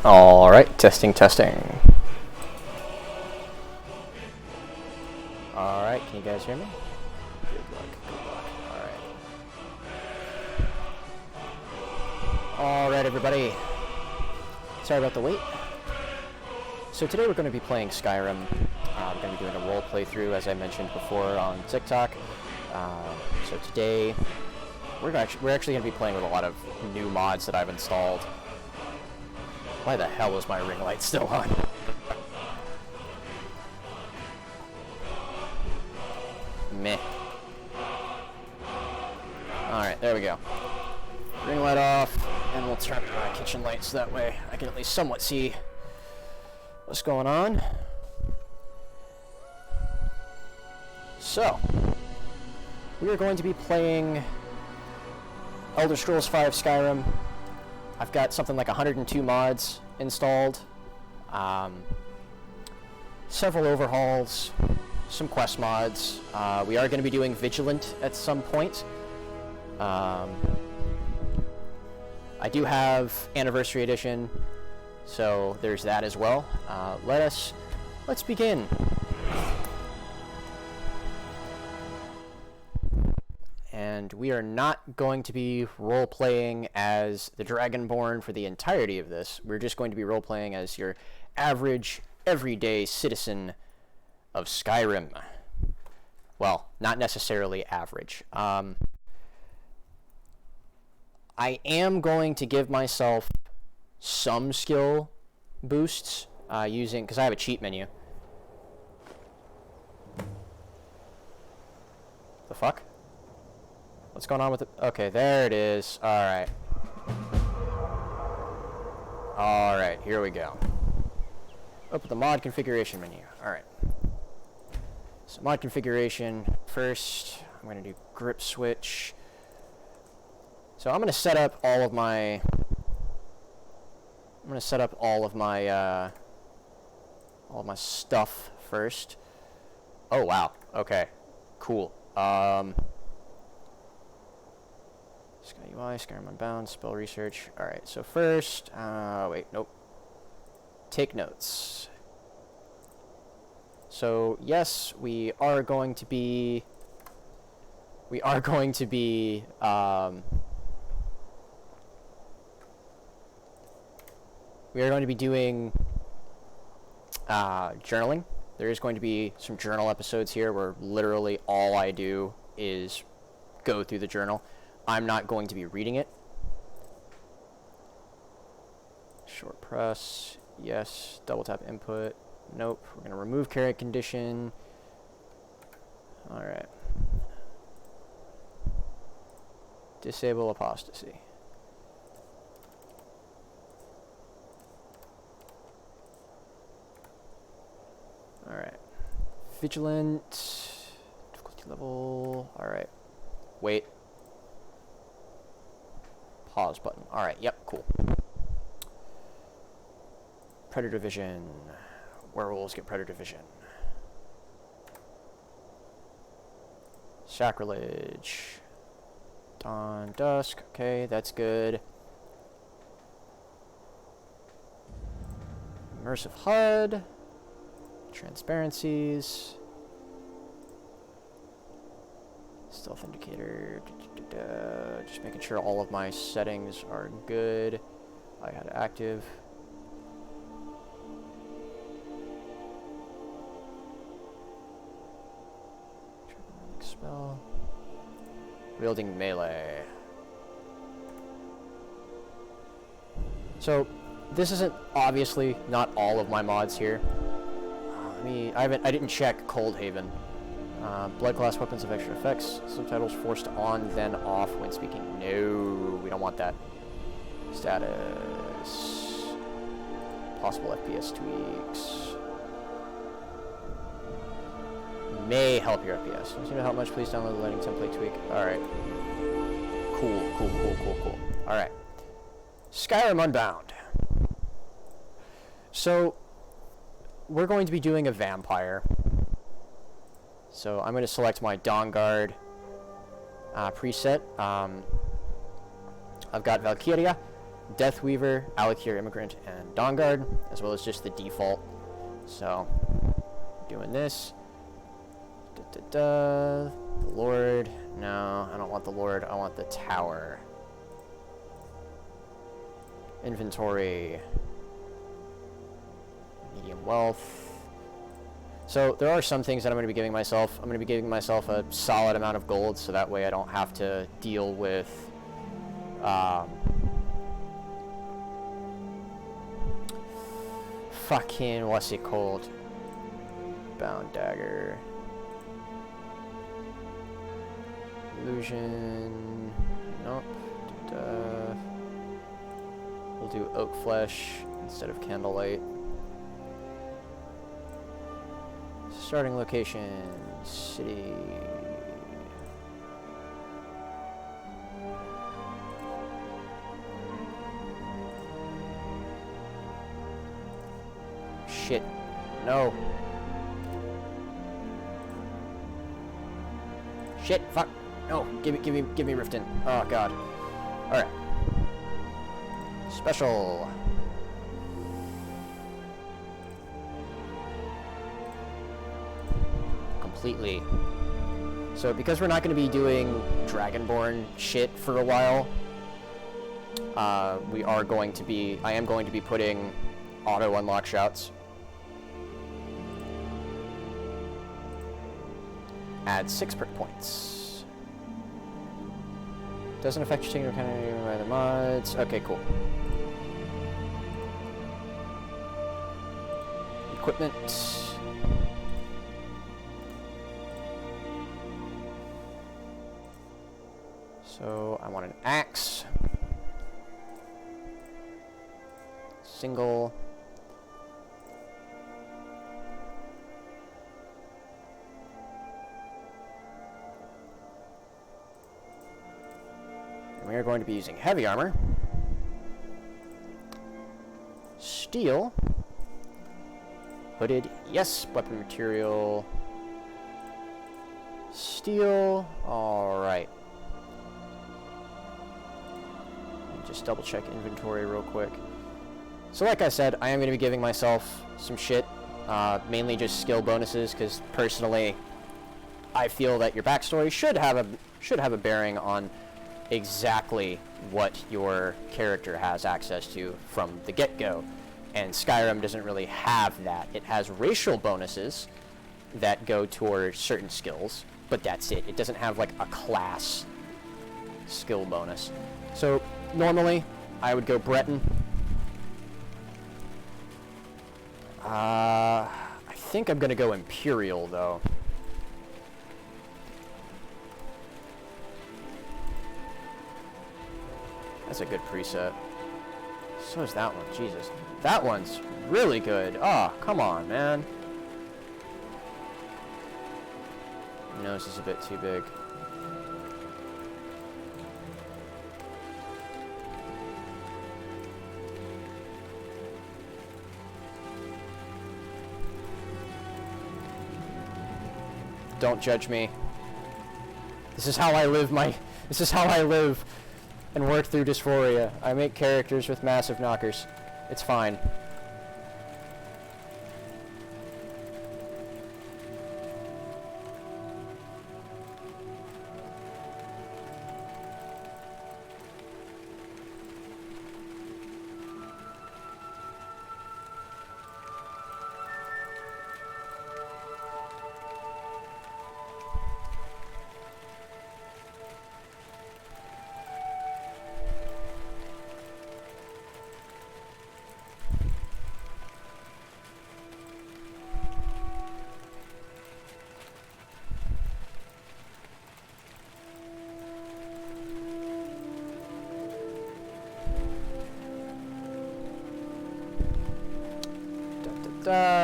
Alright, testing, testing. Alright, can you guys hear me? Good luck, good luck. Alright. Alright, everybody. Sorry about the wait. So today we're going to be playing Skyrim. We're going to be doing a role play-through, as I mentioned before, on TikTok. So today, we're actually going to be playing with a lot of new mods that I've installed. Why the hell is my ring light still on? Meh. Alright, there we go. Ring light off, and we'll turn on my kitchen lights, that way I can at least somewhat see what's going on. So, we are going to be playing Elder Scrolls V Skyrim. I've got something like 102 mods installed, several overhauls, some quest mods. We are going to be doing Vigilant at some point. I do have Anniversary Edition, so there's that as well. Let's begin. And we are not going to be role-playing as the Dragonborn for the entirety of this. We're just going to be role-playing as your average, everyday citizen of Skyrim. Well, not necessarily average. I am going to give myself some skill boosts because I have a cheat menu. The fuck? What's going on with it? Okay, there it is. Alright. Alright, here we go. Open the mod configuration menu. Alright. So mod configuration. First, I'm going to do grip switch. So I'm going to set up all of my... all of my stuff first. Oh, wow. Okay. Cool. Sky UI, Skyrim Unbound, spell research. Alright, so first, wait, nope. Take notes. So, yes, we are going to be doing, journaling. There is going to be some journal episodes here where literally all I do is go through the journal. I'm not going to be reading it. Short press, yes. Double tap input, nope. We're going to remove carry condition. Alright. Disable apostasy. Alright. Vigilant. Difficulty level. Alright. Wait. Pause button. Alright, yep, cool. Predator vision. Werewolves get predator vision. Sacrilege. Dawn, dusk. Okay, that's good. Immersive HUD. Transparencies. Stealth indicator. Just making sure all of my settings are good. I had active. Spell. Wielding melee. So this isn't obviously not all of my mods here. I didn't check Coldhaven. Blood class weapons have extra effects. Subtitles forced on, then off when speaking. No, we don't want that. Status. Possible FPS tweaks. May help your FPS. Don't seem to help much. Please download the lighting template tweak. Alright. Cool. Alright. Skyrim Unbound. So, we're going to be doing a vampire. So I'm going to select my Dawnguard preset. I've got Valkyria. Deathweaver, Alakir Immigrant, and Dawnguard, as well as just the default. So, doing this. The Lord. No, I don't want the Lord. I want the Tower. Inventory. Medium wealth. So there are some things that I'm going to be giving myself. I'm going to be giving myself a solid amount of gold, so that way I don't have to deal with fucking, what's it called? Bound Dagger. Illusion. Nope. We'll do Oak Flesh instead of Candlelight. Starting location, city. Shit. No. Shit, fuck. No, give me Riften. Oh god. Alright. Special. Completely. So because we're not going to be doing Dragonborn shit for a while, I am going to be putting auto unlock shouts. Add 6 perk points. Doesn't affect your taking kind of by the mods. Okay, cool. Equipment. So I want an axe. Single. And we are going to be using heavy armor. Steel. Hooded. Yes. Weapon material. Steel. Alright. Just double check inventory real quick. So like I said, I am going to be giving myself some shit. Mainly just skill bonuses, because personally, I feel that your backstory should have a bearing on exactly what your character has access to from the get-go. And Skyrim doesn't really have that. It has racial bonuses that go towards certain skills, but that's it. It doesn't have like a class skill bonus. So normally, I would go Breton. I think I'm gonna go Imperial though. That's a good preset. So is that one. Jesus. That one's really good. Oh, come on, man. My nose is a bit too big. Don't judge me. This is how I live and work through dysphoria. I make characters with massive knockers. It's fine.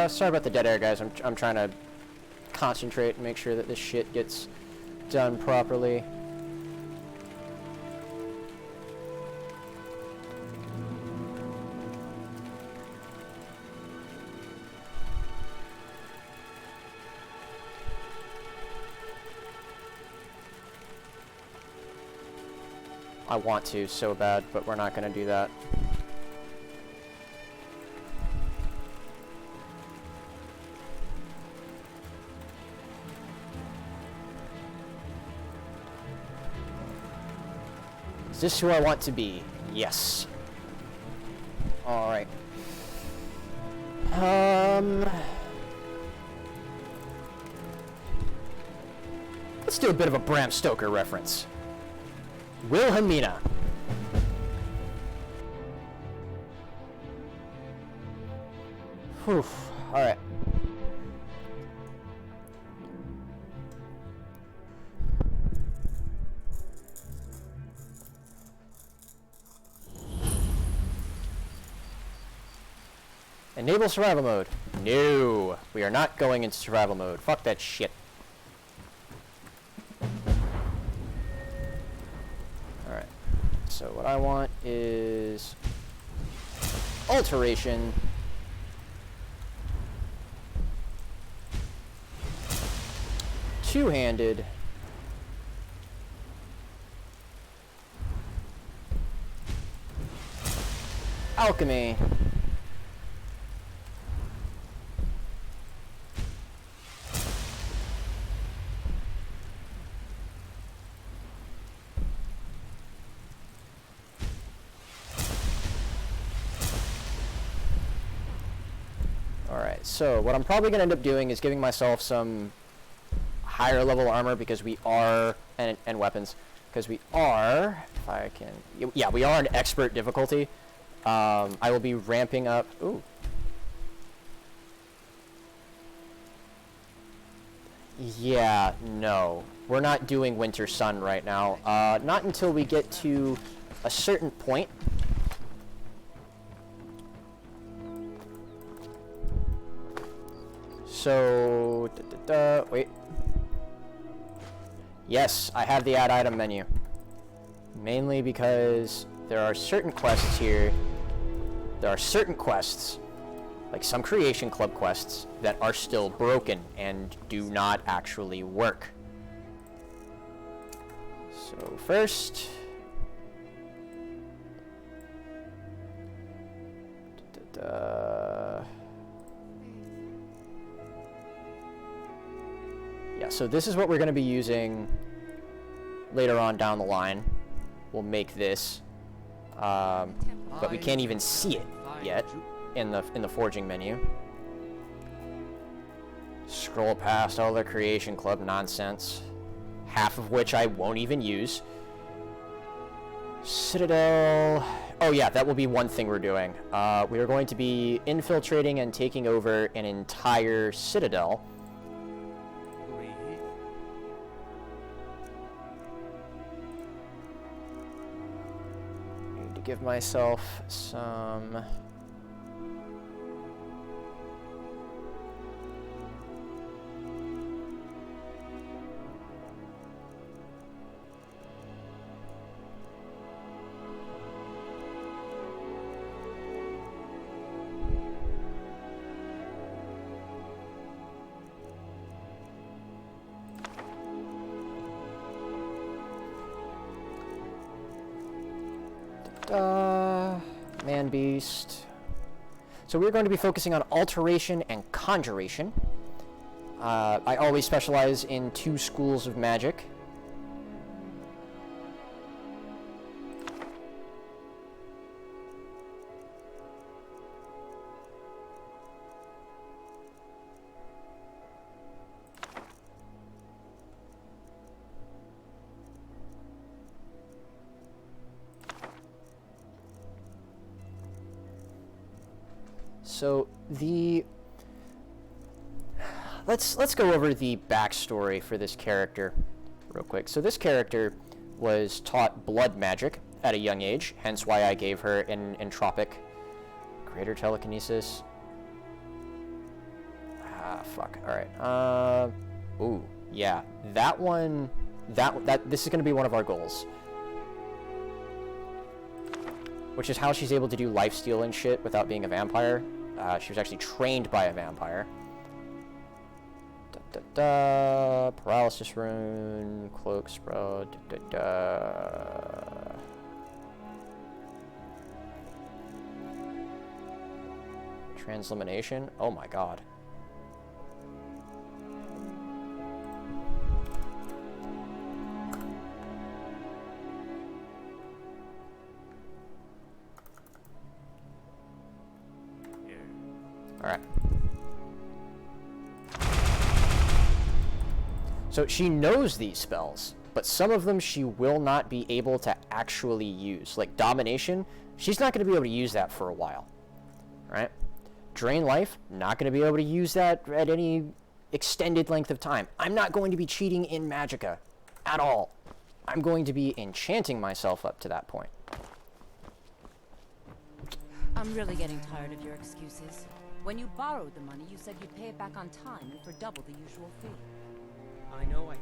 Sorry about the dead air, guys. I'm trying to concentrate and make sure that this shit gets done properly. I want to so bad, but we're not going to do that. Is this who I want to be? Yes. Alright. Let's do a bit of a Bram Stoker reference. Wilhelmina. Whew. Alright. Enable survival mode. No. We are not going into survival mode. Fuck that shit. Alright. So what I want is alteration. Two-handed. Alchemy. Alright, so what I'm probably going to end up doing is giving myself some higher level armor because we are, and weapons, because we are, if I can, yeah, we are an expert difficulty. I will be ramping up, ooh. Yeah, no, we're not doing Winter Sun right now, not until we get to a certain point. So, wait. Yes, I have the add item menu. Mainly because there are certain quests here. There are certain quests, like some Creation Club quests, that are still broken and do not actually work. So first... yeah, so this is what we're going to be using later on down the line. We'll make this, but we can't even see it yet in the forging menu. Scroll past all the Creation Club nonsense, half of which I won't even use. Citadel. Oh yeah, that will be one thing we're doing. We are going to be infiltrating and taking over an entire citadel. Need to give myself some... Man Beast. So we're going to be focusing on alteration and conjuration. I always specialize in 2 schools of magic. So let's go over the backstory for this character real quick. So this character was taught blood magic at a young age, hence why I gave her an entropic greater telekinesis. Fuck. All right. Ooh, yeah. That one. This is going to be one of our goals. Which is how she's able to do lifesteal and shit without being a vampire. She was actually trained by a vampire. Paralysis rune, cloak sprout. Translumination. Oh my god. Alright. So she knows these spells, but some of them she will not be able to actually use. Like Domination, she's not going to be able to use that for a while. Right? Drain Life, not going to be able to use that at any extended length of time. I'm not going to be cheating in Magicka at all. I'm going to be enchanting myself up to that point. I'm really getting tired of your excuses. When you borrowed the money, you said you'd pay it back on time and for double the usual fee. I know I...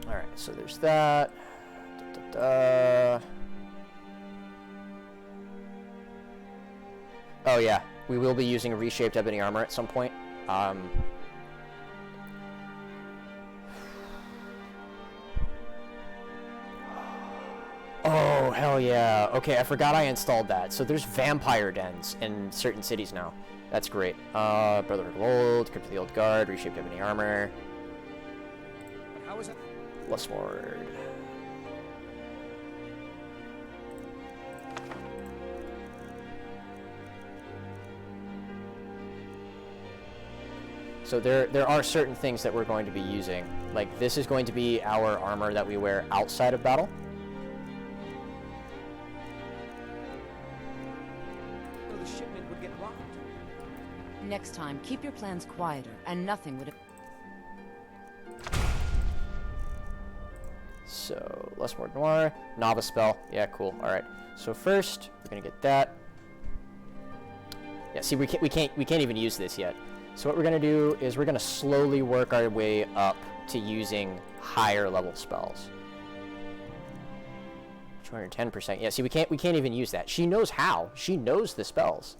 Alright, so there's that. Oh yeah, we will be using a reshaped ebony armor at some point. Oh, hell yeah. Okay, I forgot I installed that. So there's vampire dens in certain cities now. That's great. Brotherhood of Old, Crypt of the Old Guard, reshaped ebony armor. But how is it? Lustward. So there are certain things that we're going to be using. Like, this is going to be our armor that we wear outside of battle. Or the shipment would get robbed. Next time, keep your plans quieter, and nothing would... So, Lustward Noir, Novice Spell. Yeah, cool. Alright. So first, we're gonna get that. Yeah, see, we can't even use this yet. So what we're going to do is we're going to slowly work our way up to using higher level spells. 210%. Yeah, see, we can't even use that. She knows how. She knows the spells.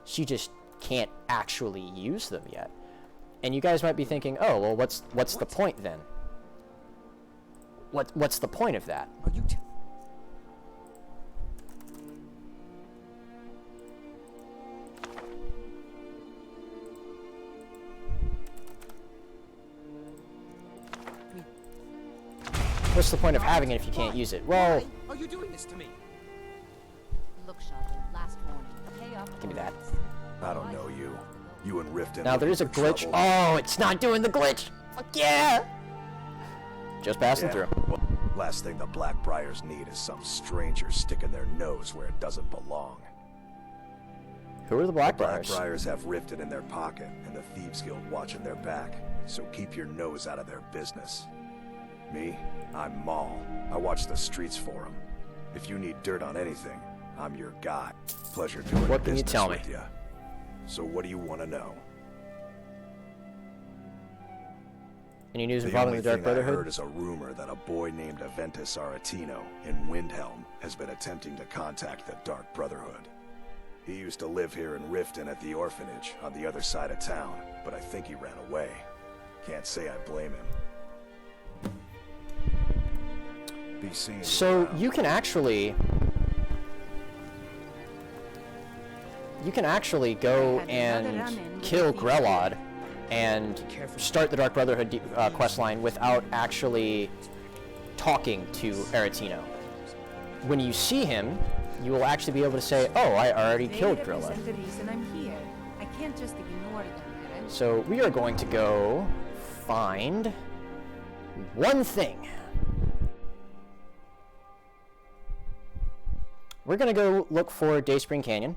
She just can't actually use them yet. And you guys might be thinking, "Oh, well, what's the point then? What's the point of that?" Are you What's the point of having it if you can't use it? Well, Why are you doing this to me? Look, Shadow, last warning. Pay up. give me that. I don't know you. You and Riften. Now there is a glitch. Oh, it's not doing the glitch. Fuck yeah! Just passing through. Well, last thing the Blackbriars need is some stranger sticking their nose where it doesn't belong. Who are the Blackbriars? Blackbriars have Riften in their pocket, and the Thieves Guild watching their back. So keep your nose out of their business. Me? I'm Maul. I watch the streets for them. If you need dirt on anything, I'm your guy. Pleasure doing What can you business tell me? with ya. So what do you want to know? Any news The involving only the Dark thing I heard Brotherhood? is a rumor that a boy named Aventus Aretino in Windhelm has been attempting to contact the Dark Brotherhood. He used to live here in Riften at the orphanage on the other side of town, but I think he ran away. Can't say I blame him. Be seeing you So around. you can actually go and kill Grelod and start the Dark Brotherhood questline without actually talking to Aretino. When you see him, you will actually be able to say, "Oh, I already killed Grelod." The reason I'm here. I can't just ignore them. So we are going to go find one thing. We're going to go look for Dayspring Canyon.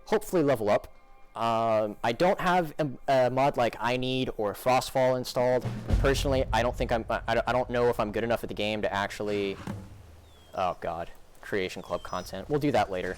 Hopefully level up. I don't have a mod like I Need or Frostfall installed. Personally, I don't think I don't know if I'm good enough at the game to actually... Oh god. Creation Club content. We'll do that later.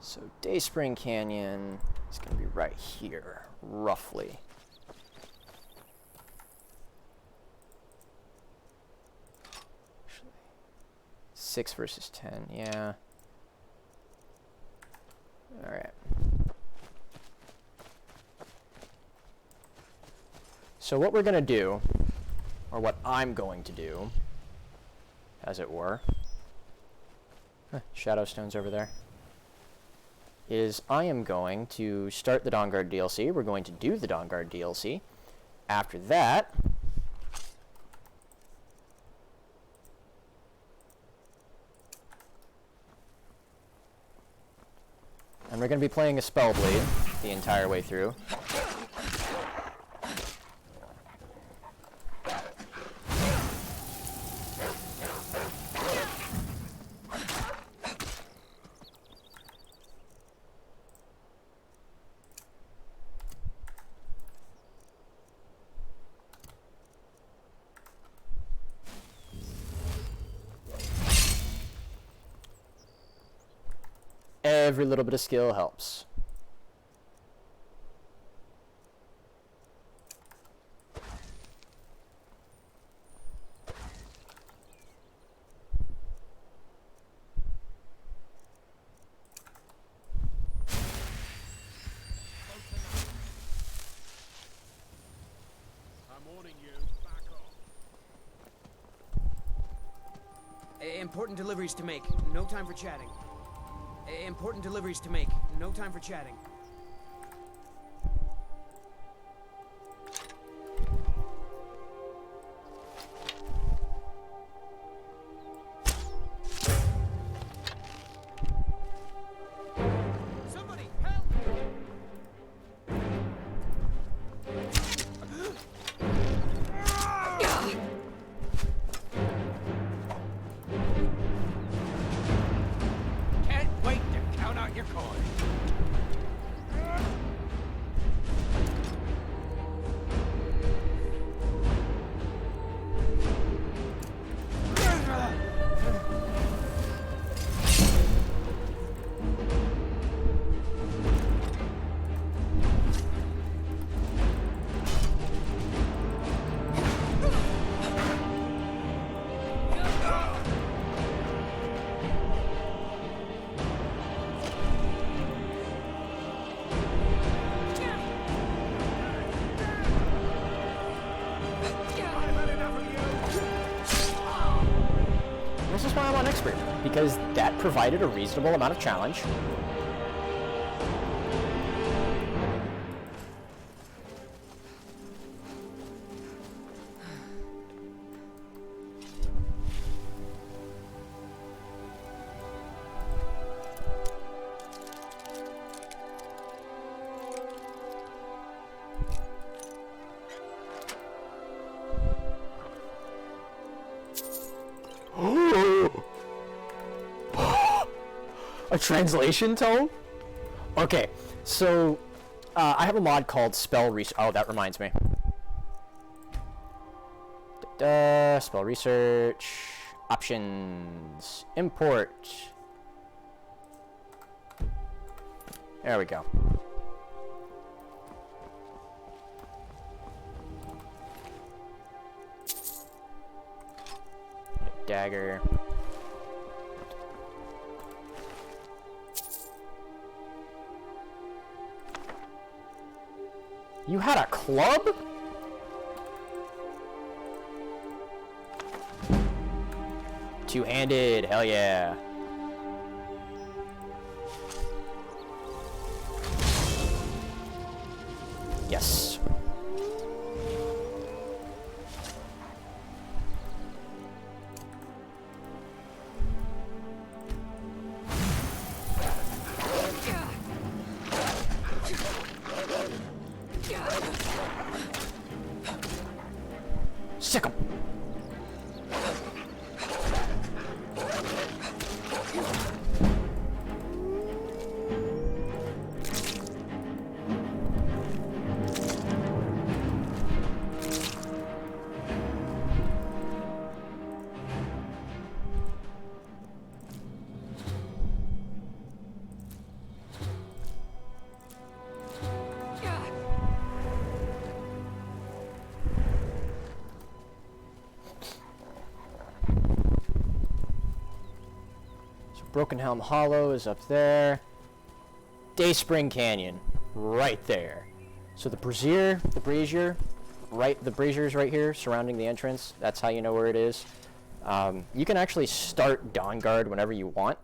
So Dayspring Canyon is going to be right here, roughly. Actually, 6 versus 10, yeah. Alright. So what we're going to do, or what I'm going to do, as it were... Shadowstone's over there. is I am going to start the Dawnguard DLC. We're going to do the Dawnguard DLC. After that, and we're going to be playing a Spellblade the entire way through. Every little bit of skill helps. I'm warning you, back off. Important deliveries to make. No time for chatting. Important deliveries to make. No time for chatting. Somebody help! Can't wait to count out your coin. This is why I'm on Expert, because that provided a reasonable amount of challenge. A translation tone? Okay, so I have a mod called Spell Research. Oh, that reminds me. Spell Research. Options. Import. There we go. Dagger. You had a club? Two-handed, hell yeah. Yes. Sick 'em. Broken Helm Hollow is up there. Dayspring Canyon, right there. So the brazier, right, the brazier's right here, surrounding the entrance. That's how you know where it is. You can actually start Dawnguard whenever you want.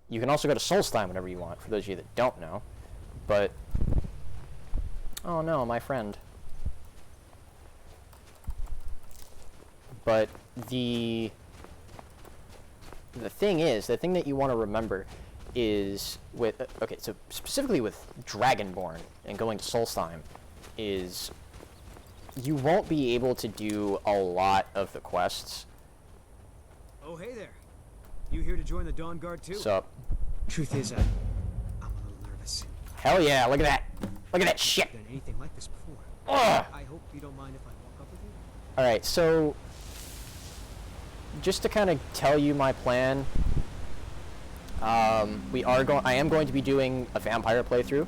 You can also go to Solstheim whenever you want, for those of you that don't know. But... oh no, my friend. But the thing is, the thing that you want to remember is with... okay, so specifically with Dragonborn and going to Solstheim is you won't be able to do a lot of the quests. Oh, hey there. You here to join the Dawn Guard too? So, Truth is, I'm a little nervous. hell yeah, look at that. Look at that shit. Done anything like this before. Ugh. I hope you don't mind if I walk up with you. Alright, so just to kind of tell you my plan, I am going to be doing a vampire playthrough.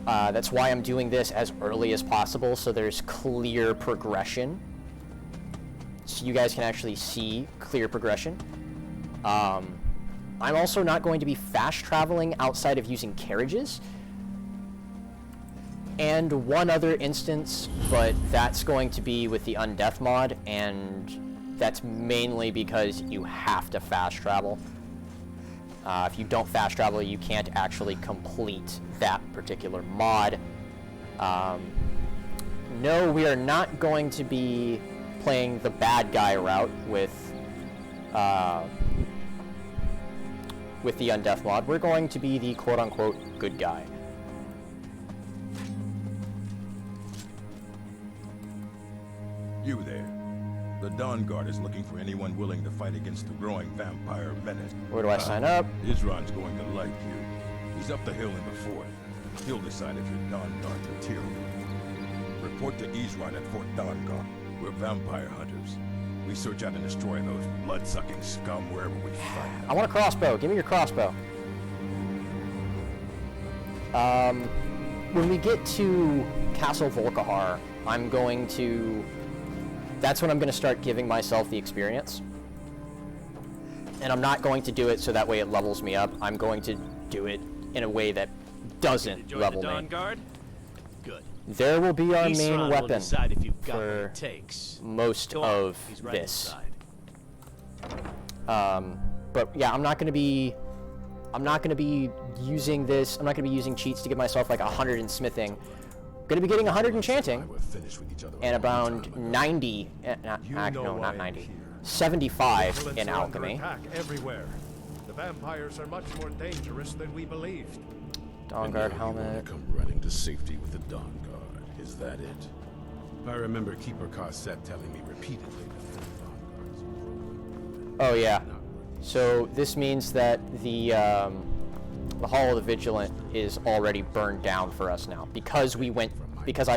That's why I'm doing this as early as possible, so there's clear progression. So you guys can actually see clear progression. I'm also not going to be fast traveling outside of using carriages. And one other instance, but that's going to be with the Undeath mod, and that's mainly because you have to fast travel. If you don't fast travel, you can't actually complete that particular mod. No, we are not going to be playing the bad guy route with the Undeath mod. We're going to be the quote-unquote good guy. You there. The Dawn Guard is looking for anyone willing to fight against the growing vampire menace. Where do I sign up? Isran's going to like you. He's up the hill in the fort. He'll decide if you're Dawn Guard material. Report to Isran at Fort Dawn Guard. We're vampire hunters. We search out and destroy those blood-sucking scum wherever we find them. I want a crossbow. Give me your crossbow. When we get to Castle Volkihar, I'm going to... that's when I'm going to start giving myself the experience. And I'm not going to do it so that way it levels me up. I'm going to do it in a way that doesn't level the Dawn me. Guard? Good. There will be our main Isran will weapon decide if you've got what for it takes. most Go on, of he's right this. inside. But yeah, I'm not going to be using this. I'm not going to be using cheats to give myself like 100 in smithing. I'm going to be getting 100 enchanting We're finished with each other and a long around time ago. 90, not 90, 75 Vigilance in are under alchemy. attack everywhere. The vampires are much more dangerous than we believed. Dawn Guard helmet. Come running to safety with the Dawn Guard. Is that it? I remember Keeper Carset telling me repeatedly that the Dawn Guards Oh yeah. So this means that the Hall of the Vigilant is already burned down for us now because I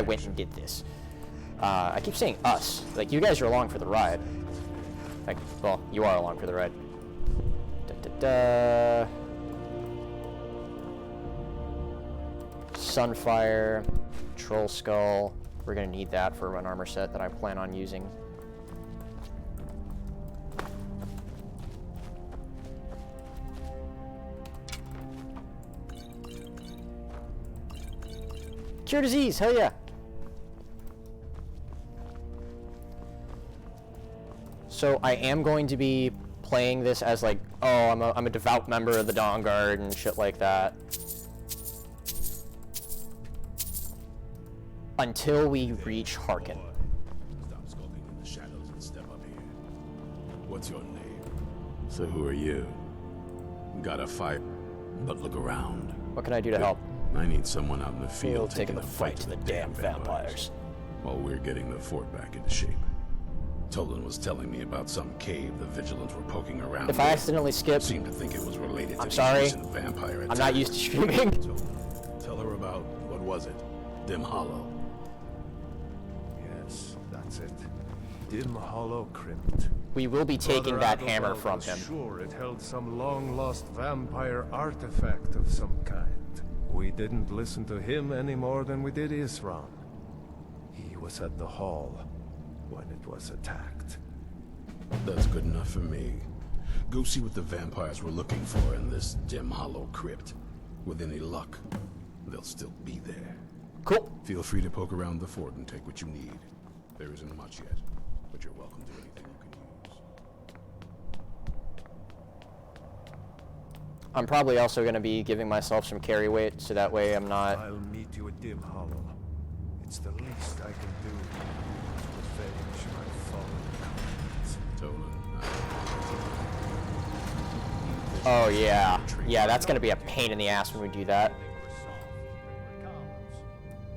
went and did this. I keep saying us, like you guys are along for the ride. Like, well, you are along for the ride. Sunfire, Troll Skull. We're gonna need that for an armor set that I plan on using. Cure disease, hell yeah. So I am going to be playing this as like, oh, I'm a devout member of the Dawn Guard and shit like that. Until we reach Harkin. Stop skulking in the shadows and step up here. What's your name? So who are you? Got a fight, but look around. What can I do to help? I need someone out in the field Taking the fight to the damn vampires. While we're getting the fort back into shape. Tolan was telling me about some cave the Vigilants were poking around. If I accidentally skip, seemed to think it was related to I'm sorry. recent vampire I'm not attack. used to streaming. Tell her about, what was it? Dim Hollow. Yes, that's it. Dim Hollow Crypt. We will be taking Brother that Adalbert hammer from was him. Sure, it held some long-lost vampire artifact of some kind. We didn't listen to him any more than we did Isran. He was at the hall when it was attacked. That's good enough for me. Go see what the vampires were looking for in this Dim Hollow Crypt. With any luck, they'll still be there. Cool. Feel free to poke around the fort and take what you need. There isn't much yet, but you're welcome to anything you can use. I'm probably also going to be giving myself some carry weight, so that way I'm not... I'll meet you at Dim Hollow. It's the least I can do to avenge my fallen comrades. Oh yeah. Yeah, that's going to be a pain in the ass when we do that.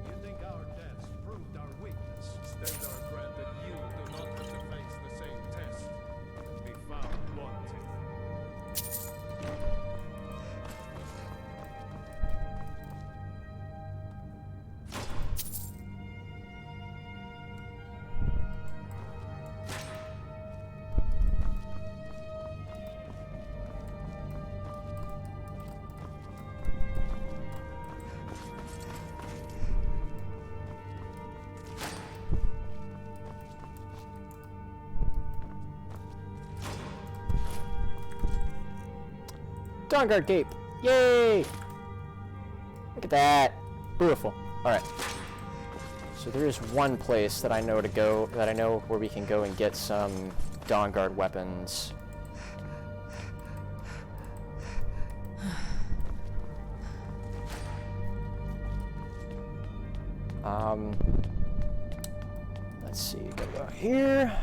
You think our deaths proved our weakness? Instead are granted you do not have to face the same test and be found wanting. Dawnguard Cape! Yay! Look at that! Beautiful. Alright. So there is one place that I know to go, that I know where we can go and get some Dawnguard weapons. Let's see, gotta go here.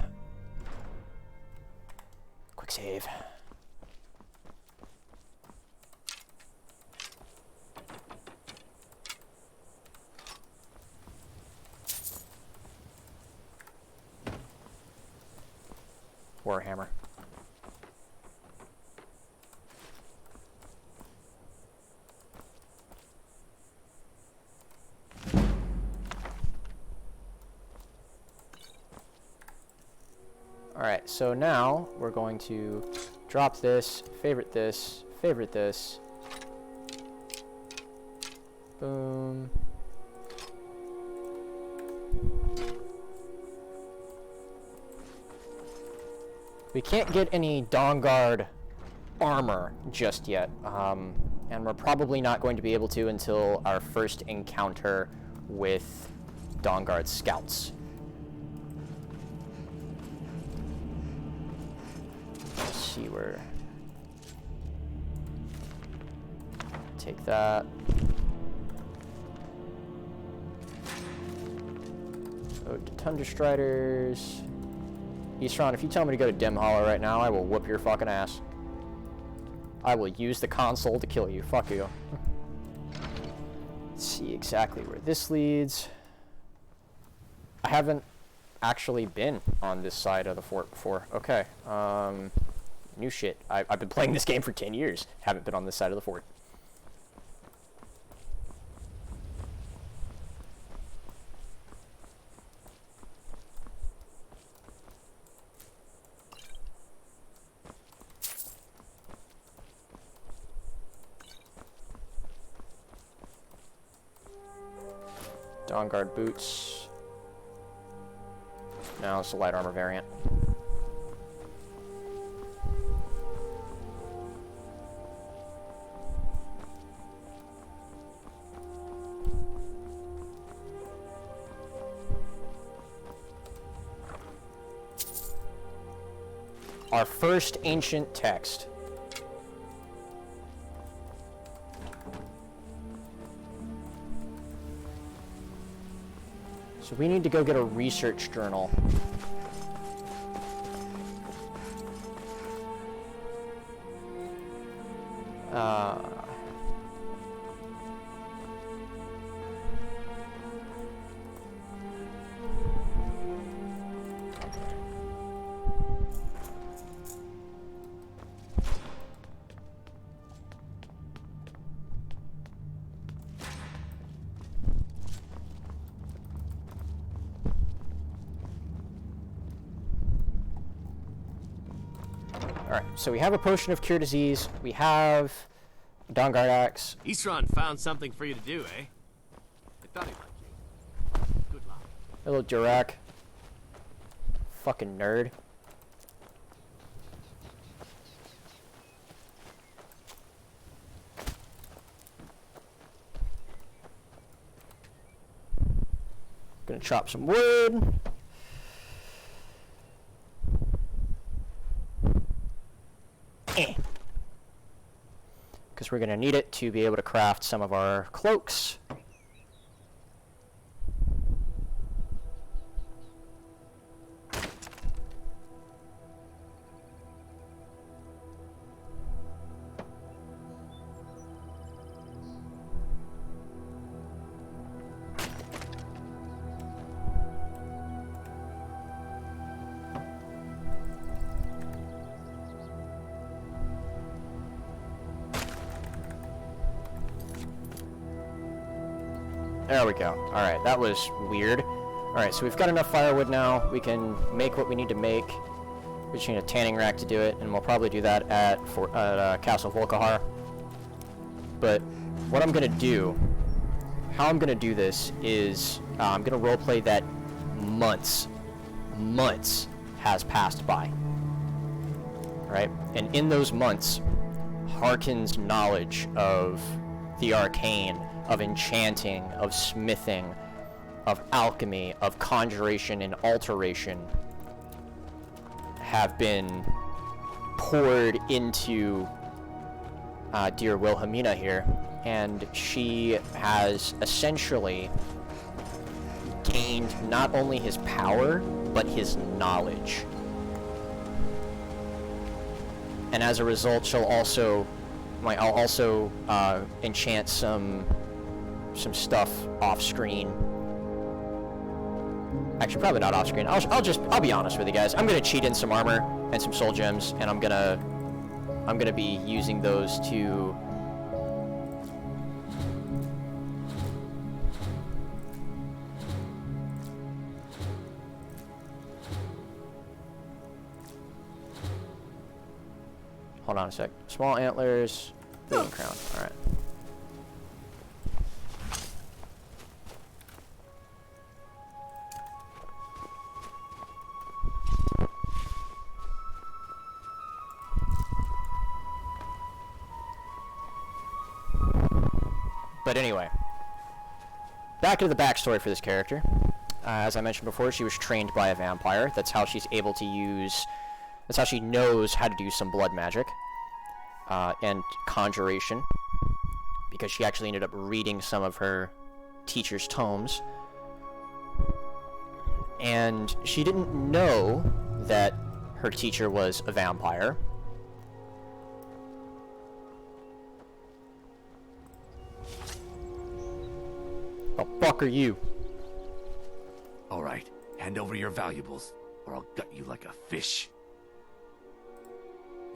Quick save. Warhammer. Alright, so now we're going to drop this, favorite this, favorite this. Boom. We can't get any Dawnguard armor just yet, and we're probably not going to be able to until our first encounter with Dawnguard scouts. Let's see where... Take that. Ode to Tundra Striders. Eastron, if you tell me to go to Dim Hollow right now, I will whoop your fucking ass. I will use the console to kill you. Fuck you. Let's see exactly where this leads. I haven't actually been on this side of the fort before. Okay. New shit. I've been playing this game for 10 years. Haven't been on this side of the fort. Dawnguard boots. Now it's the light armor variant. Our first ancient text. So we need to go get a research journal. Alright, so we have a potion of cure disease, we have a Dawnguard axe. Eastron found something for you to do, eh? I thought he'd like you. Good luck. Hello, Dirac. Fucking nerd. Gonna chop some wood. because we're going to need it to be able to craft some of our cloaks. There we go. Alright, that was weird. Alright, so we've got enough firewood now. We can make what we need to make. We just need a tanning rack to do it, and we'll probably do that at Castle Volkihar. But what I'm going to do, how I'm going to do this is I'm going to roleplay that months has passed by. Right? And in those months, Harkin's knowledge of the arcane, of enchanting, of smithing, of alchemy, of conjuration and alteration have been poured into dear Wilhelmina here, and she has essentially gained not only his power, but his knowledge. And as a result, I'll also enchant some stuff off screen. Actually, probably not off screen. I'll be honest with you guys. I'm gonna cheat in some armor and some soul gems, and I'm gonna be using those to hold on a sec. Small antlers, bleeding crown. All right. But anyway, back to the backstory for this character. As I mentioned before, she was trained by a vampire. That's how she's able to use... That's how she knows how to do some blood magic. And conjuration. Because she actually ended up reading some of her teacher's tomes. And she didn't know that her teacher was a vampire. The fuck are you? Alright, hand over your valuables, or I'll gut you like a fish.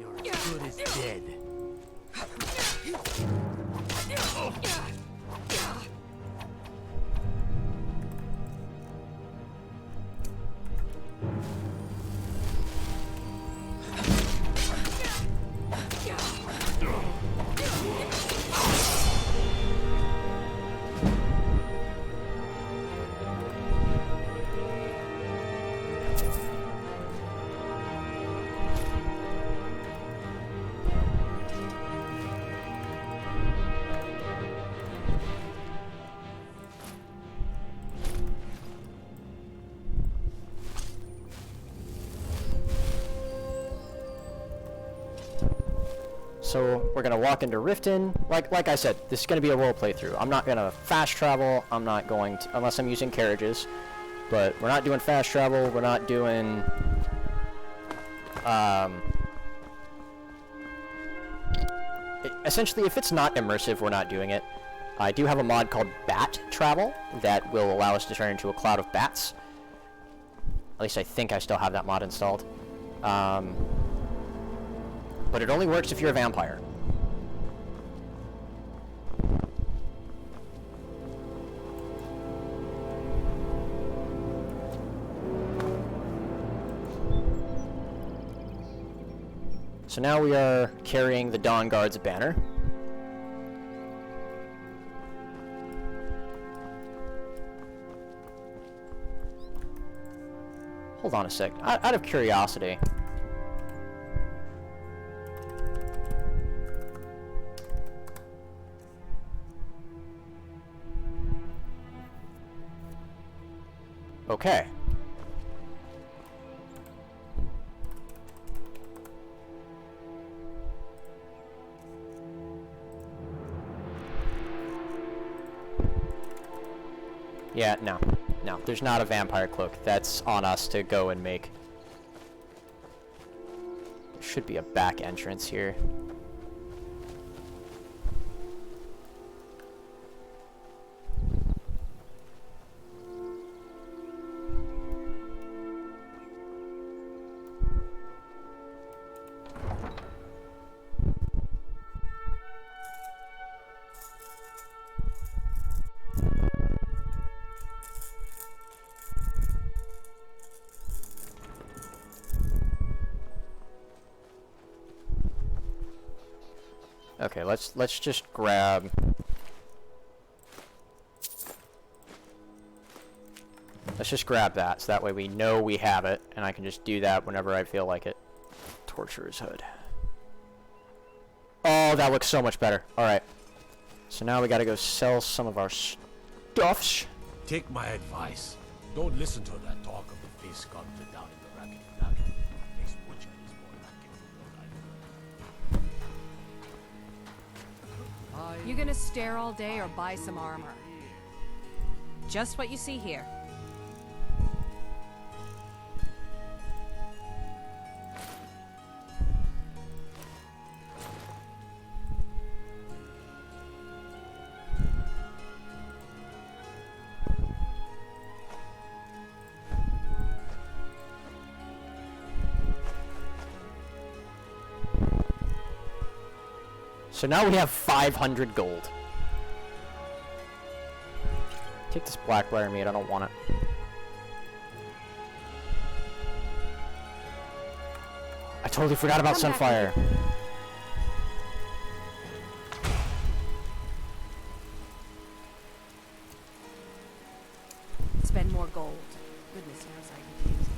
You're as good as dead. So we're gonna walk into Riften. Like I said, this is gonna be a role playthrough. I'm not gonna fast travel. I'm not going to, unless I'm using carriages. But we're not doing fast travel. We're not doing essentially, if it's not immersive, we're not doing it. I do have a mod called Bat Travel that will allow us to turn into a cloud of bats. At least I think I still have that mod installed. But it only works if you're a vampire. So now we are carrying the Dawn Guard's banner. Hold on a sec. Out of curiosity. Okay. Yeah, no. No, there's not a vampire cloak. That's on us to go and make. There should be a back entrance here. Okay, let's just grab. Let's just grab that, so that way we know we have it, and I can just do that whenever I feel like it. Torturer's Hood. Oh, that looks so much better. Alright. So now we gotta go sell some of our stuffs. Take my advice. Don't listen to that talk of the face sculpted down in the racket flagon. Face butcher is more like it. You gonna stare all day or buy some armor? Just what you see here. So now we have 500 gold. Take this Blackbriar meat, I don't want it. I totally forgot about Sunfire. Spend more gold. Goodness knows I could use it.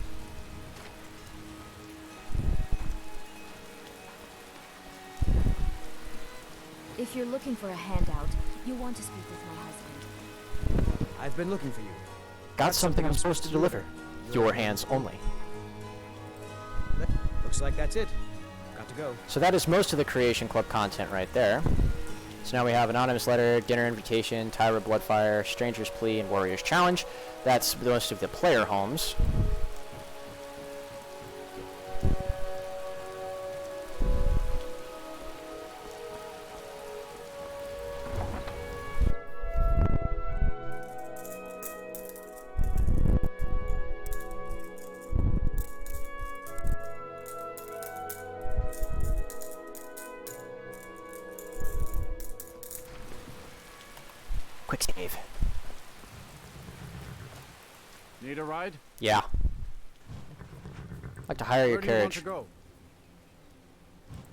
If you're looking for a handout, you want to speak with my husband. I've been looking for you. Got something I'm supposed to deliver. Your hands only. Looks like that's it. Got to go. So that is most of the Creation Club content right there. So now we have Anonymous Letter, Dinner Invitation, Tyra Bloodfire, Stranger's Plea, and Warrior's Challenge. That's most of the player homes. Quick save. Need a ride? Yeah. I'd like to hire your Where do you want carriage. to go?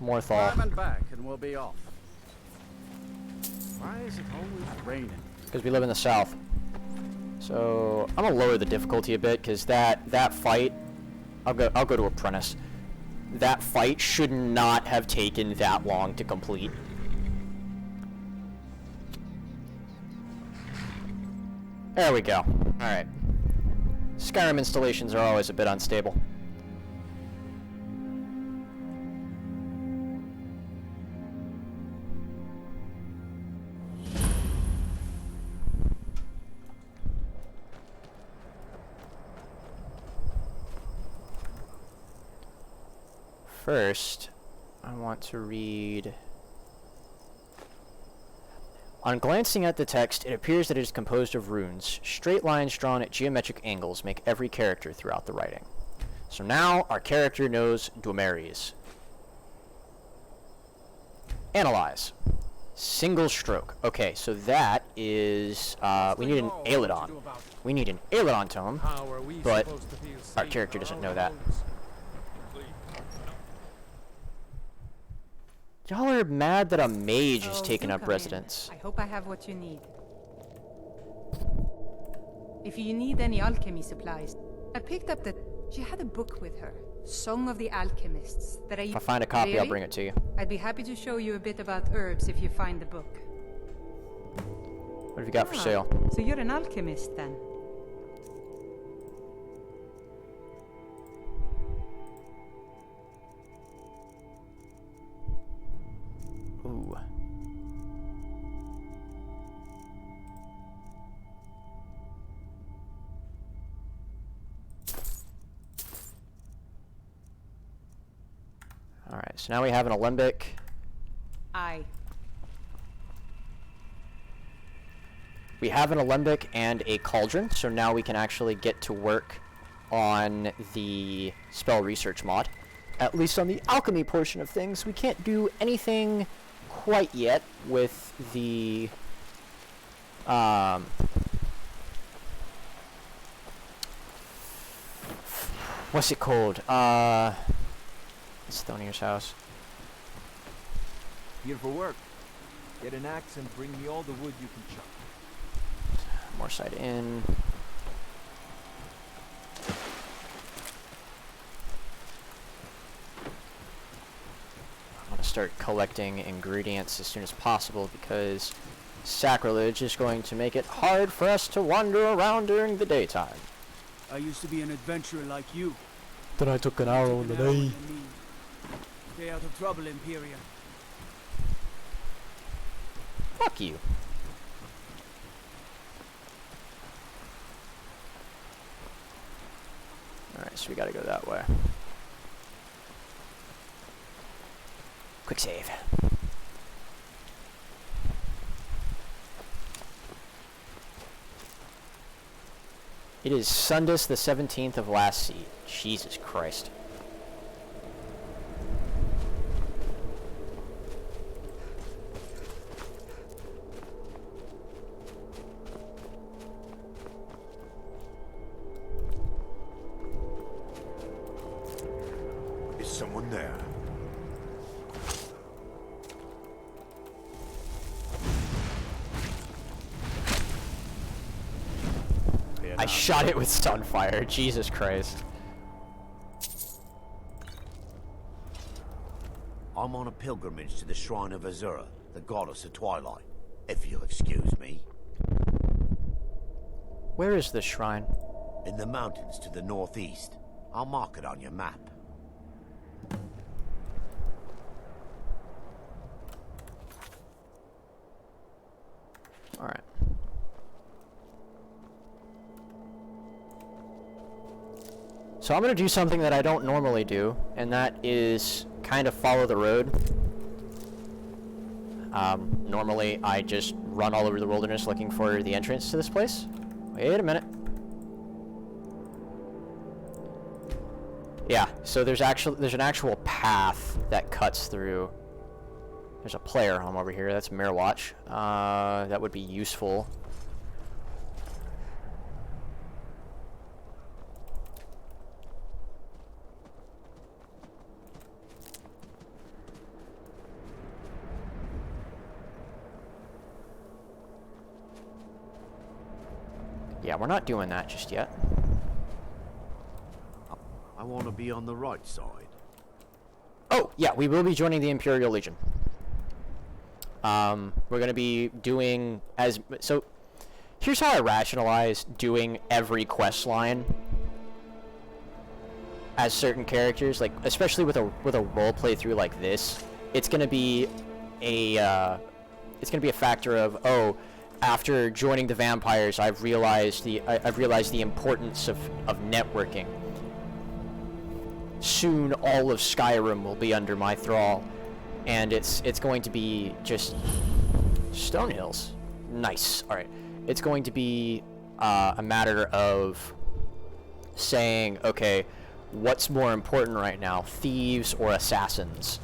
Morthal. 5 and back, and we'll be off. Why is it always raining? Because we live in the south. So I'm gonna lower the difficulty a bit because that fight, I'll go to Apprentice. That fight should not have taken that long to complete. There we go. Alright. Skyrim installations are always a bit unstable. First, I want to read... On glancing at the text, it appears that it is composed of runes. Straight lines drawn at geometric angles make every character throughout the writing. So now our character knows Dumeries. Analyze. Single stroke. Okay, so that is... we need an Aeladon. We need an Aeladon tome, but our character doesn't know that. Y'all are mad that a mage is taking up residence. I hope I have what you need. If you need any alchemy supplies, I picked up the... She had a book with her. Song of the Alchemists. That If I find a copy, I'll bring it to you. I'd be happy to show you a bit about herbs if you find the book. What have you got for sale? So you're an alchemist then? Ooh. So now we have an alembic. Aye. We have an alembic and a cauldron, so now we can actually get to work on the spell research mod. At least on the alchemy portion of things. We can't do anything quite yet with the what's it called? It's Thonier's house. Here for work. Get an axe and bring me all the wood you can chop. More side in. I want to start collecting ingredients as soon as possible because sacrilege is going to make it hard for us to wander around during the daytime. I used to be an adventurer like you. Then I took an arrow in the knee. Stay out of trouble, Imperium. Fuck you. Alright, so we gotta go that way. Quick save. It is Sundus the 17th of last seed. Jesus Christ. Is someone there? I shot it with Sunfire. Jesus Christ. I'm on a pilgrimage to the shrine of Azura, the goddess of twilight. If you'll excuse me. Where is this shrine? In the mountains to the northeast. I'll mark it on your map. Alright. So I'm going to do something that I don't normally do, and that is kind of follow the road. Normally I just run all over the wilderness looking for the entrance to this place. Wait a minute. Yeah, so there's an actual path that cuts through. There's a player home over here. That's Mirwatch. That would be useful. Yeah, we're not doing that just yet. I want to be on the right side. Oh, yeah, we will be joining the Imperial Legion. We're going to be doing so here's how I rationalize doing every quest line as certain characters, like especially with a role play through like this. It's going to be a factor of, oh, after joining the vampires, I've realized the importance of networking. Soon all of Skyrim will be under my thrall, and it's going to be just Stone Hills. Nice. All right. It's going to be a matter of saying, okay, what's more important right now, thieves or assassins?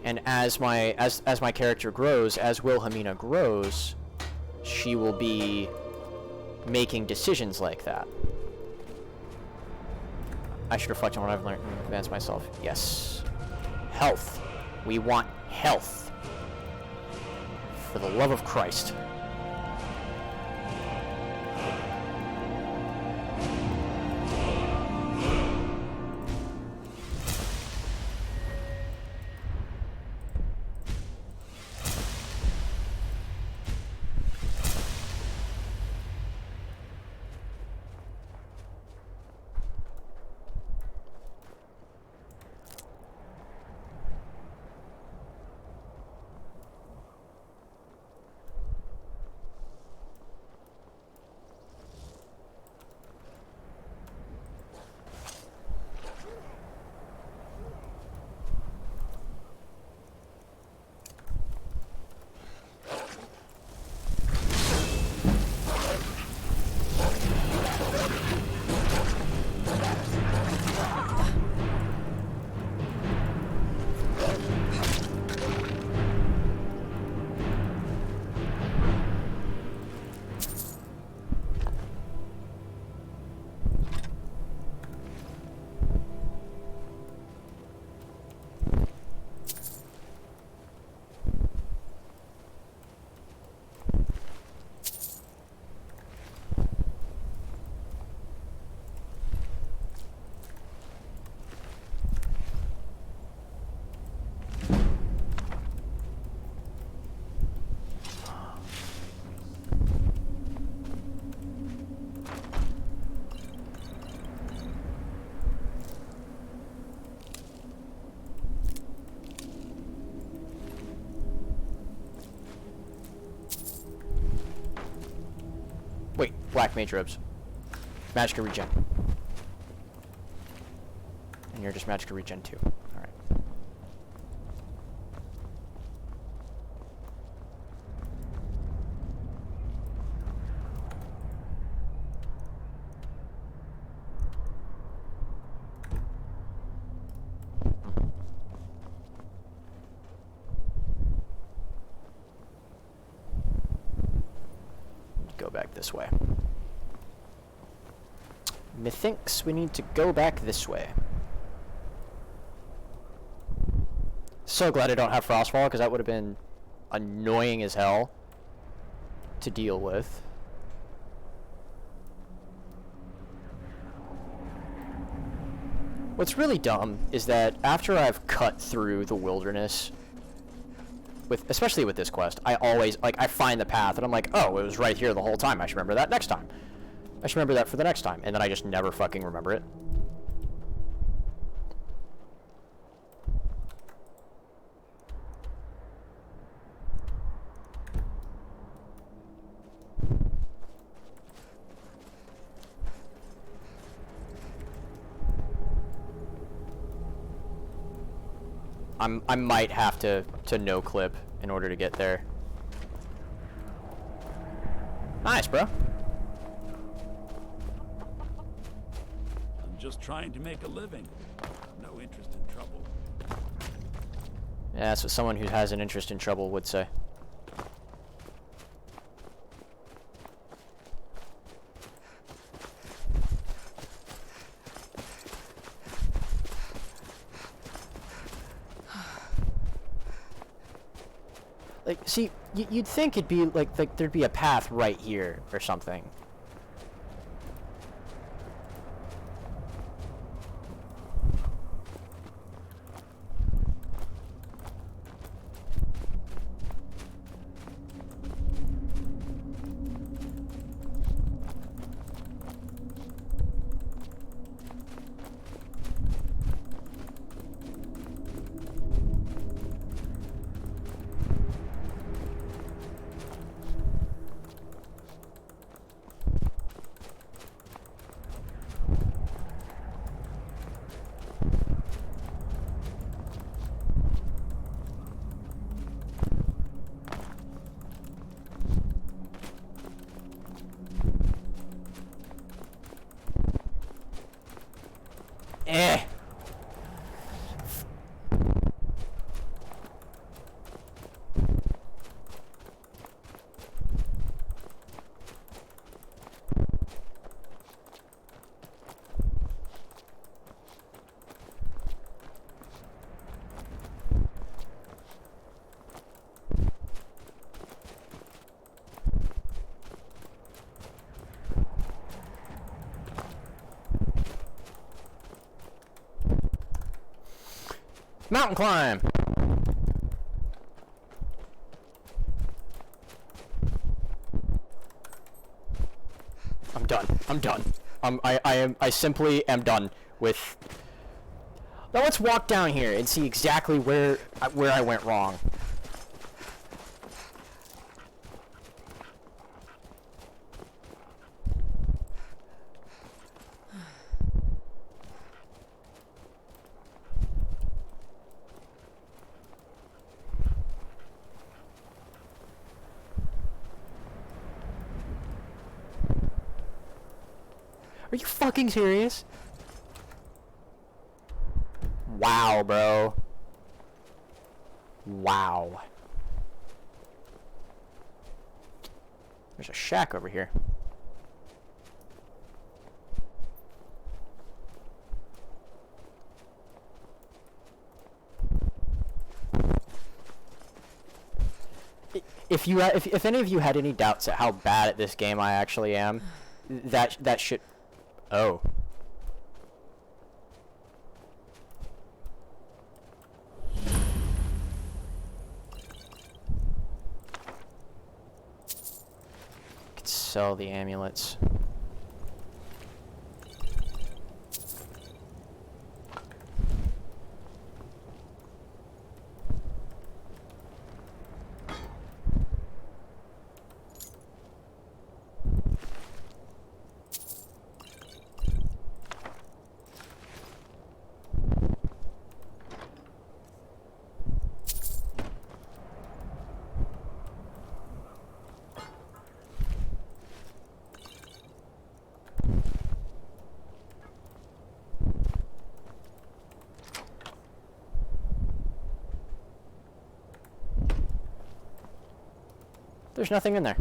And as my character grows, as Wilhelmina grows, she will be making decisions like that. I should reflect on what I've learned and advance myself. Yes. Health. We want health. For the love of Christ. Black mage robes. Magicka regen. And you're just Magicka regen too. Alright. Go back this way. Methinks we need to go back this way. So glad I don't have Frostfall, because that would have been annoying as hell to deal with. What's really dumb is that after I've cut through the wilderness, especially with this quest, I always, like, I find the path, and I'm like, oh, it was right here the whole time. I should remember that next time. I should remember that for the next time. And then I just never fucking remember it. I might have to no clip in order to get there. Nice, bro. I'm just trying to make a living. No interest in trouble. Yeah, that's what someone who has an interest in trouble would say. Like, see, you'd think it'd be like there'd be a path right here or something. Eh. Mountain climb. I'm done. I'm done. I simply am done with. Now let's walk down here and see exactly where I went wrong. Are you fucking serious? Wow, bro. Wow. There's a shack over here. If any of you had any doubts at how bad at this game I actually am, that shit. Oh. Could sell the amulets. There's nothing in there.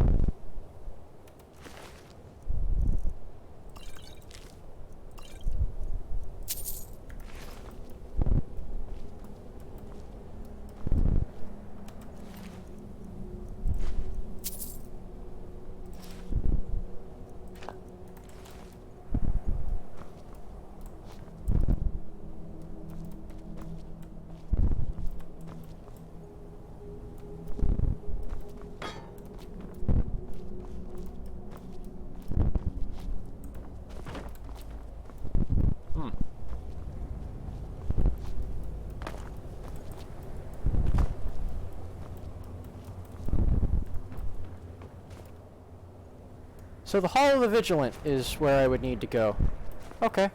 So the Hall of the Vigilant is where I would need to go. Okay.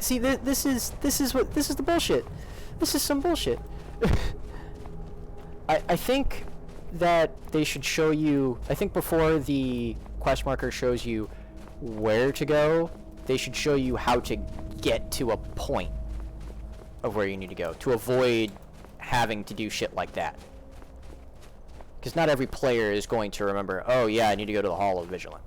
See, this is the bullshit. This is some bullshit. I think that they should show you, I think before the quest marker shows you where to go, they should show you how to get to a point of where you need to go to avoid having to do shit like that. Because not every player is going to remember, oh yeah, I need to go to the Hall of Vigilant.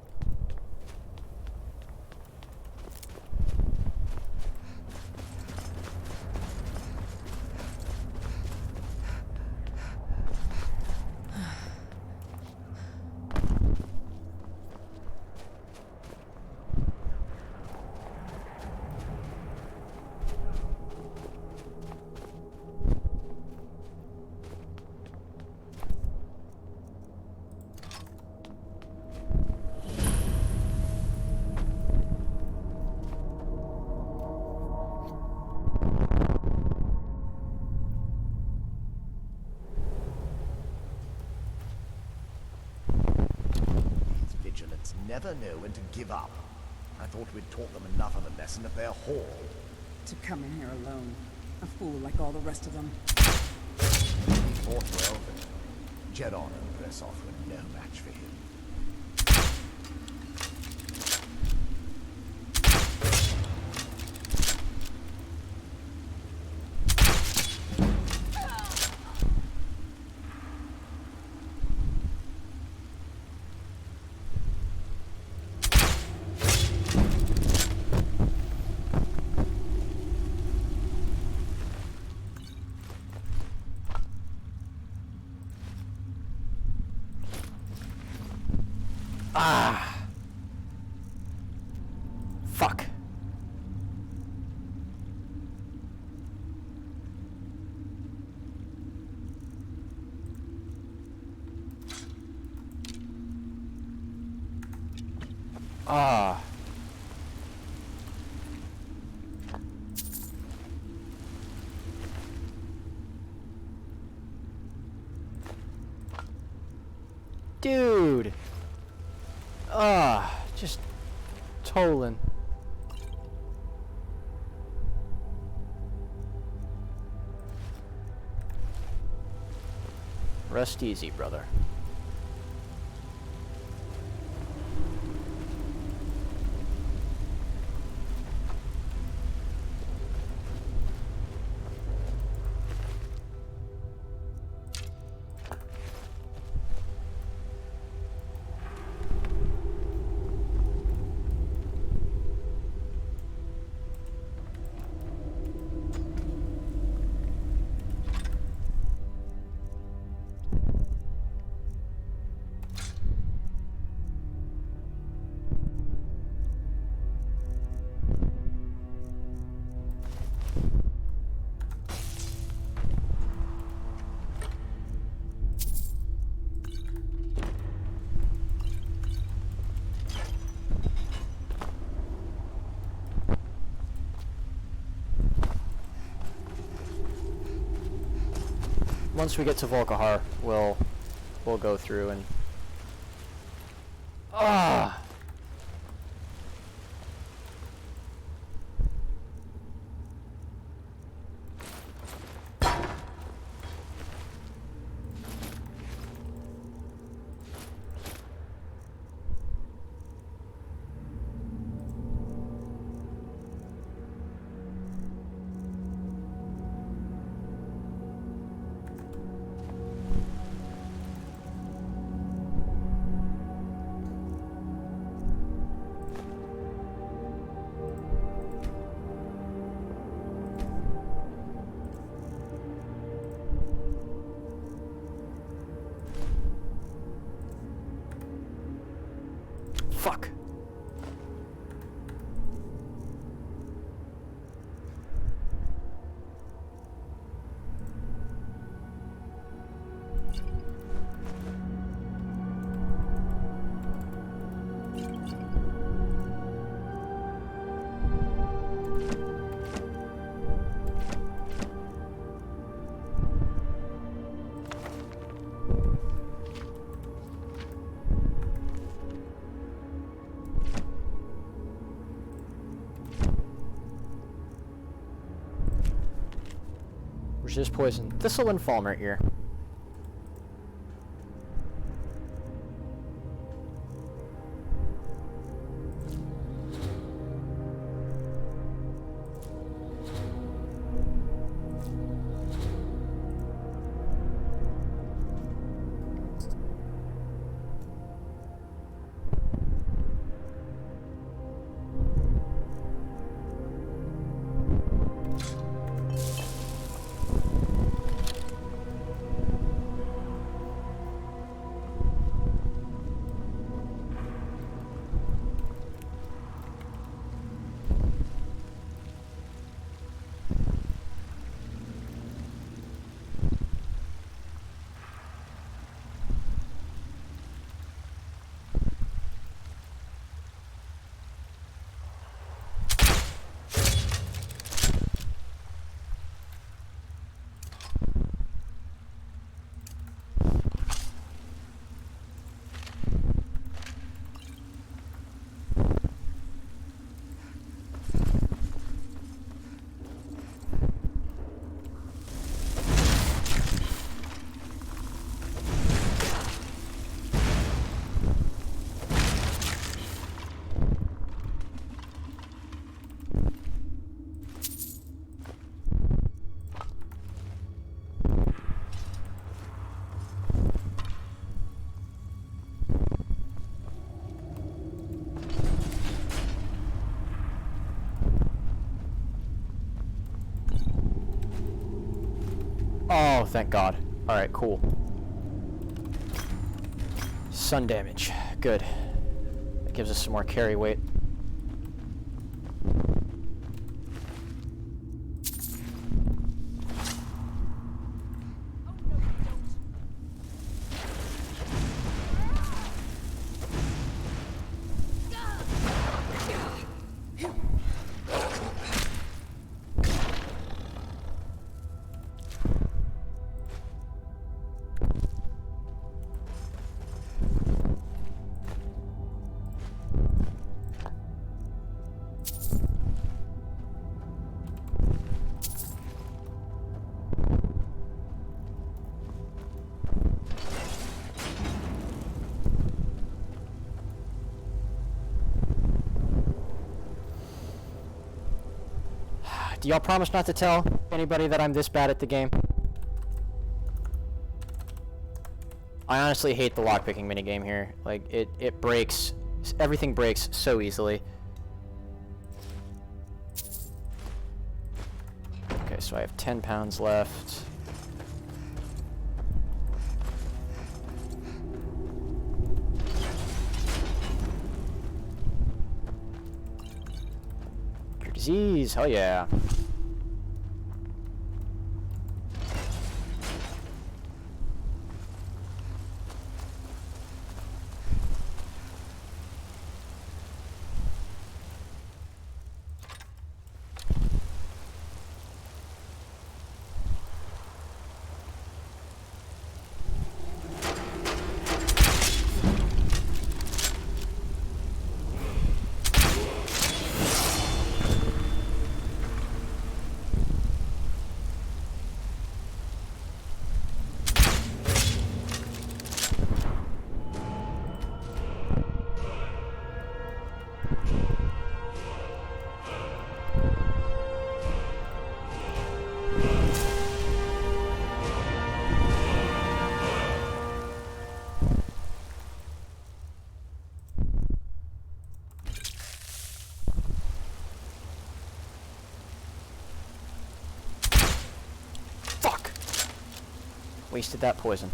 Never know when to give up. I thought we'd taught them enough of a lesson at their hall. To come in here alone. A fool like all the rest of them. He fought well, but Jedon and Bresoth were no match for him. Fuck. Dude. Just tolling. Rest easy, brother. Once we get to Volkihar, we'll go through and Resist poison. Thistle and Falmer here. Oh, thank God. Alright, cool. Sun damage. Good. That gives us some more carry weight. Do y'all promise not to tell anybody that I'm this bad at the game? I honestly hate the lockpicking minigame here. Like, it breaks. Everything breaks so easily. Okay, so I have 10 pounds left. Cure disease, hell yeah. Wasted that poison.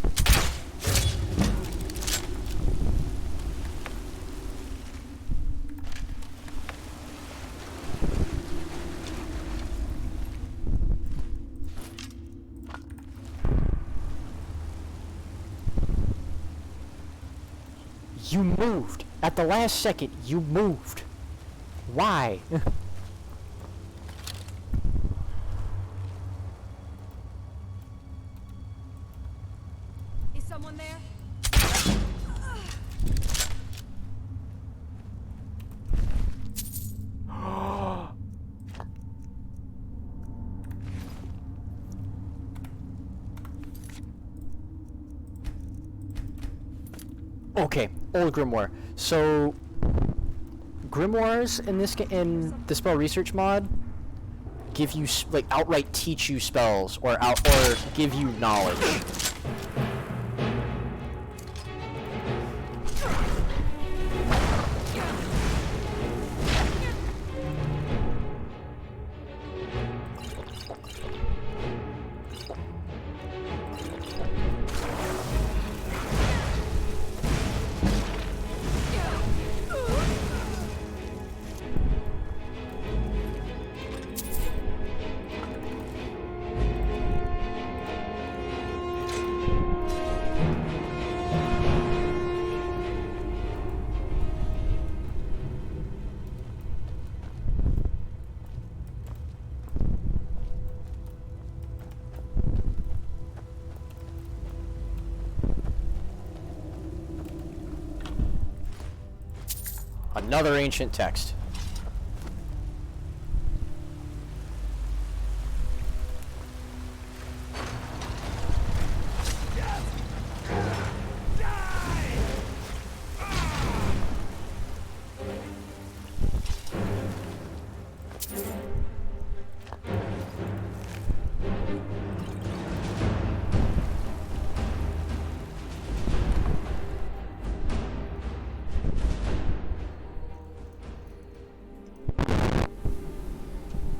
You moved! At the last second, you moved! Why? Is someone there? Okay, old grimoire. So grimoires in in the spell research mod give you like outright teach you spells or give you knowledge. Another ancient text.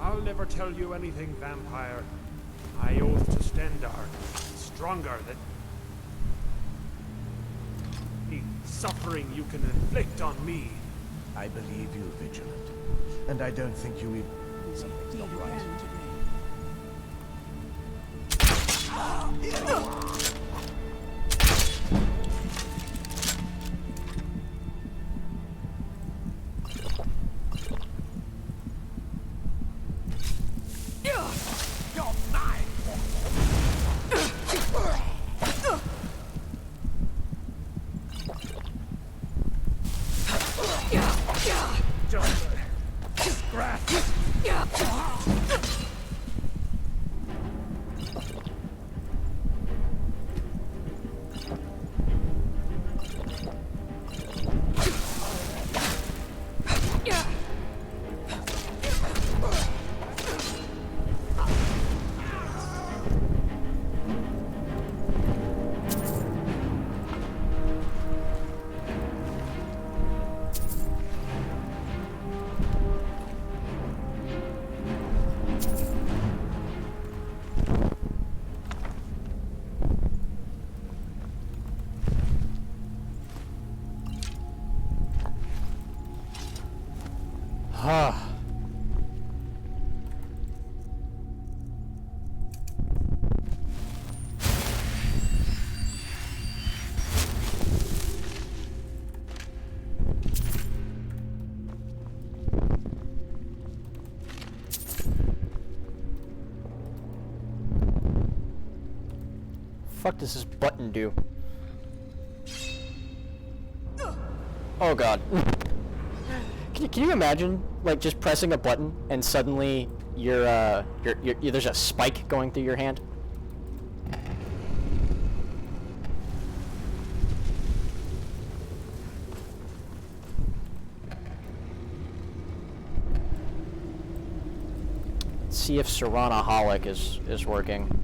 I'll never tell you anything, vampire. I oath to Stendar, stronger than the suffering you can inflict on me. I believe you, Vigilant. And I don't think you even... Something's not right. Fuck does this button do? Oh god. Can you imagine, like, just pressing a button and suddenly there's a spike going through your hand? Let's see if Serana-holic is working.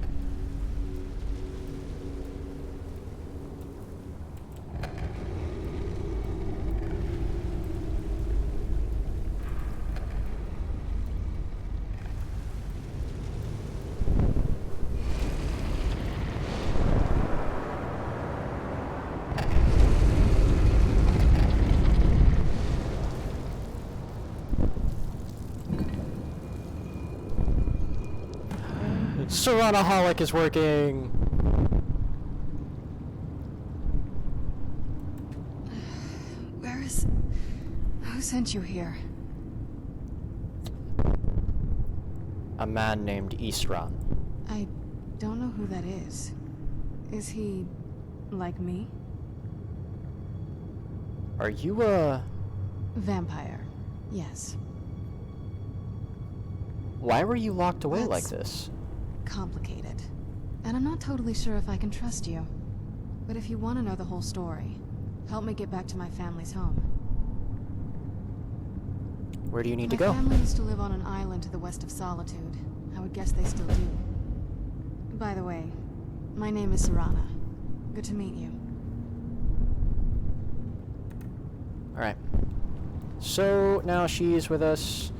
Serana-holic is working. Who sent you here? A man named Isran. I don't know who that is. Is he like me? Are you a vampire? Yes. Why were you locked away That's like this? Complicated. And I'm not totally sure if I can trust you. But if you want to know the whole story, Help me get back to my family's home. Where do you need to My go? family used to live on an island to the west of Solitude. I would guess they still do. By the way, my name is Serana. Good to meet you. Alright. So, now she's with us.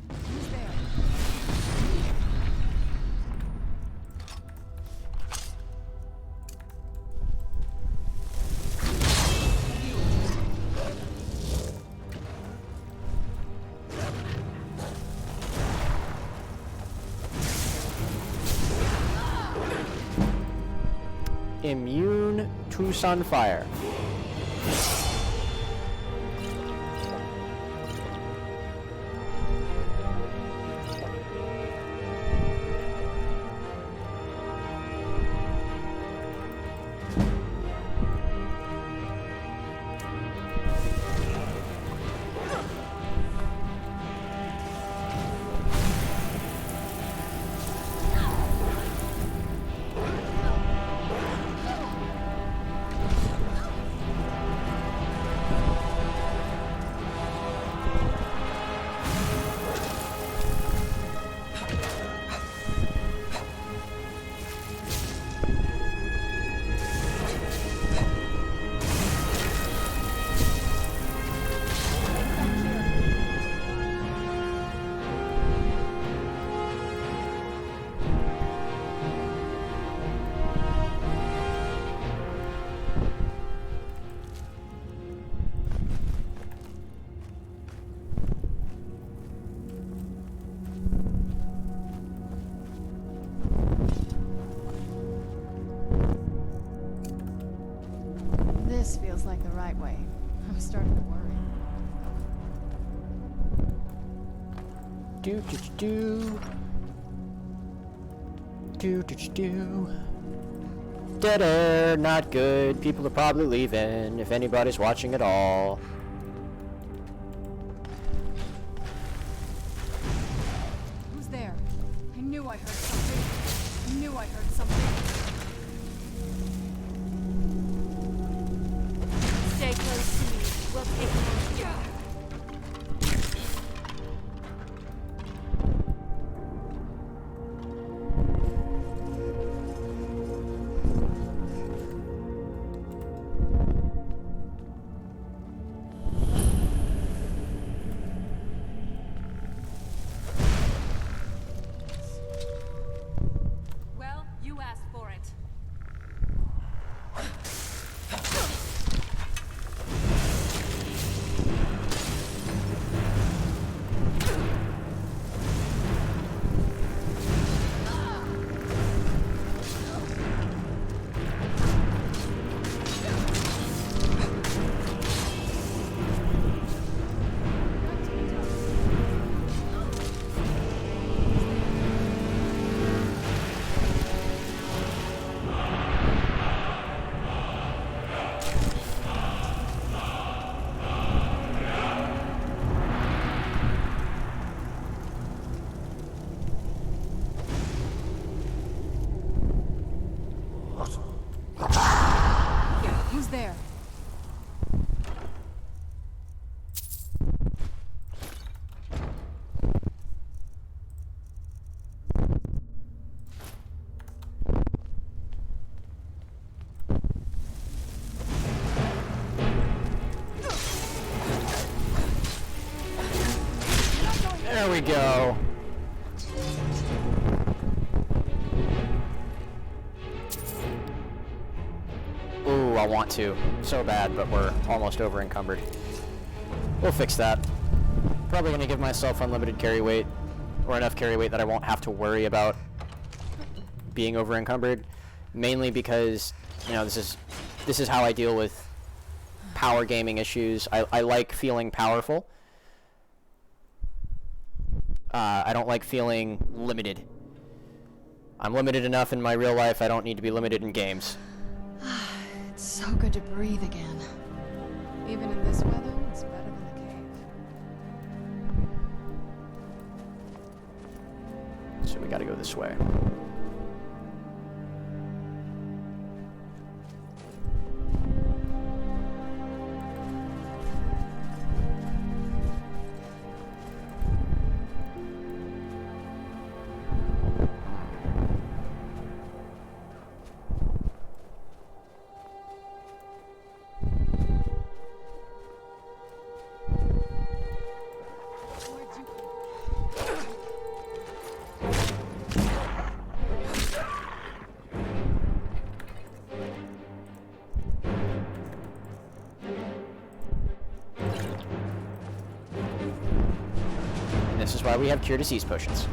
Who's there? Immune to sunfire. This feels like the right way. I'm starting to worry. Do do do do do do do. Dead air, not good. People are probably leaving. If anybody's watching at all. Who's there? I knew I heard something. I knew I heard something. Stay close to me. We'll take them together. Well, you asked for it. Who's there? There we go. Ooh, I want to. So bad, but we're almost over encumbered. We'll fix that. Probably gonna give myself unlimited carry weight, or enough carry weight that I won't have to worry about being over encumbered. Mainly because, you know, this is how I deal with power gaming issues. I like feeling powerful. I don't like feeling limited. I'm limited enough in my real life, I don't need to be limited in games. It's so good to breathe again. Even in this weather, it's better than the cave. So we gotta go this way. why we have cure disease potions.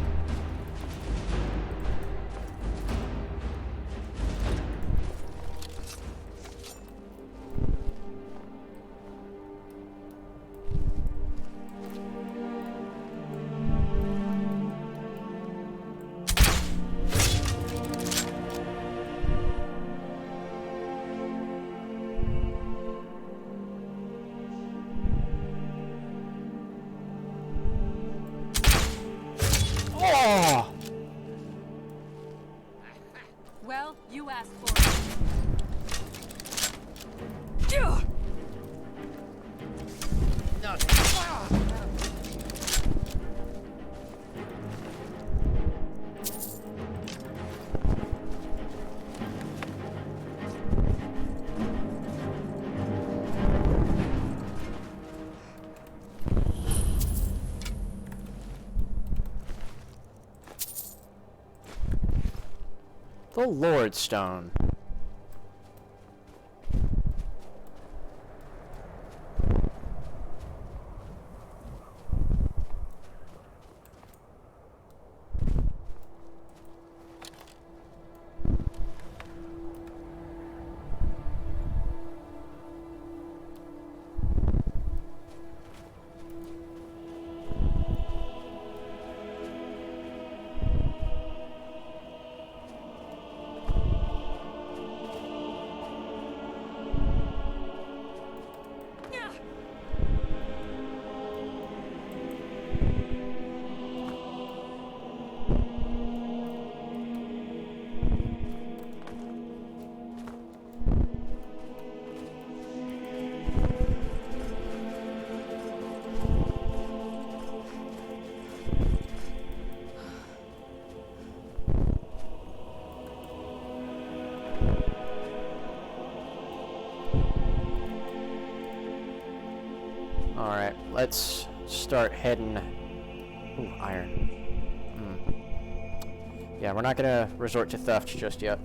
Well, you asked for it. The Lord Stone. Alright, let's start heading... Ooh, iron. Yeah, we're not gonna resort to theft just yet.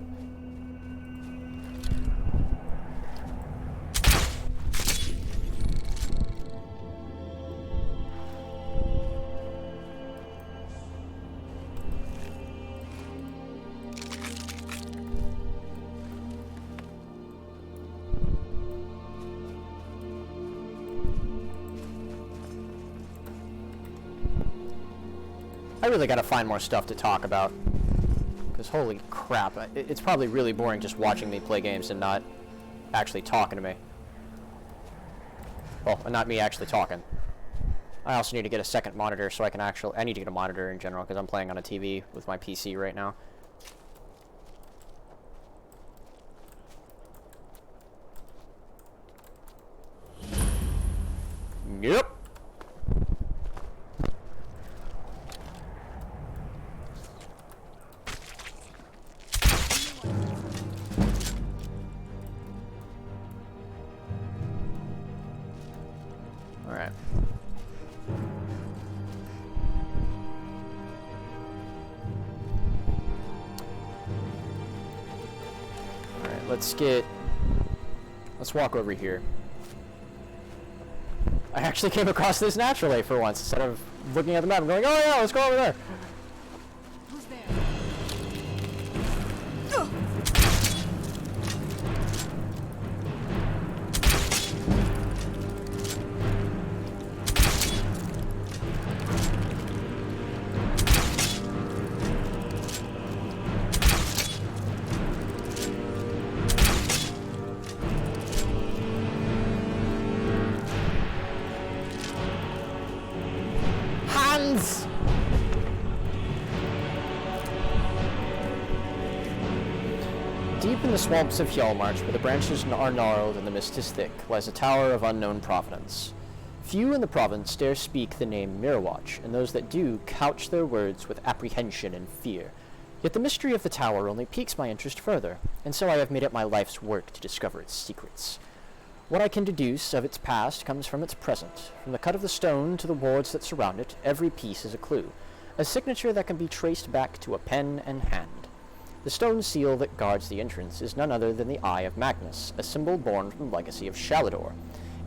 I really gotta find more stuff to talk about. Because holy crap, it's probably really boring just watching me play games and not actually talking to me. Well, not me actually talking. I also need to get a second monitor so I can actually... I need to get a monitor in general because I'm playing on a TV with my PC right now. Yep. Alright. Alright, let's walk over here. I actually came across this naturally for once, instead of looking at the map and going, oh yeah, let's go over there. Who's there? Hands! Deep in the swamps of Hjalmarch, where the branches are gnarled and the mist is thick, lies a tower of unknown provenance. Few in the province dare speak the name Mirrorwatch, and those that do couch their words with apprehension and fear. Yet the mystery of the tower only piques my interest further, and so I have made it my life's work to discover its secrets. What I can deduce of its past comes from its present. From the cut of the stone to the wards that surround it, every piece is a clue, a signature that can be traced back to a pen and hand. The stone seal that guards the entrance is none other than the Eye of Magnus, a symbol born from the legacy of Shalador.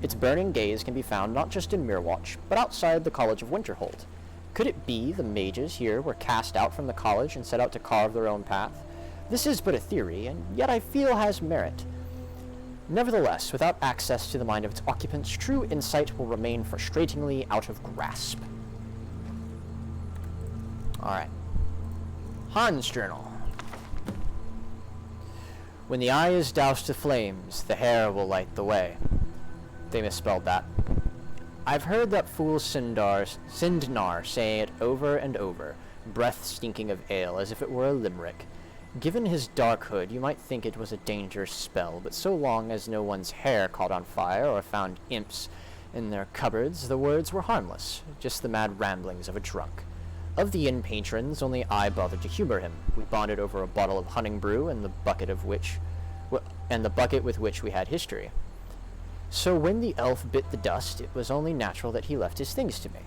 Its burning gaze can be found not just in Mirrorwatch, but outside the College of Winterhold. Could it be the mages here were cast out from the college and set out to carve their own path? This is but a theory, and yet I feel has merit. Nevertheless, without access to the mind of its occupants, true insight will remain frustratingly out of grasp. Alright. Han's journal. When the eye is doused with flames, the hair will light the way. They misspelled that. I've heard that fool Sindnar say it over and over, breath stinking of ale, as if it were a limerick. Given his dark hood, you might think it was a dangerous spell, but so long as no one's hair caught on fire or found imps in their cupboards, the words were harmless, just the mad ramblings of a drunk. Of the inn patrons, only I bothered to humor him. We bonded over a bottle of hunting brew and the bucket with which we had history. So when the elf bit the dust, it was only natural that he left his things to me.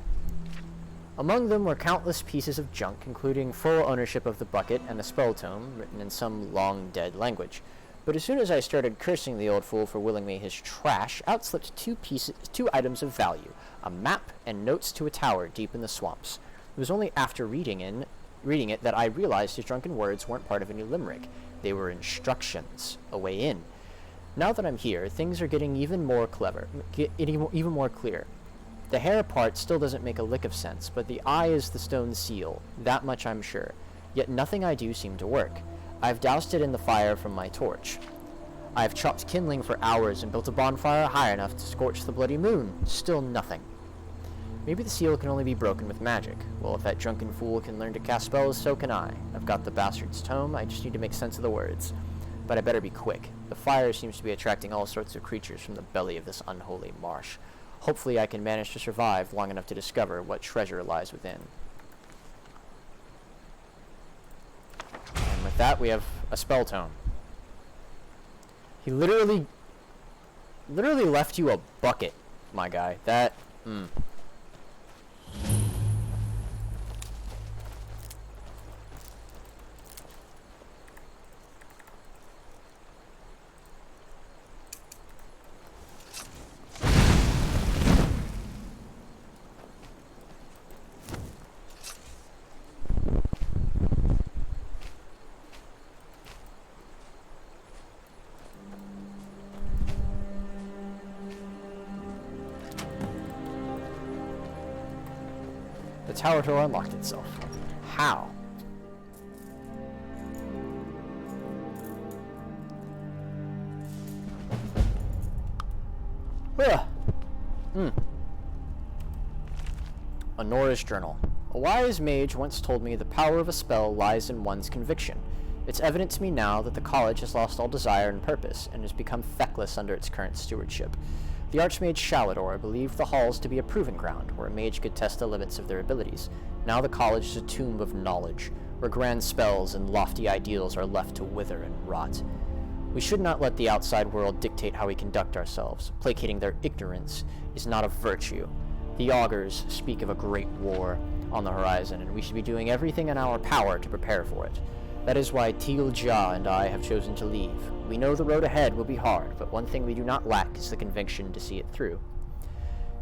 Among them were countless pieces of junk, including full ownership of the bucket and the spell tome, written in some long-dead language. But as soon as I started cursing the old fool for willing me his trash, out slipped two items of value, a map and notes to a tower deep in the swamps. It was only after reading it that I realized his drunken words weren't part of any limerick. They were instructions, a way in. Now that I'm here, things are getting even more clear. The hair part still doesn't make a lick of sense, but the eye is the stone seal, that much I'm sure. Yet nothing I do seemed to work. I've doused it in the fire from my torch. I've chopped kindling for hours and built a bonfire high enough to scorch the bloody moon. Still nothing. Maybe the seal can only be broken with magic. Well, if that drunken fool can learn to cast spells, so can I. I've got the bastard's tome, I just need to make sense of the words. But I better be quick. The fire seems to be attracting all sorts of creatures from the belly of this unholy marsh. Hopefully I can manage to survive long enough to discover what treasure lies within. And with that, we have a spell tome. He literally left you a bucket, my guy. That, the tower door unlocked itself. How? Honora's journal. A wise mage once told me the power of a spell lies in one's conviction. It's evident to me now that the college has lost all desire and purpose, and has become feckless under its current stewardship. The Archmage Shalador believed the halls to be a proving ground, where a mage could test the limits of their abilities. Now the college is a tomb of knowledge, where grand spells and lofty ideals are left to wither and rot. We should not let the outside world dictate how we conduct ourselves. Placating their ignorance is not a virtue. The augurs speak of a great war on the horizon, and we should be doing everything in our power to prepare for it. That is why Teal Ja and I have chosen to leave. We know the road ahead will be hard, but one thing we do not lack is the conviction to see it through.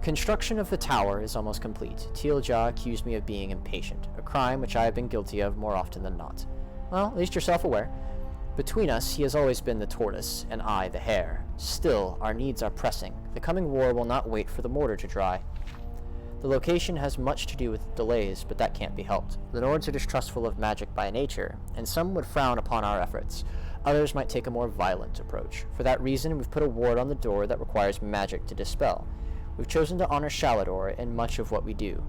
Construction of the tower is almost complete. Teal Ja accused me of being impatient, a crime which I have been guilty of more often than not. Well, at least you're self-aware. Between us, he has always been the tortoise, and I the hare. Still, our needs are pressing. The coming war will not wait for the mortar to dry. The location has much to do with delays, but that can't be helped. The Nords are distrustful of magic by nature, and some would frown upon our efforts. Others might take a more violent approach. For that reason, we've put a ward on the door that requires magic to dispel. We've chosen to honor Shalador in much of what we do,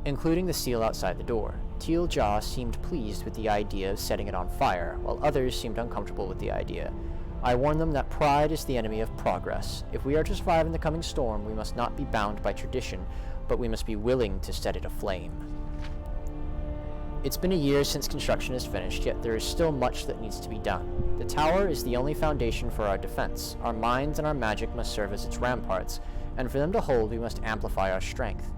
including the seal outside the door. Teal Ja seemed pleased with the idea of setting it on fire, while others seemed uncomfortable with the idea. I warn them that pride is the enemy of progress. If we are to survive in the coming storm, we must not be bound by tradition, but we must be willing to set it aflame. It's been a year since construction is finished, yet there is still much that needs to be done. The tower is the only foundation for our defense. Our minds and our magic must serve as its ramparts, and for them to hold, we must amplify our strength.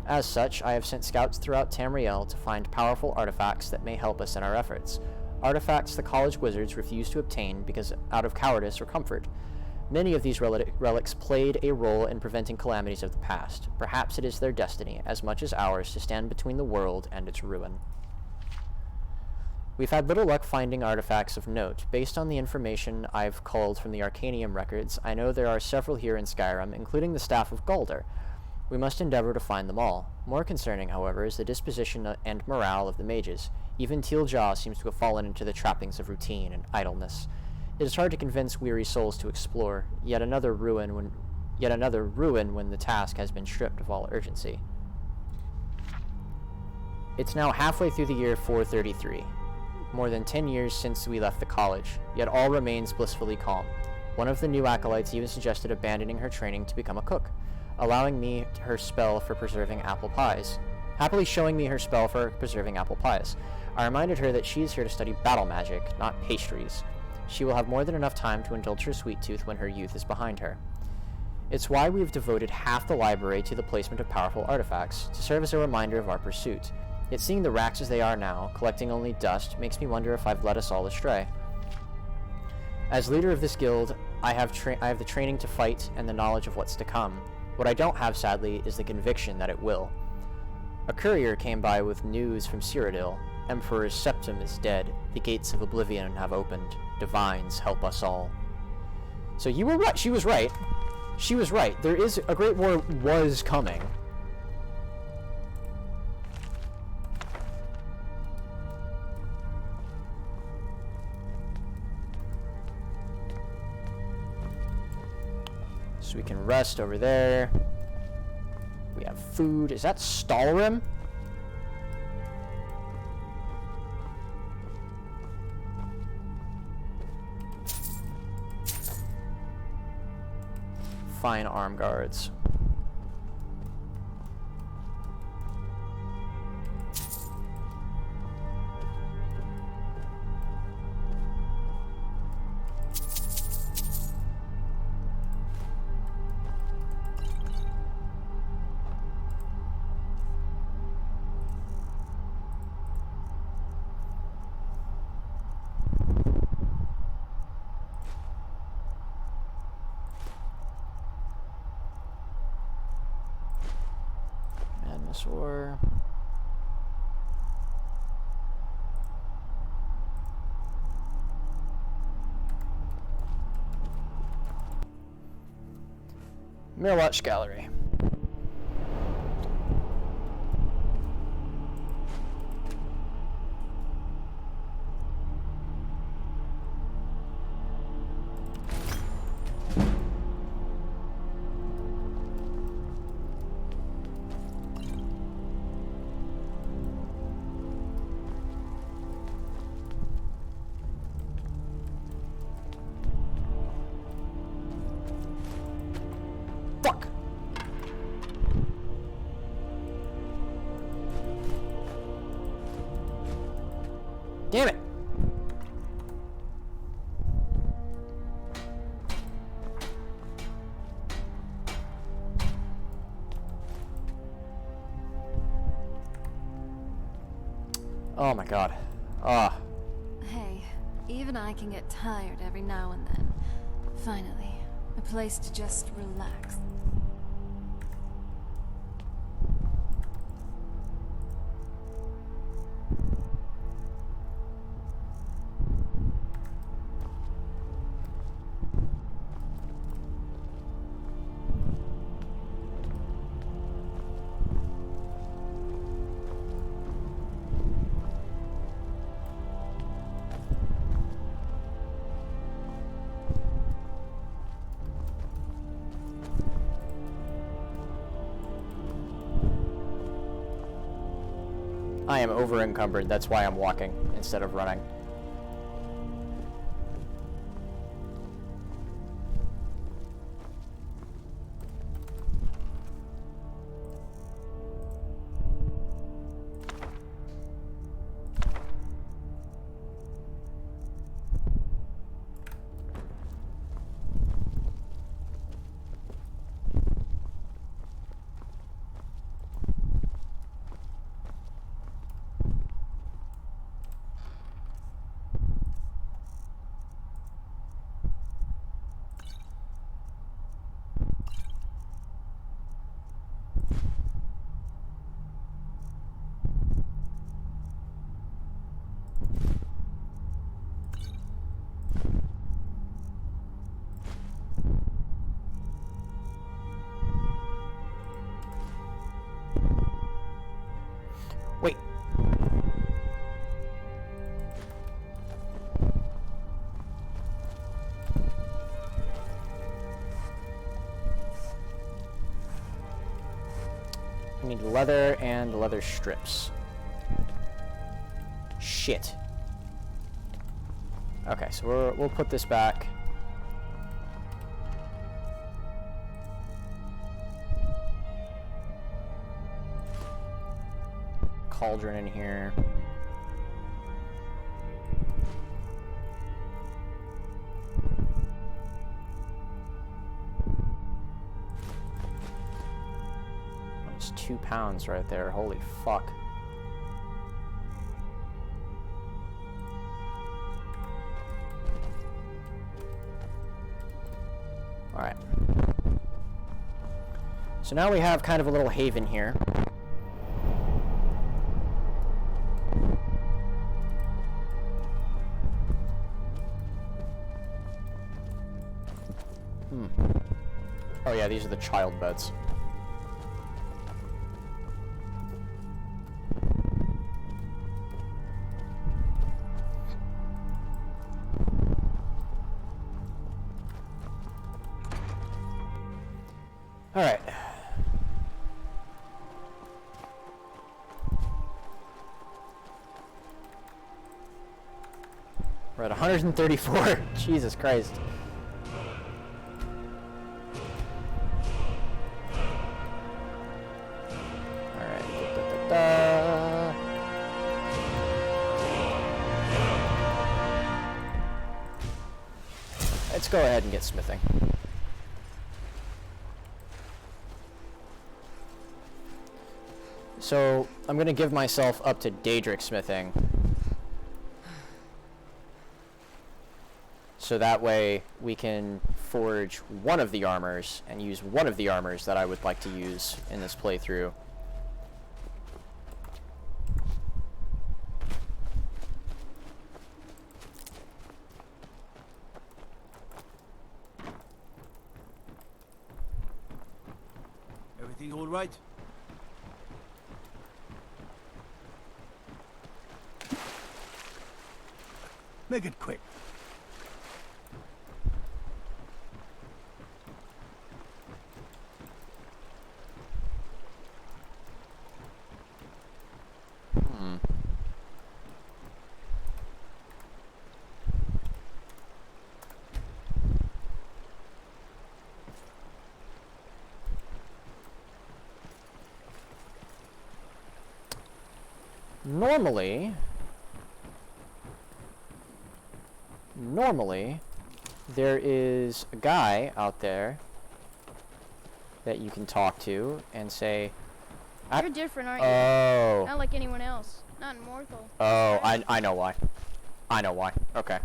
As such, I have sent scouts throughout Tamriel to find powerful artifacts that may help us in our efforts. Artifacts the college wizards refuse to obtain because out of cowardice or comfort. Many of these relics played a role in preventing calamities of the past. Perhaps it is their destiny, as much as ours, to stand between the world and its ruin. We've had little luck finding artifacts of note. Based on the information I've culled from the Arcanium records, I know there are several here in Skyrim, including the Staff of Galder. We must endeavor to find them all. More concerning, however, is the disposition and morale of the mages. Even Teal'ja seems to have fallen into the trappings of routine and idleness. It is hard to convince weary souls to explore, yet another ruin when the task has been stripped of all urgency. It's now halfway through the year 433. More than 10 years since we left the college, yet all remains blissfully calm. One of the new acolytes even suggested abandoning her training to become a cook, allowing me her spell for preserving apple pies. Happily showing me her spell for preserving apple pies. I reminded her that she is here to study battle magic, not pastries. She will have more than enough time to indulge her sweet tooth when her youth is behind her. It's why we have devoted half the library to the placement of powerful artifacts, to serve as a reminder of our pursuit. Yet seeing the racks as they are now, collecting only dust, makes me wonder if I've led us all astray. As leader of this guild, I have the training to fight and the knowledge of what's to come. What I don't have, sadly, is the conviction that it will. A courier came by with news from Cyrodiil. Emperor's septum is dead. The gates of oblivion have opened. Divines, help us all. So you were right. She was right. She was right. There is a great war was coming. So we can rest over there. We have food. Is that Stalrim? Fine arm guards. Or Mirror Watch Gallery. Damn it! Oh my god. Ah. Hey, even I can get tired every now and then. Finally, a place to just relax. I am over encumbered, that's why I'm walking instead of running. need leather and leather strips. Shit. Okay, so we'll put this back. Cauldron in here. That's 2 pounds right there. Holy fuck. Alright. So now we have kind of a little haven here. Oh yeah, these are the child beds. All right. We're at 134. Jesus Christ. Let's go ahead and get smithing. So I'm going to give myself up to Daedric smithing. So that way we can forge one of the armors and use one of the armors that I would like to use in this playthrough. Everything all right? Make it quick. Normally, there is a guy out there that you can talk to and say, You're different, aren't you? Not like anyone else. Not immortal. Oh, I know why. I know why. Okay.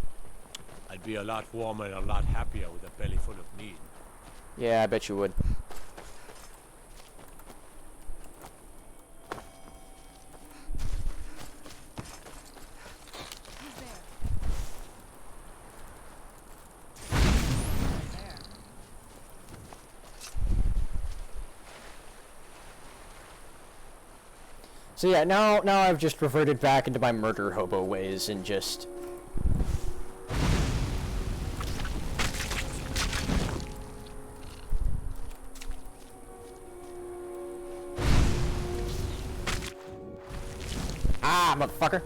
I'd be a lot warmer and a lot happier with a belly full of meat. Yeah, I bet you would. So yeah, now I've just reverted back into my murder hobo ways and just... Ah, motherfucker!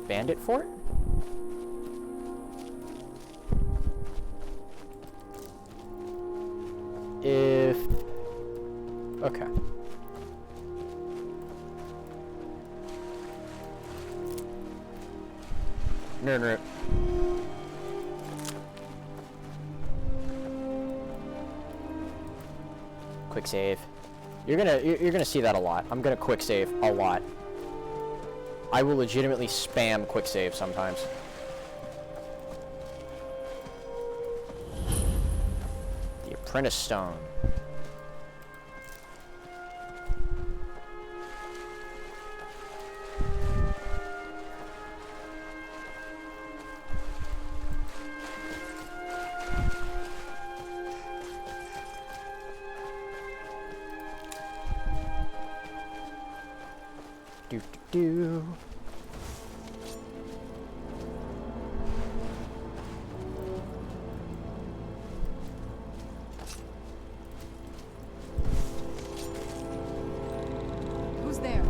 Bandit Fort? If... Okay. No. Quick save. You're gonna see that a lot. I'm gonna quick save a lot. I will legitimately spam quick save sometimes. The Apprentice Stone. do. Who's there?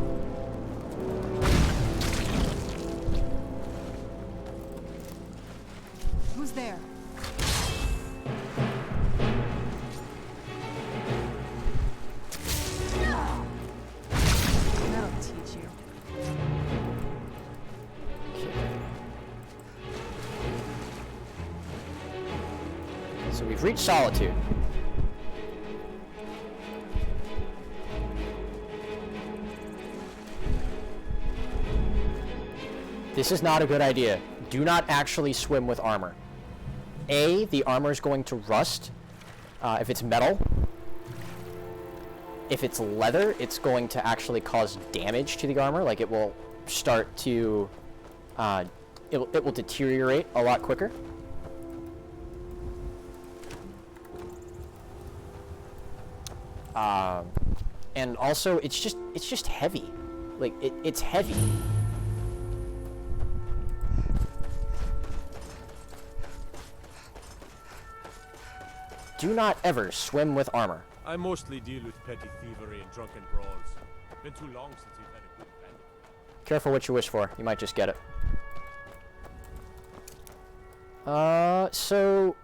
Who's there? That'll teach you. So we've reached Solitude. This is not a good idea. Do not actually swim with armor. A, the armor is going to rust if it's metal. If it's leather, it's going to actually cause damage to the armor. Like, it will start to... it will deteriorate a lot quicker. And also, it's just heavy. Like, it's heavy. Do not ever swim with armor. I mostly deal with petty thievery and drunken brawls. Been too long since we've had a good bandit. Careful what you wish for. You might just get it. So...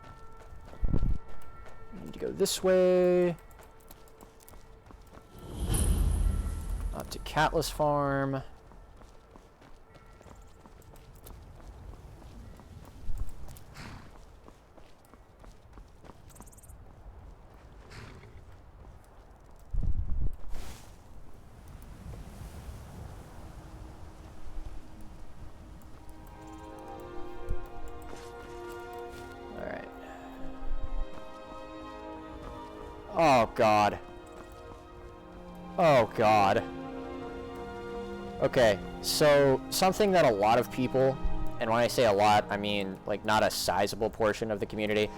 we need to go this way. Up to Catless Farm. Oh, God. Oh, God. Okay, so something that a lot of people, and when I say a lot, I mean, like, not a sizable portion of the community,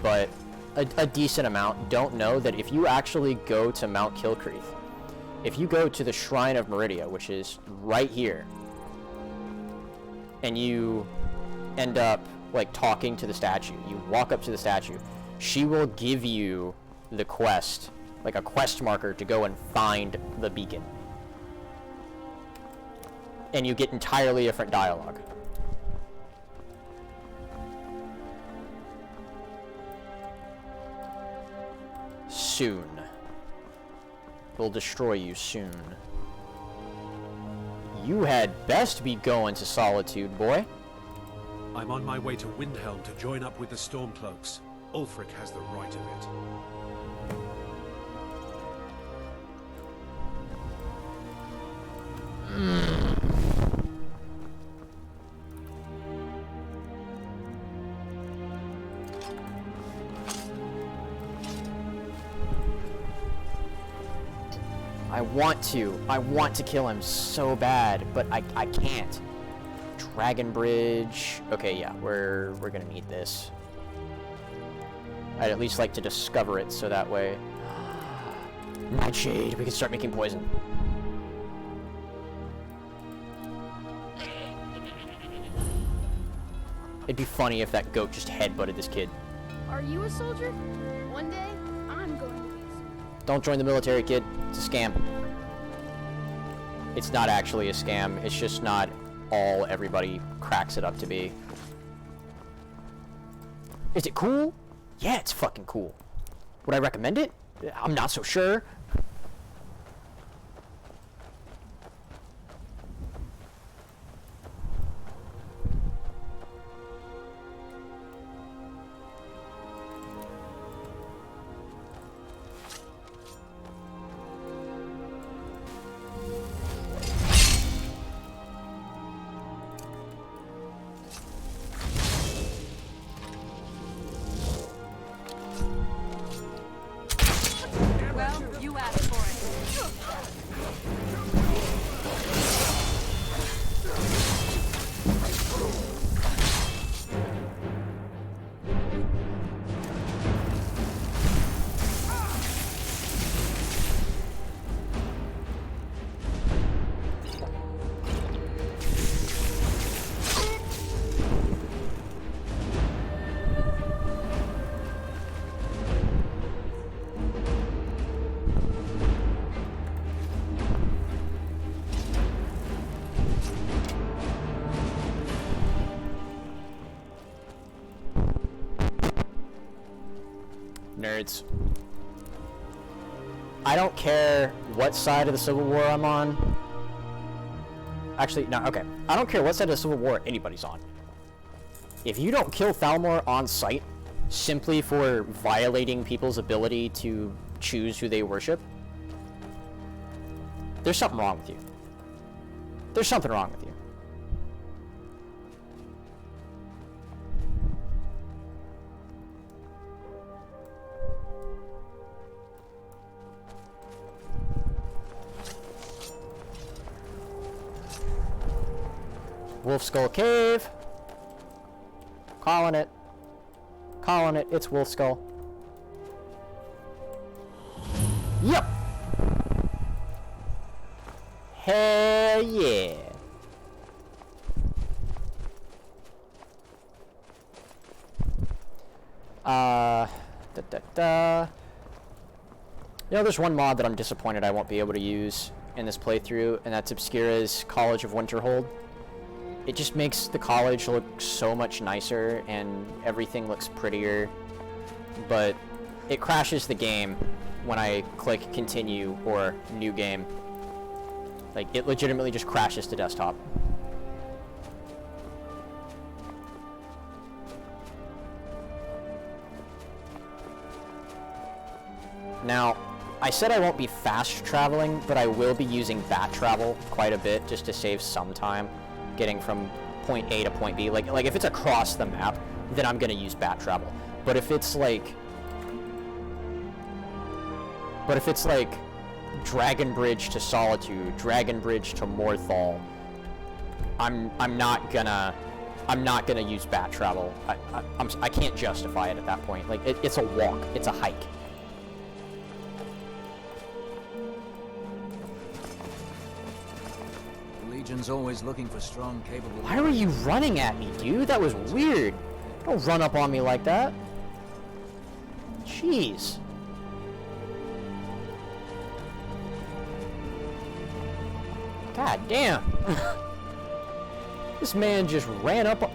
but a decent amount, don't know that if you actually go to Mount Kilcreath, if you go to the Shrine of Meridia, which is right here, and you end up, like, talking to the statue, you walk up to the statue, she will give you the quest, like a quest marker to go and find the beacon. And you get entirely different dialogue. Soon. We'll destroy you soon. You had best be going to Solitude, boy. I'm on my way to Windhelm to join up with the Stormcloaks. Ulfric has the right of it. I want to kill him so bad, but I can't. Dragon Bridge. Okay, yeah, we're gonna need this. I'd at least like to discover it so that way. Nightshade, we can start making poison. It'd be funny if that goat just headbutted this kid. Are you a soldier? One day, I'm going to be. Don't join the military, kid. It's a scam. It's not actually a scam. It's just not all everybody cracks it up to be. Is it cool? Yeah, it's fucking cool. Would I recommend it? I'm not so sure. nerds. I don't care what side of the Civil War I'm on. Actually, no, okay. I don't care what side of the Civil War anybody's on. If you don't kill Thalmor on sight, simply for violating people's ability to choose who they worship, there's something wrong with you. There's something wrong with you. Wolf Skull Cave. Calling it. Calling it. It's Wolf Skull. Yep. Hell yeah. You know, there's one mod that I'm disappointed I won't be able to use in this playthrough, and that's Obscura's College of Winterhold. It just makes the college look so much nicer, and everything looks prettier, but it crashes the game when I click continue or new game. Like, it legitimately just crashes to desktop. Now, I said I won't be fast traveling, but I will be using bat travel quite a bit just to save some time getting from point A to point B. Like if it's across the map, then I'm gonna use bat travel. But if it's like Dragon Bridge to Solitude, Dragon Bridge to Morthal, I'm not gonna use bat travel. I can't justify it at that point. Like it's a walk, it's a hike. Legion's always looking for strong, capable... Why were you running at me, dude? That was weird. Don't run up on me like that. Jeez. God damn. This man just ran up...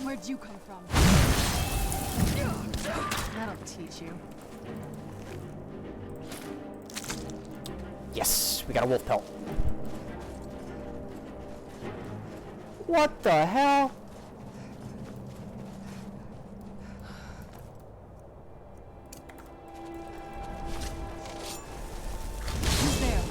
Where'd you come from? That'll teach you. Yes, we got a wolf pelt. What the hell? Who's there?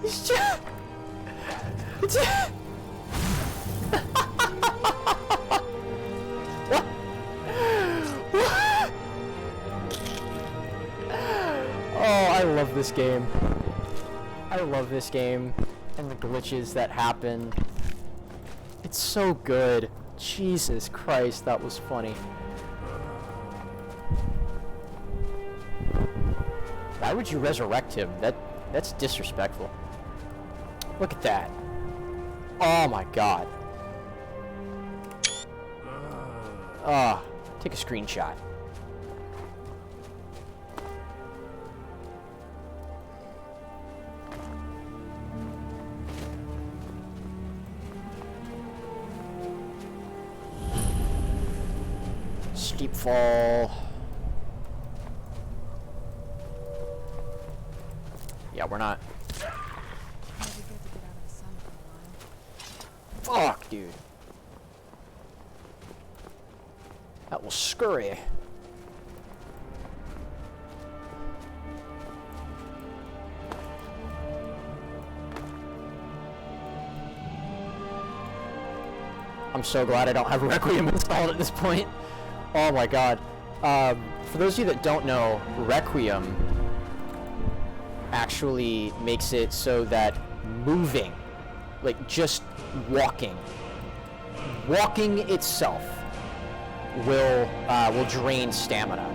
He's just... Oh, I love this game. I love this game and the glitches that happen. It's so good. Jesus Christ, that was funny. Why would you resurrect him? That's disrespectful. Look at that. Oh my god. Ah, take a screenshot. Steep fall. Yeah, we're not. Fuck, dude. That was scurry. I'm so glad I don't have Requiem installed at this point. Oh my god. For those of you that don't know, Requiem actually makes it so that moving, like just walking itself will drain stamina.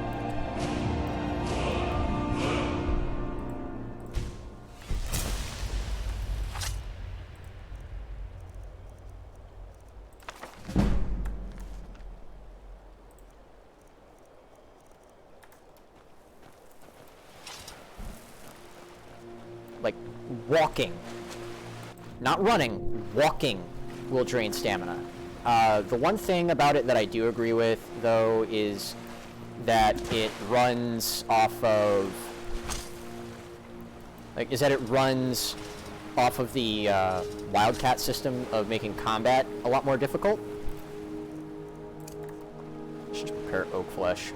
like, walking, not running, walking will drain stamina. The one thing about it that I do agree with, though, is that it runs off of, the Wildcat system of making combat a lot more difficult. Let's just prepare oak flesh.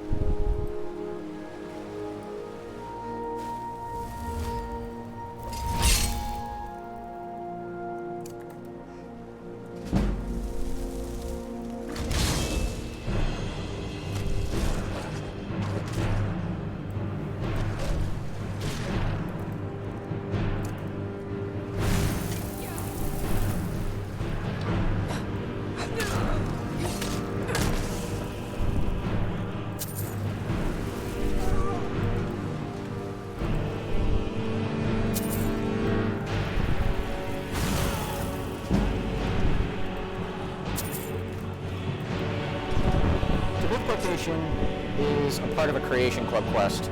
Is a part of a Creation Club quest.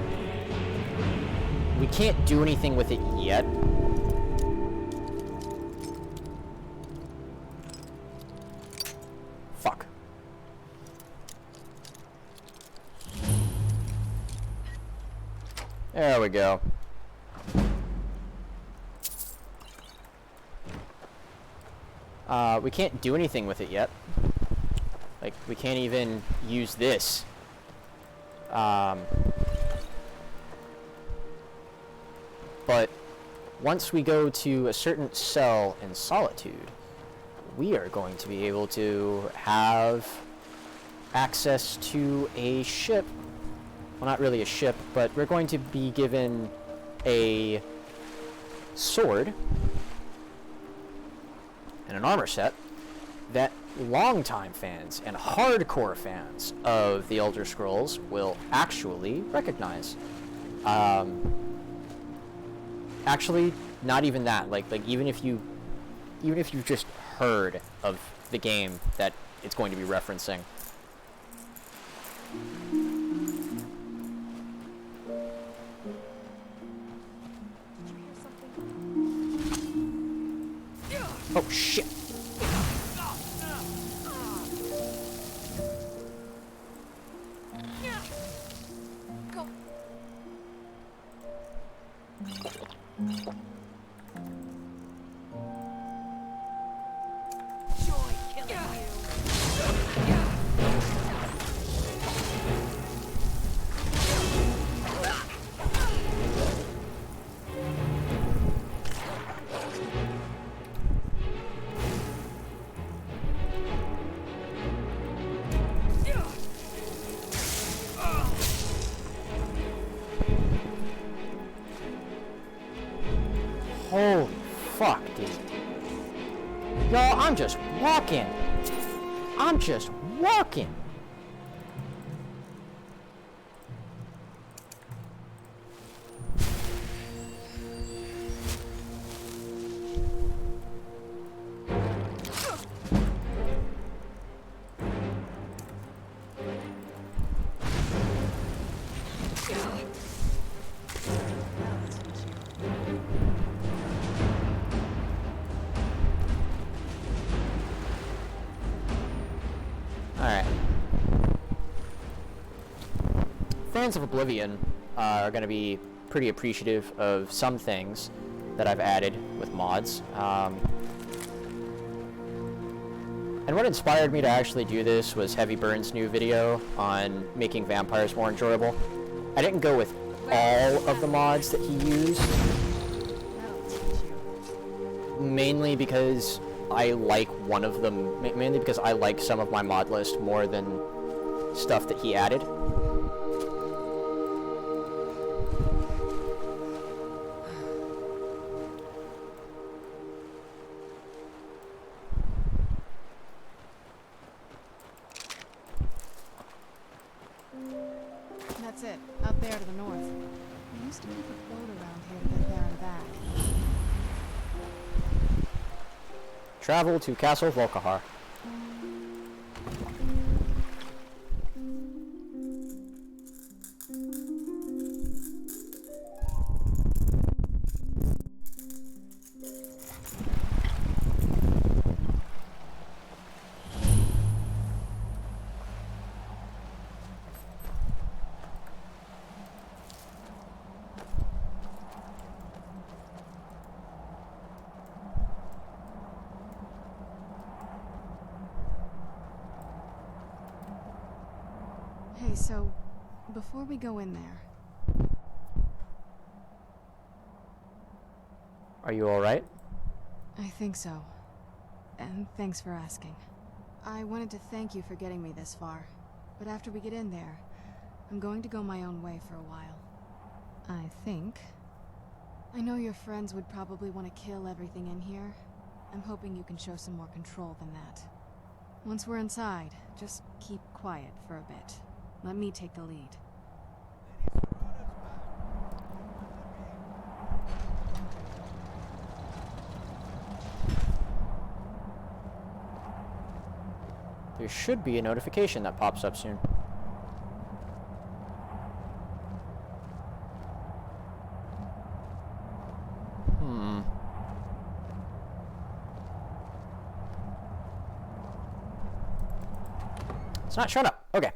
We can't do anything with it yet. Fuck. There we go. We can't do anything with it yet. Like, we can't even use this. But once we go to a certain cell in Solitude, we are going to be able to have access to a ship. Well, not really a ship, but we're going to be given a sword and an armor set that longtime fans and hardcore fans of the Elder Scrolls will actually recognize. Actually, not even that. Like even if you've just heard of the game that it's going to be referencing. Oh shit. Holy fuck, dude. Y'all, I'm just walking. I'm just walking. Fans of Oblivion are going to be pretty appreciative of some things that I've added with mods. And what inspired me to actually do this was Heavy Burn's new video on making vampires more enjoyable. I didn't go with all of the mods that he used, mainly because I like one of them, mainly because I like some of my mod list more than stuff that he added. That's it, out there to the north. We used to keep a boat around here to get there and back. Travel to Castle Volkihar. Okay, so before we go in there, Are you alright? I think so. And thanks for asking. I wanted to thank you for getting me this far, but after we get in there, I'm going to go my own way for a while. I think. I know your friends would probably want to kill everything in here. I'm hoping you can show some more control than that. Once we're inside, just keep quiet for a bit. Let me take the lead. There should be a notification that pops up soon. It's not showing up. Okay.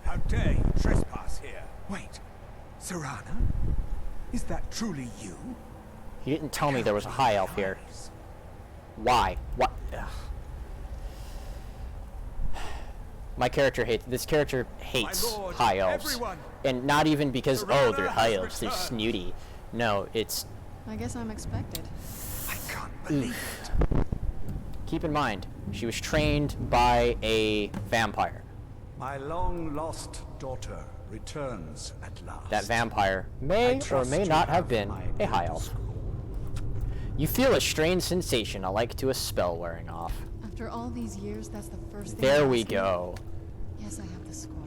How dare you trespass here? Wait, Serana? Is that truly you? He didn't tell me there was a high elf here. Why? What? Ugh. My character hates. This character hates high elves, and not even because oh they're high elves, they're snooty. No, it's. I guess I'm expected. I can't believe it. Keep in mind, she was trained by a vampire. My long-lost daughter returns at last. That vampire may or may not have been a high elf. You feel a strange sensation, like to a spell wearing off. After all these years, that's the first thing. There we go. Yes, I have the scroll.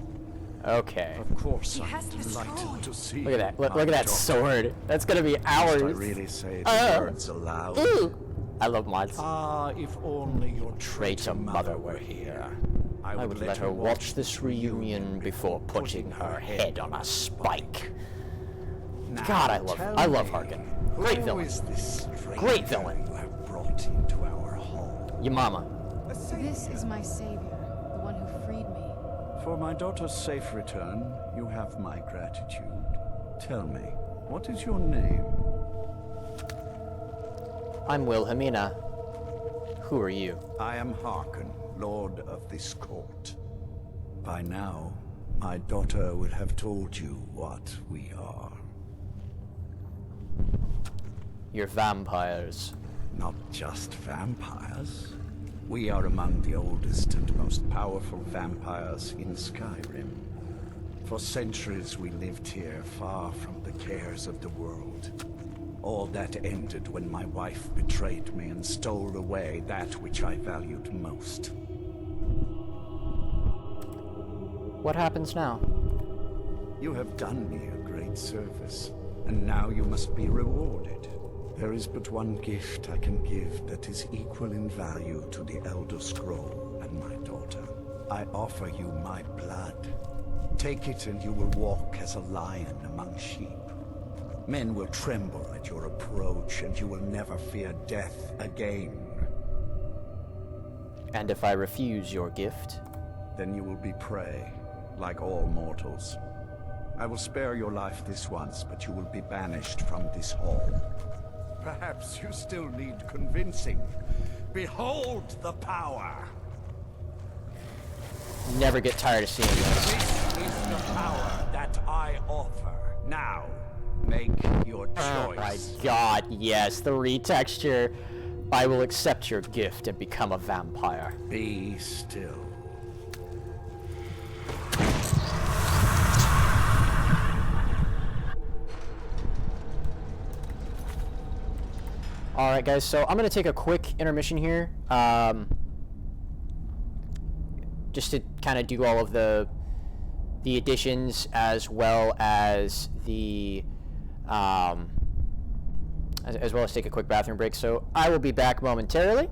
Okay. Of course, I'm delighted to see. Look at that. Look at that sword. That's gonna be hours. Must I really say the words aloud? Ooh. I love mods. Ah, if only your Traitor mother were here. I would let her watch this reunion before putting her head on a spike. God, I love Harkin. Great villain. Great villain. You have brought into our hall. Your mama. This is my savior, the one who freed me. For my daughter's safe return, you have my gratitude. Tell me, what is your name? I'm Wilhelmina. Who are you? I am Harkin, Lord of this court. By now, my daughter will have told you what we are. You're vampires. Not just vampires. We are among the oldest and most powerful vampires in Skyrim. For centuries we lived here, far from the cares of the world. All that ended when my wife betrayed me and stole away that which I valued most. What happens now? You have done me a great service, and now you must be rewarded. There is but one gift I can give that is equal in value to the Elder Scroll and my daughter. I offer you my blood. Take it and you will walk as a lion among sheep. Men will tremble at your approach and you will never fear death again. And if I refuse your gift? Then you will be prey, like all mortals. I will spare your life this once, but you will be banished from this hall. Perhaps you still need convincing. Behold the power! Never get tired of seeing this. This is the power that I offer. Now, make your choice. Oh my god, yes, the retexture. I will accept your gift and become a vampire. Be still. Alright guys, so I'm going to take a quick intermission here, just to kind of do all of the additions as well as the, as well as take a quick bathroom break, so I will be back momentarily.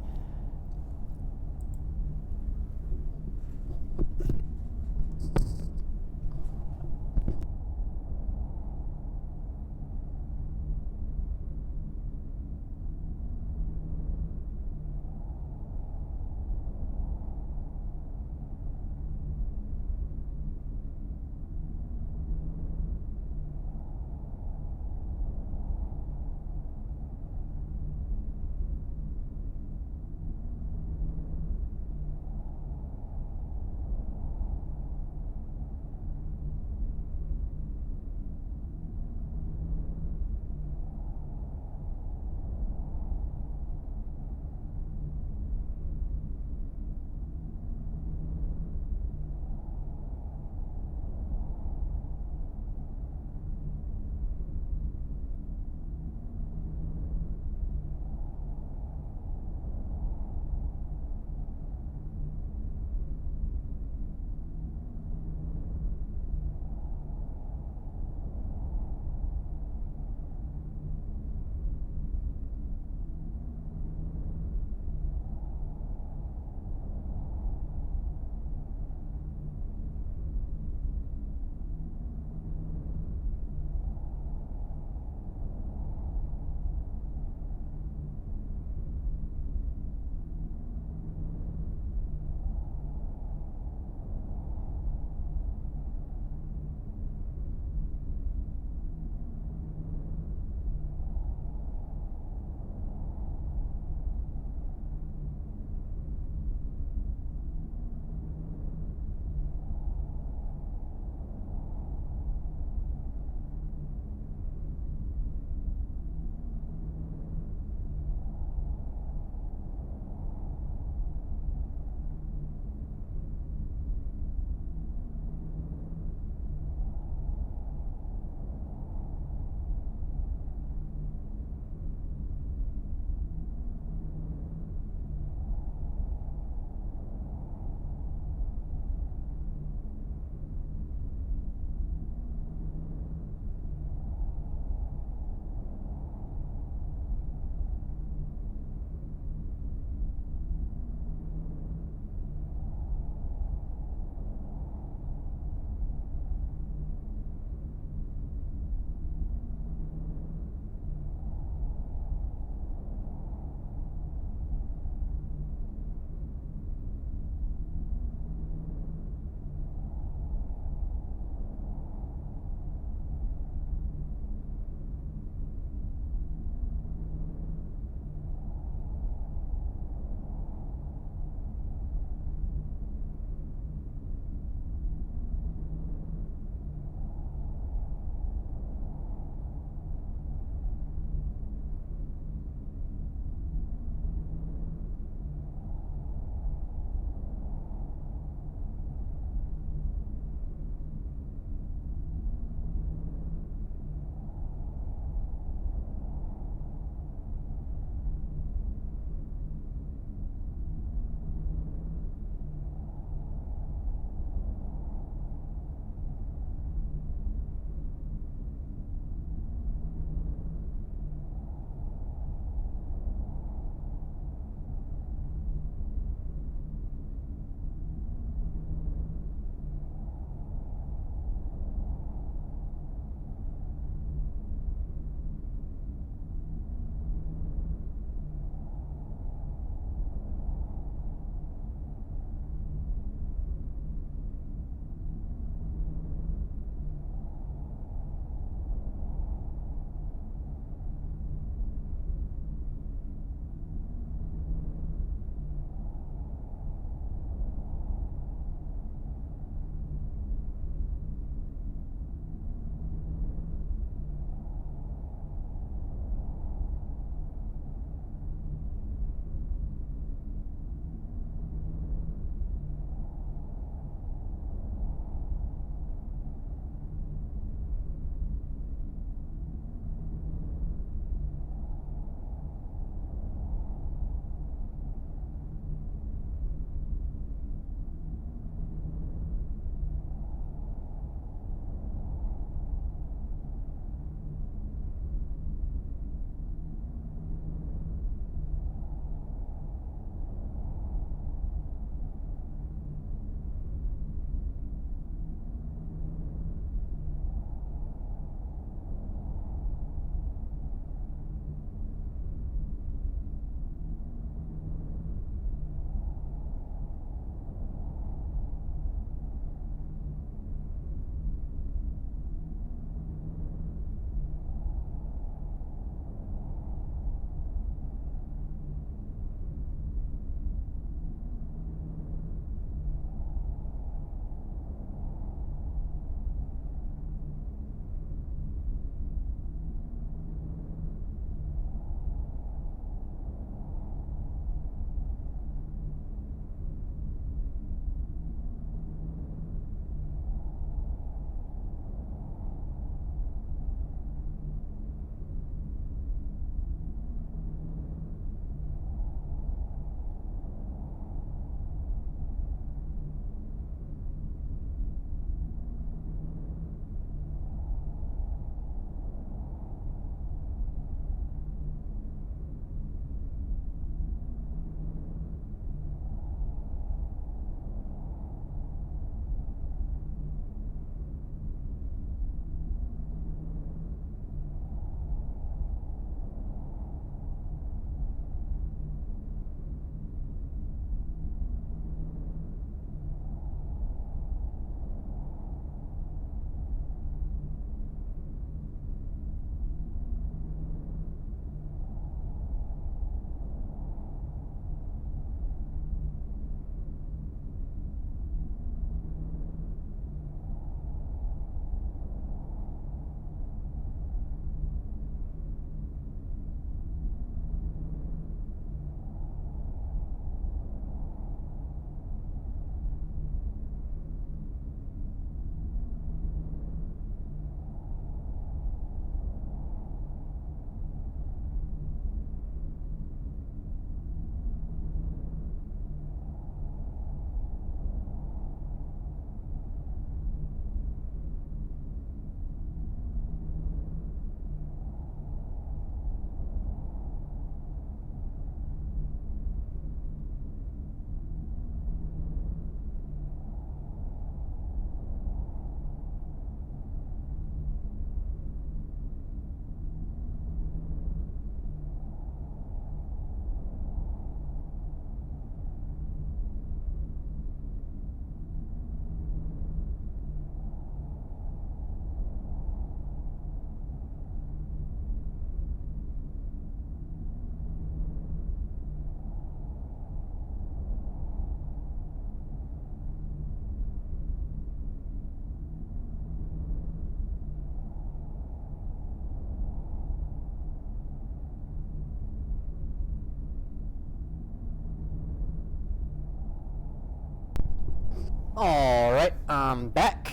Alright, I'm back.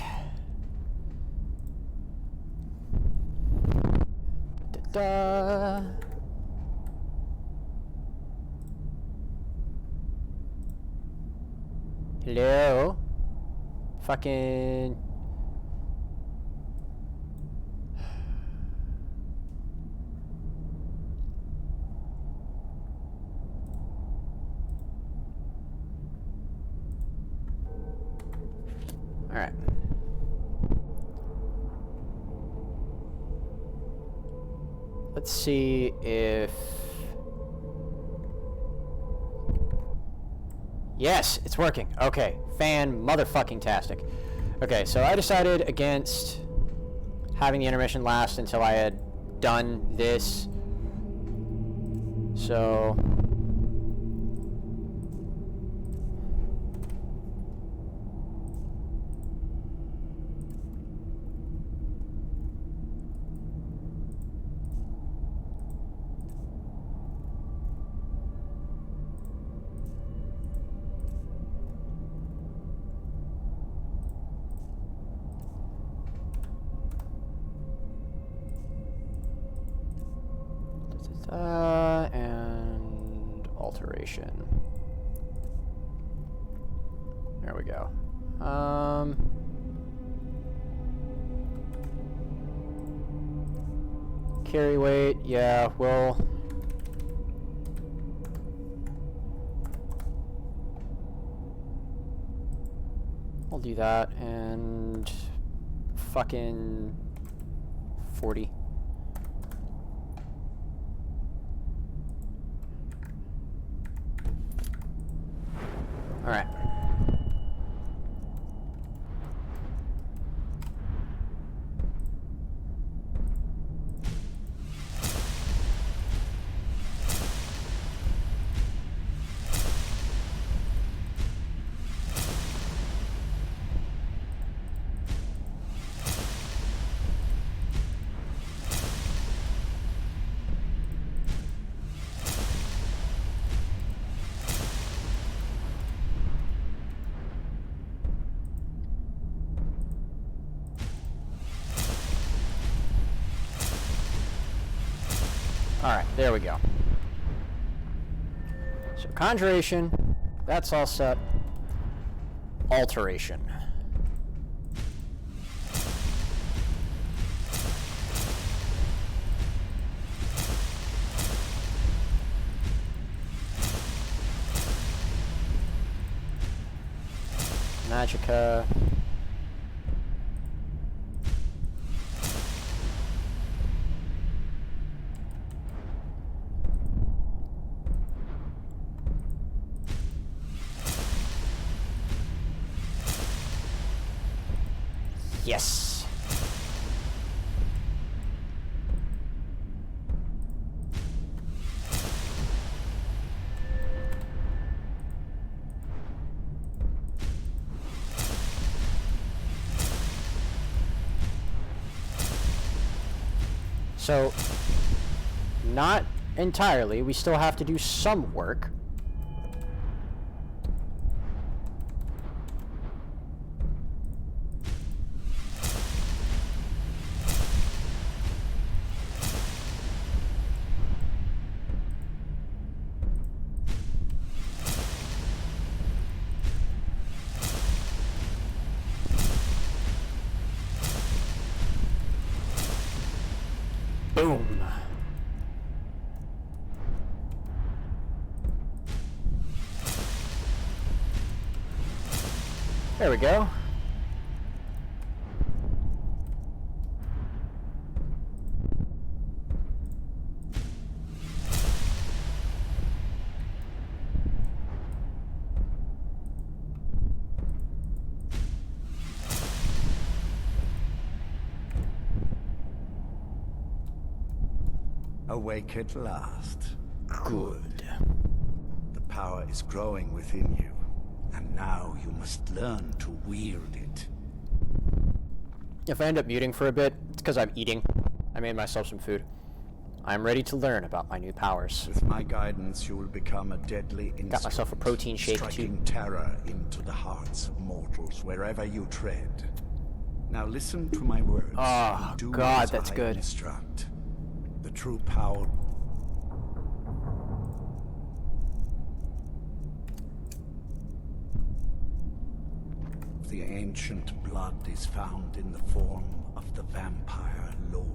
Da-da. Hello? Fucking... Alright. Let's see if... Yes, it's working. Okay, fan-motherfucking-tastic. Okay, so I decided against having the intermission last until I had done this. So... and alteration. There we go. Carry weight, yeah, we'll do that, and fucking 40. All right. Alright, there we go. So, conjuration, that's all set. Alteration. Magica. Yes. So, not entirely. We still have to do some work. Boom. There we go. Awake at last. Good. The power is growing within you, and now you must learn to wield it. If I end up muting for a bit, it's because I'm eating. I made myself some food. I'm ready to learn about my new powers. With my guidance, you will become a deadly instrument. Got myself a protein shake striking too. terror into the hearts of mortals wherever you tread. Now listen to my words. Oh, do God, as that's I good. instruct. The true power. The ancient blood is found in the form of the vampire lord.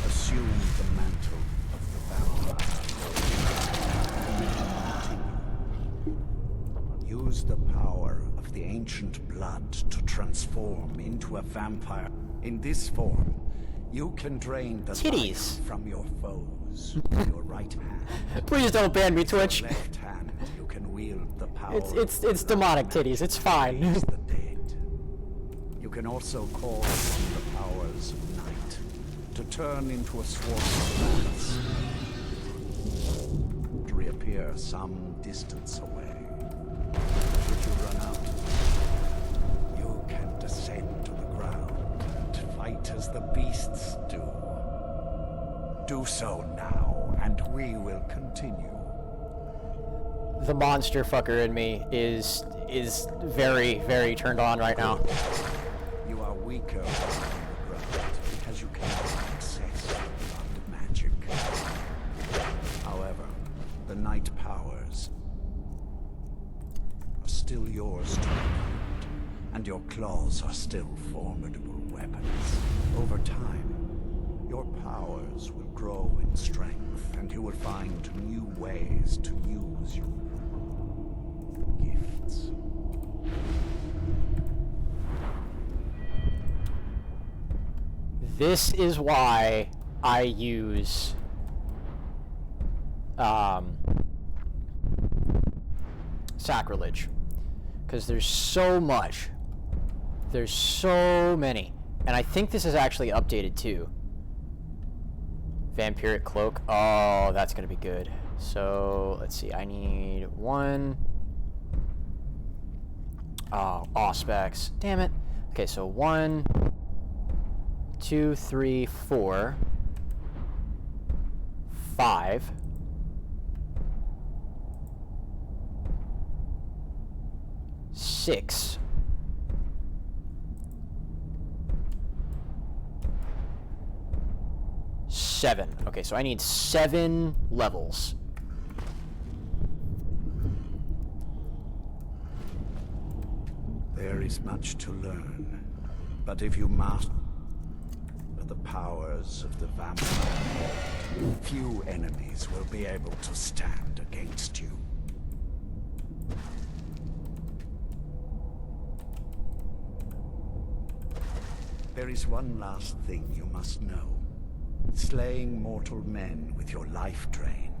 Assume the mantle of the vampire lord. Use the power of the ancient blood to transform into a vampire. In this form, you can drain the life from your foes with your right hand. Please don't ban me, Twitch. With your left hand, you can wield the power. It's demonic titties. It's fine. You can also call upon the powers of night to turn into a swarm of bats, to reappear some distance away. Should you run out, you can descend to the ground and fight as the beasts do. Do so now, and we will continue. The monster fucker in me is very, very turned on right now. You are weaker on the ground because you cannot access blood magic. However, the night powers are still yours to command, and your claws are still formidable weapons. Over time, your powers will grow in strength, and you will find new ways to use your gifts. This is why I use sacrilege, because there's so much, there's so many, and I think this is actually updated too. Vampiric cloak, oh, that's gonna be good. So let's see, I need one. Oh, auspex, damn it. Okay, so 1, 2, 3, 4, 5, 6, 7. Okay, so I need 7 levels. There is much to learn, but if you master the powers of the vampire, few enemies will be able to stand against you. There is one last thing you must know. Slaying mortal men with your life drain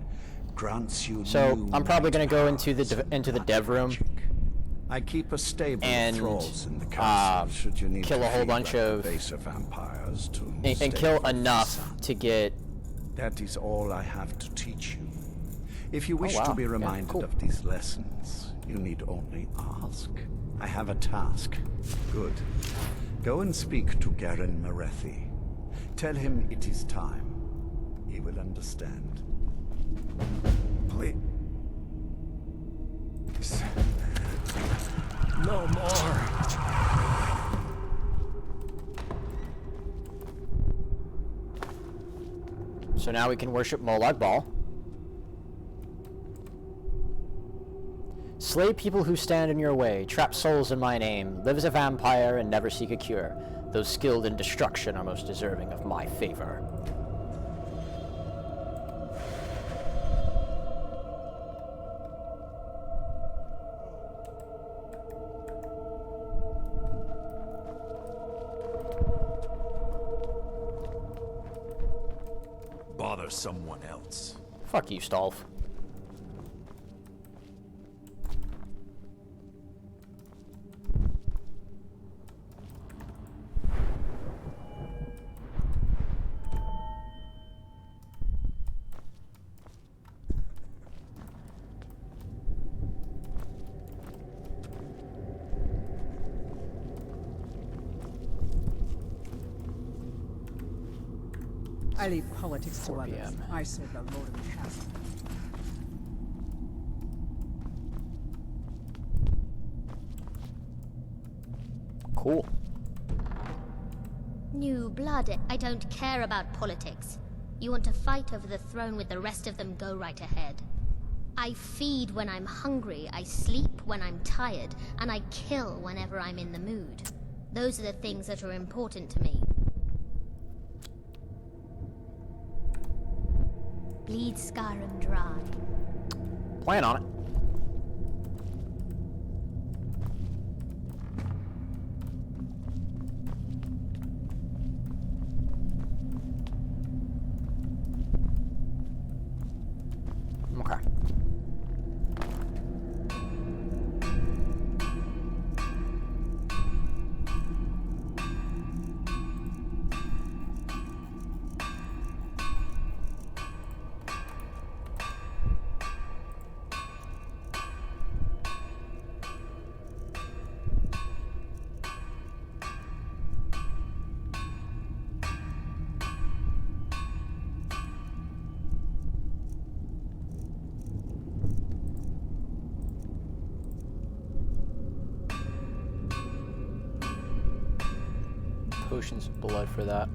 grants you. So I'm probably going to go into the dev room. I keep a stable and of thralls in the castle should you need kill to a whole feed bunch like of the baser vampires to and kill enough to get. That is all I have to teach you. If you wish wow. to be Yeah, reminded cool. of these lessons, you need only ask. I have a task. Good. Go and speak to Garen Marethi. Tell him it is time. He will understand. Please. No more. So now we can worship Molag Bal. Slay people who stand in your way, trap souls in my name, live as a vampire and never seek a cure. Those skilled in destruction are most deserving of my favor. Bother someone else. Fuck you, Stolf. I leave politics to 4 others. p.m. I serve the Lord of the Castle. Cool. New blood. I don't care about politics. You want to fight over the throne with the rest of them, go right ahead. I feed when I'm hungry, I sleep when I'm tired, and I kill whenever I'm in the mood. Those are the things that are important to me. Bleed Skyrim dry. Plan on it. Okay. Potions of blood for that.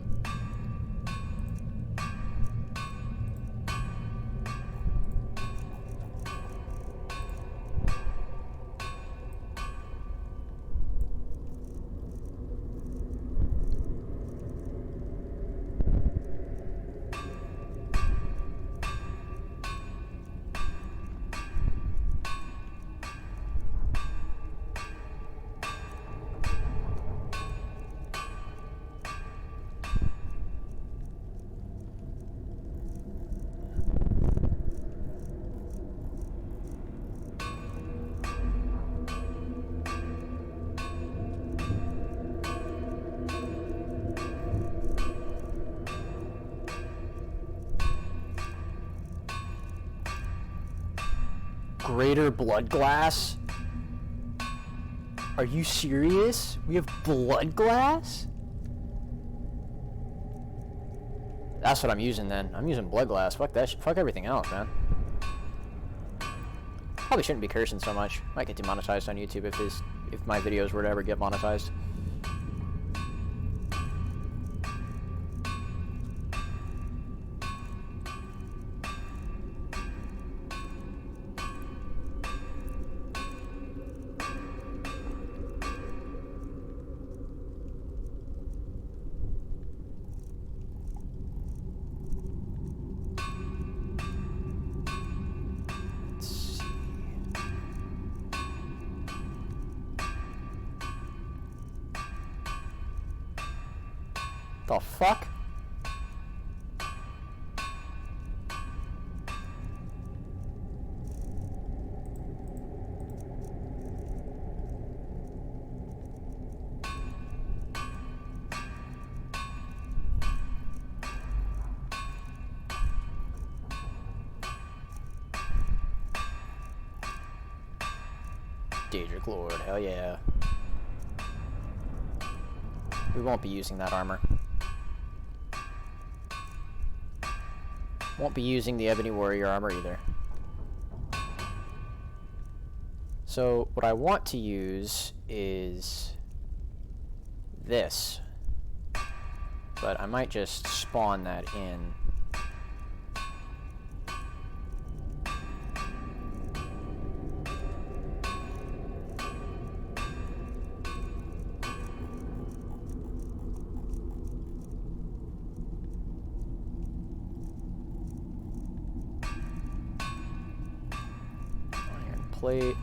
Greater blood glass? Are you serious? We have blood glass? That's what I'm using then. I'm using blood glass. Fuck that shit. Fuck everything else, man. Probably shouldn't be cursing so much. Might get demonetized on YouTube if my videos were to ever get monetized. The fuck? Daedric Lord, hell yeah. We won't be using that armor. Won't be using the Ebony Warrior armor either. So what I want to use is this. But I might just spawn that in. Plate.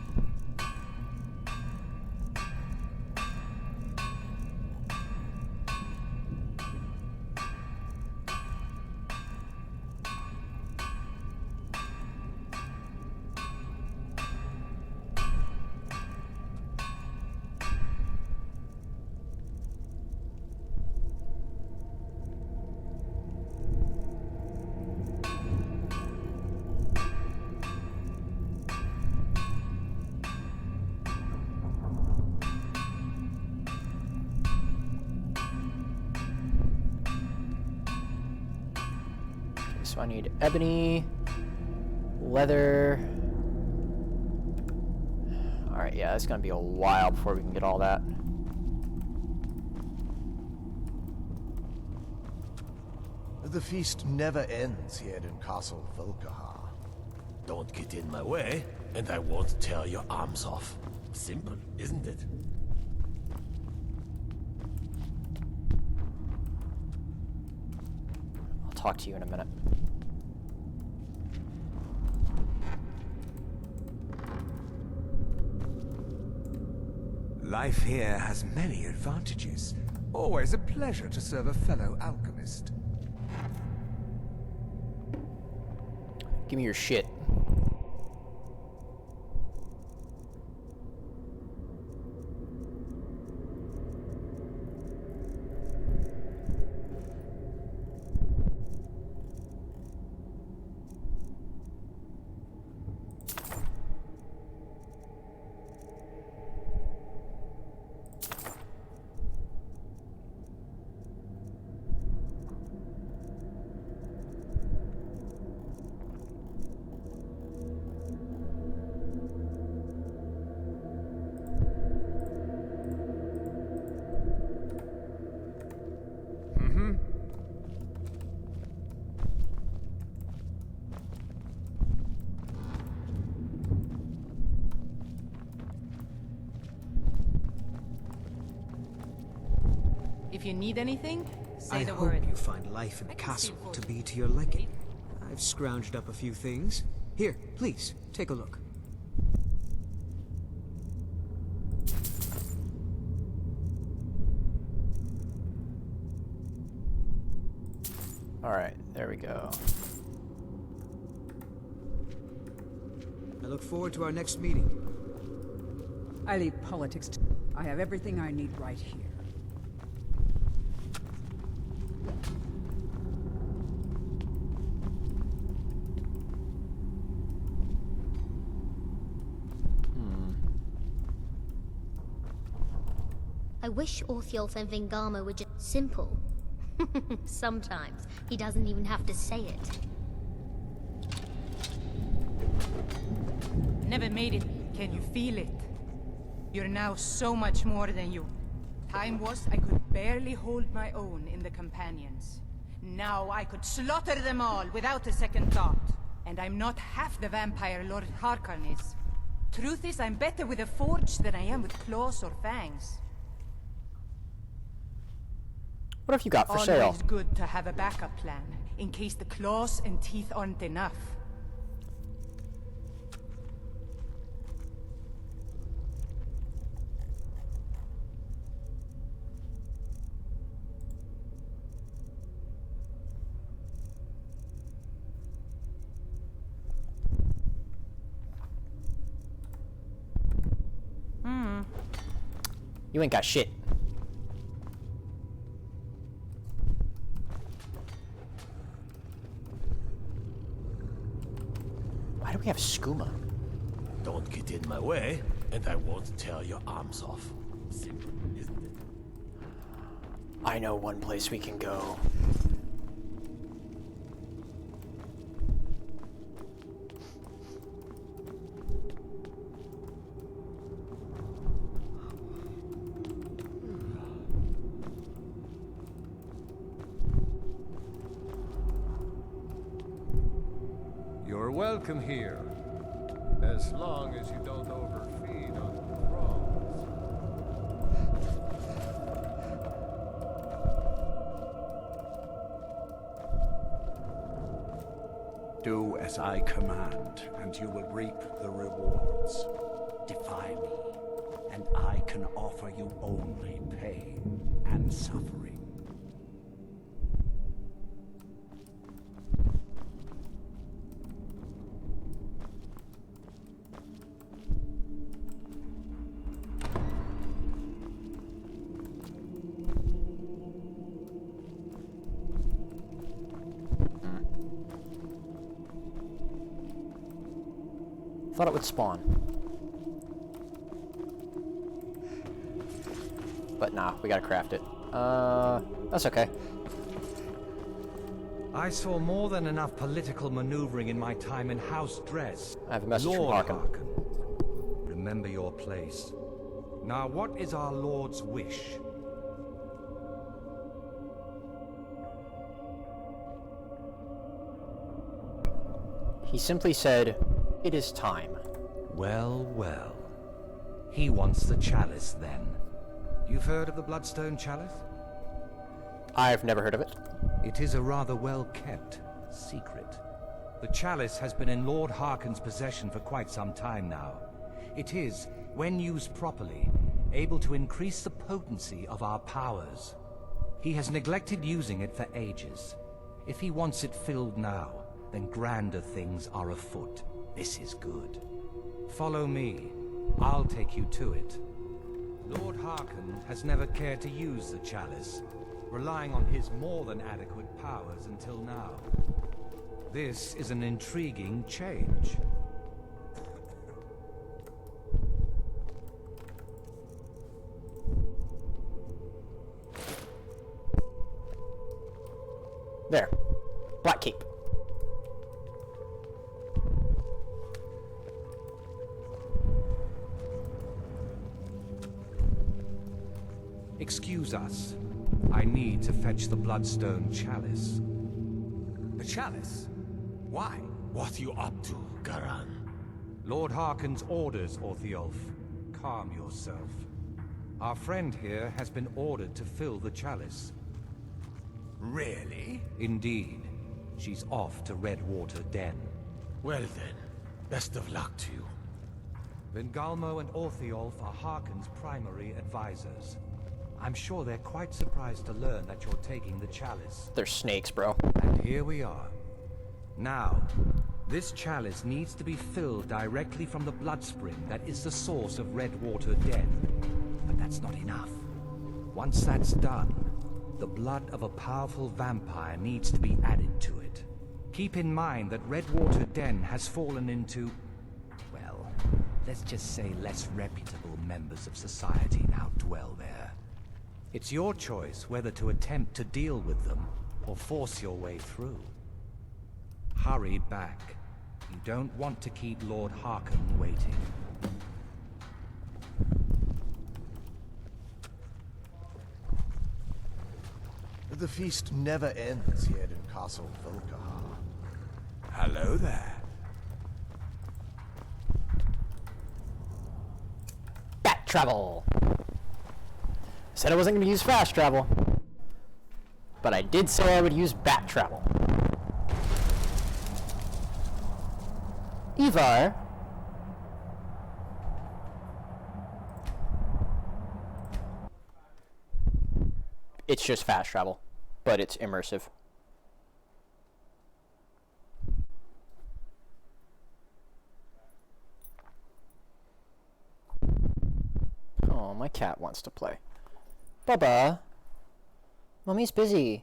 So I need ebony, leather. Alright, yeah, it's gonna be a while before we can get all that. The feast never ends here in Castle Volkahar. Don't get in my way, and I won't tear your arms off. Simple, isn't it? I'll talk to you in a minute. Life here has many advantages. Always a pleasure to serve a fellow alchemist. Give me your shit. If you need anything, say I the hope word. you find life in the castle to be to your liking. I've scrounged up a few things. Here, please, take a look. Alright, there we go. I look forward to our next meeting. I leave politics to... I have everything I need right here. I wish Orthiolf and Vingama were just simple. Sometimes he doesn't even have to say it. Never made it. Can you feel it? You're now so much more than you. Time was I could barely hold my own in the companions. Now I could slaughter them all without a second thought. And I'm not half the vampire Lord Harkon is. Truth is, I'm better with a forge than I am with claws or fangs. What have you got for sale? Always good to have a backup plan, in case the claws and teeth aren't enough. You ain't got shit. Why do we have skooma? Don't get in my way, and I won't tear your arms off. Simple, isn't it? I know one place we can go. You're welcome here, as long as you don't overfeed on prawns. Do as I command, and you will reap the rewards. Defy me, and I can offer you only pain and suffering. Thought it would spawn. But nah, we gotta craft it. That's okay. I saw more than enough political maneuvering in my time in House Dress. I have a message from Lord Harkin. Remember your place. Now, what is our Lord's wish? He simply said, "It is time." Well, well. He wants the chalice, then. You've heard of the Bloodstone Chalice? I've never heard of it. It is a rather well-kept secret. The chalice has been in Lord Harkin's possession for quite some time now. It is, when used properly, able to increase the potency of our powers. He has neglected using it for ages. If he wants it filled now, then grander things are afoot. This is good. Follow me. I'll take you to it. Lord Harkin has never cared to use the chalice, relying on his more than adequate powers until now. This is an intriguing change. There. Black Cape. Excuse us. I need to fetch the Bloodstone Chalice. The chalice? Why? What you up to, Garan? Lord Harkin's orders, Orthiolf. Calm yourself. Our friend here has been ordered to fill the chalice. Really? Indeed. She's off to Redwater Den. Well then, best of luck to you. Vingalmo and Orthiolf are Harkin's primary advisors. I'm sure they're quite surprised to learn that you're taking the chalice. They're snakes, bro. And here we are. Now, this chalice needs to be filled directly from the blood spring that is the source of Redwater Den. But that's not enough. Once that's done, the blood of a powerful vampire needs to be added to it. Keep in mind that Redwater Den has fallen into, well, let's just say less reputable members of society now dwell there. It's your choice whether to attempt to deal with them or force your way through. Hurry back. You don't want to keep Lord Harkin waiting. The feast never ends here in Castle Volkahar. Hello there. Bat travel. Said I wasn't going to use fast travel, but I did say I would use bat travel. Ivar. It's just fast travel, but it's immersive. Oh, my cat wants to play. Bubba. Mommy's busy.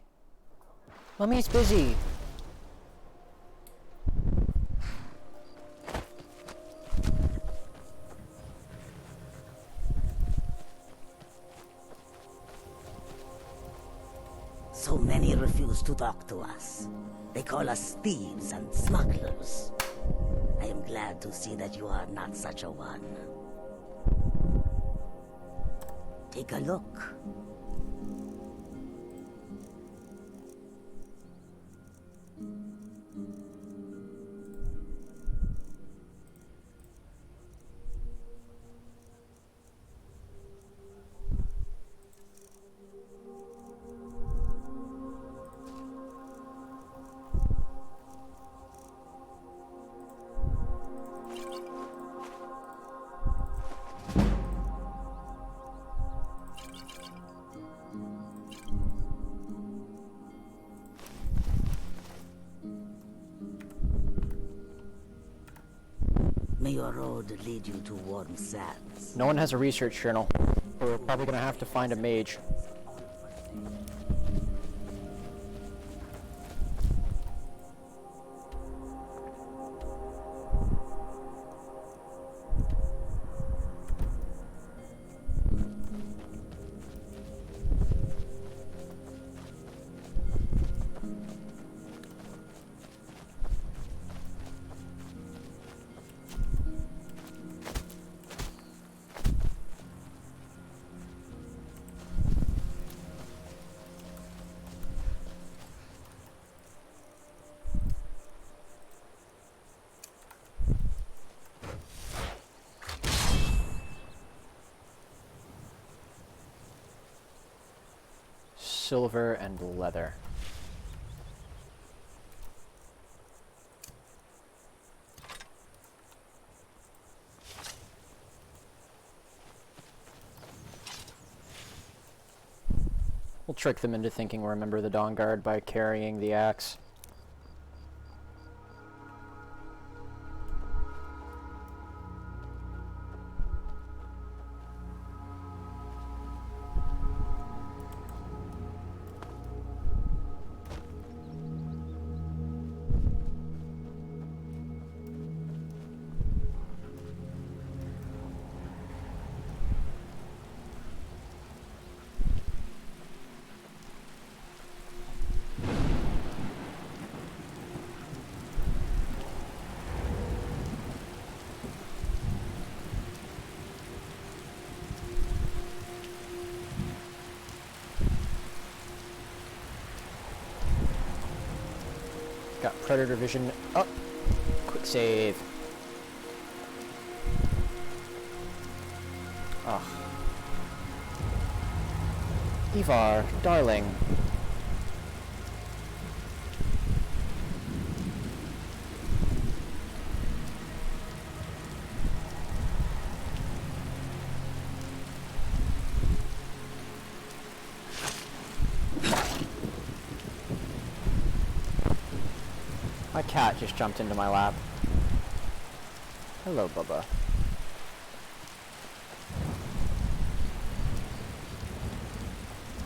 Mommy's busy. So many refuse to talk to us. They call us thieves and smugglers. I am glad to see that you are not such a one. Take a look. May your road lead you to warm sands. No one has a research journal. We're probably going to have to find a mage. silver, and leather. We'll trick them into thinking we're a member of the Dawn Guard by carrying the axe. Got predator vision up. Quick save. Ah. Ivar, darling. My cat just jumped into my lap. Hello, Bubba.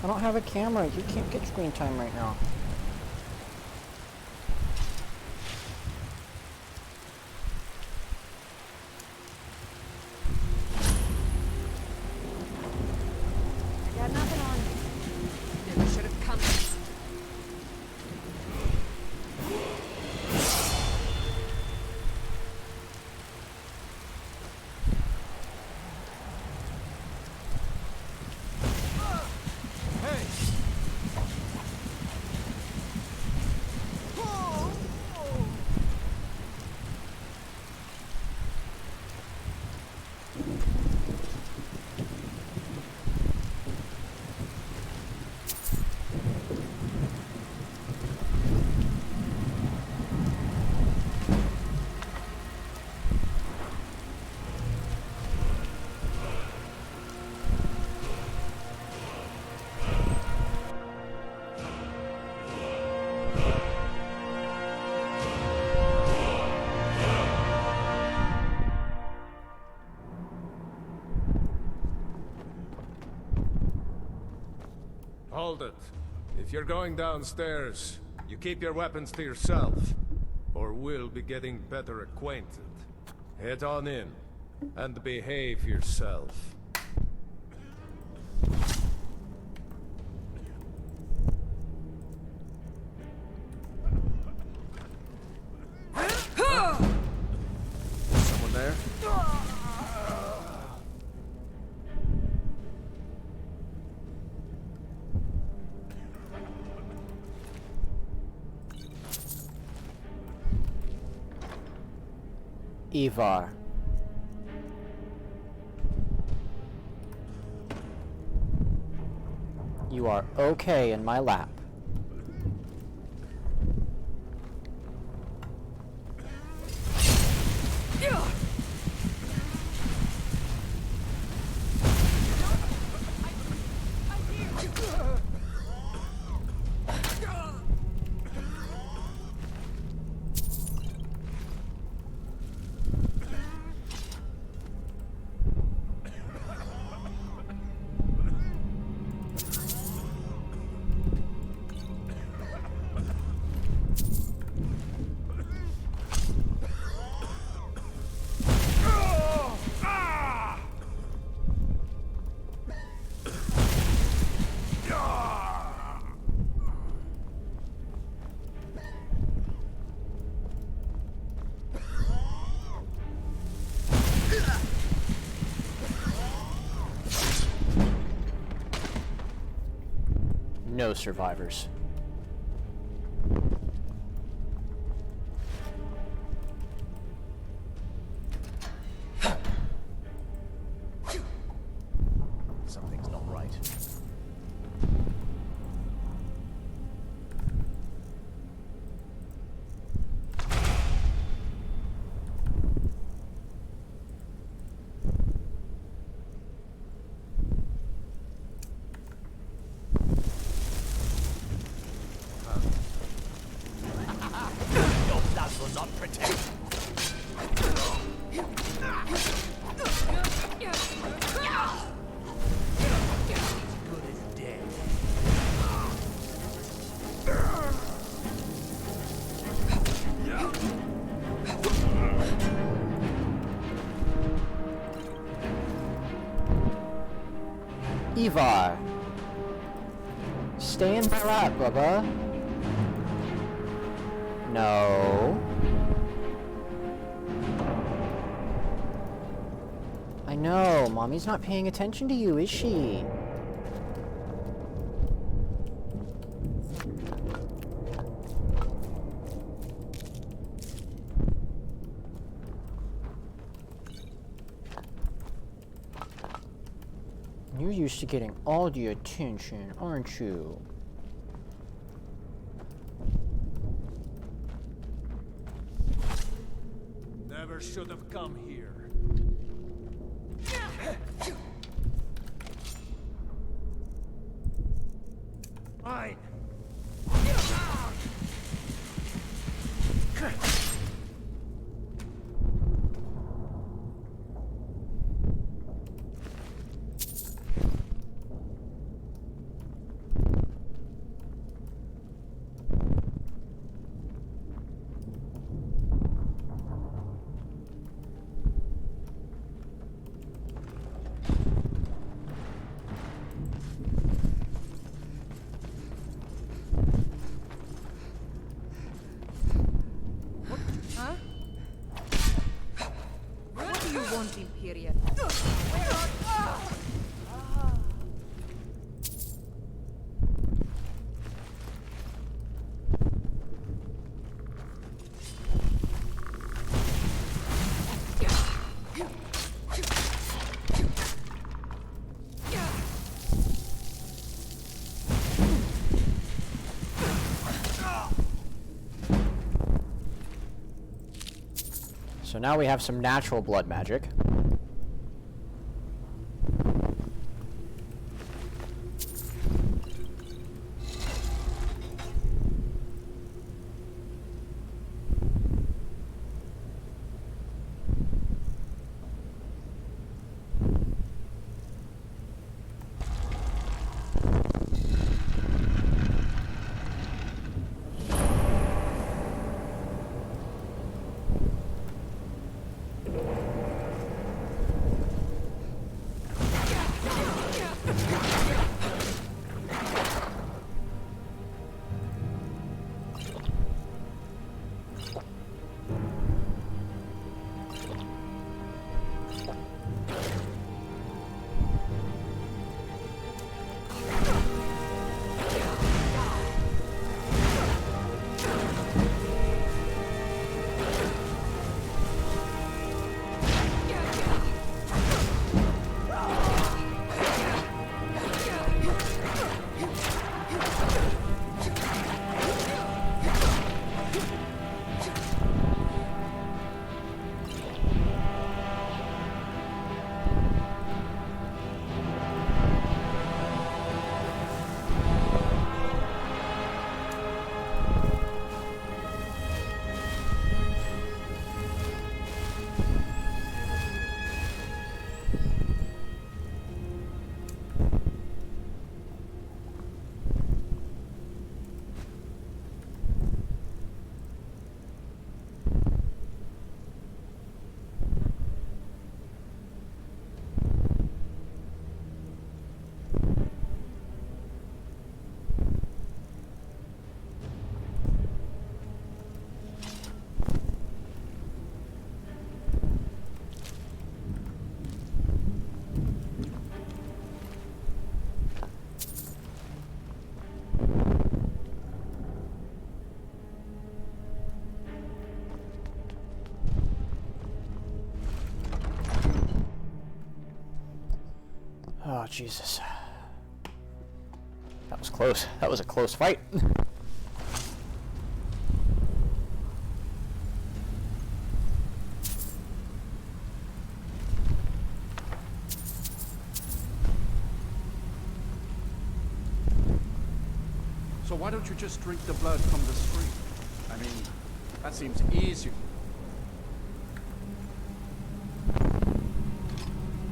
I don't have a camera. You can't get screen time right now. I got nothing on you. Never should have come. Hold it. If you're going downstairs, you keep your weapons to yourself, or we'll be getting better acquainted. Head on in, and behave yourself. Someone there? Ivar. You are okay in my lap. No survivors. Something's not right. Ivar. Stay in my lap, Bubba. No. I know, Mommy's not paying attention to you, is she? You're used to getting all the attention, aren't you? Never should have come here. Fine. Imperial. So now we have some natural blood magic. Oh, Jesus. That was close. That was a close fight. So why don't you just drink the blood from the stream? I mean, that seems easier.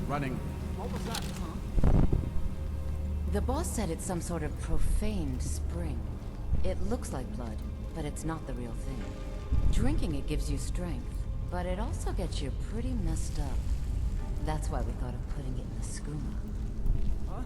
Running. What was that, huh? The boss said it's some sort of profaned spring. It looks like blood, but it's not the real thing. Drinking it gives you strength, but it also gets you pretty messed up. That's why we thought of putting it in the skooma. Huh?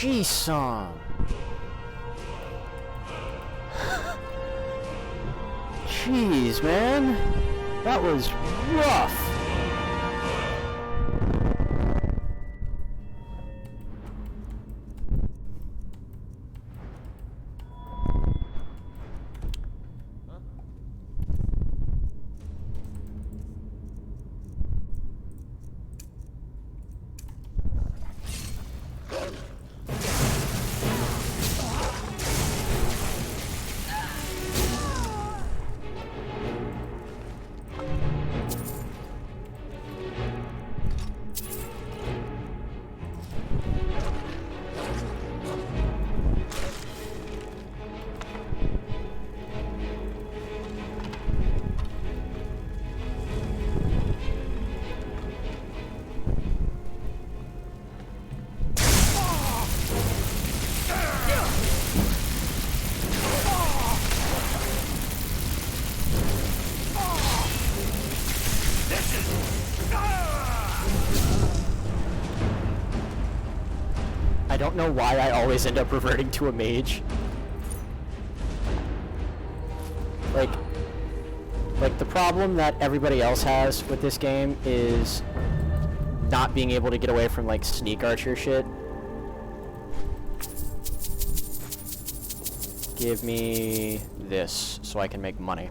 Jeez, song. Jeez, man. That was rough. I don't know why I always end up reverting to a mage. Like the problem that everybody else has with this game is not being able to get away from like sneak archer shit. Give me this so I can make money.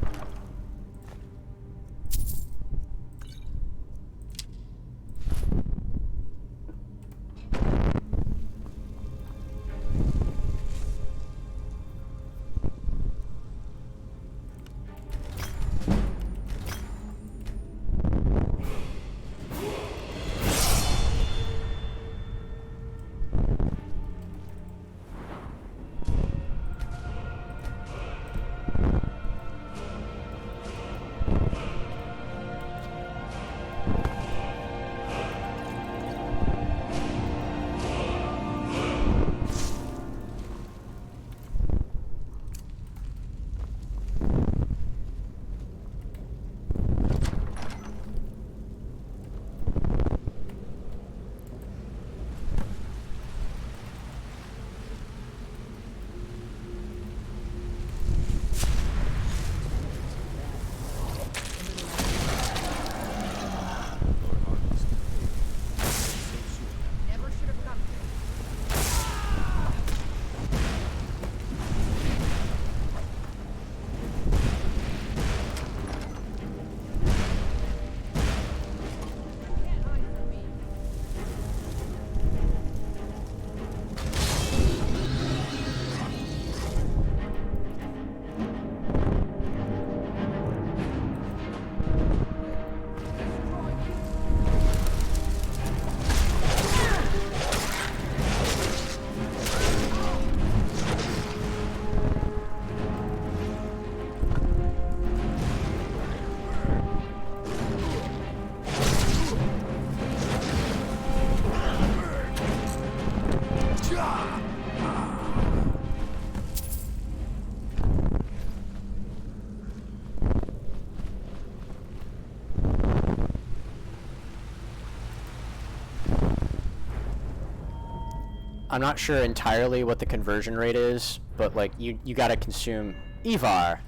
I'm not sure entirely what the conversion rate is, but like you gotta consume Ivar.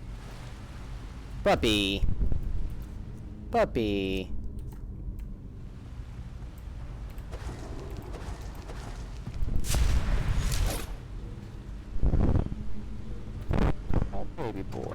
Puppy. Puppy. Oh, baby boy.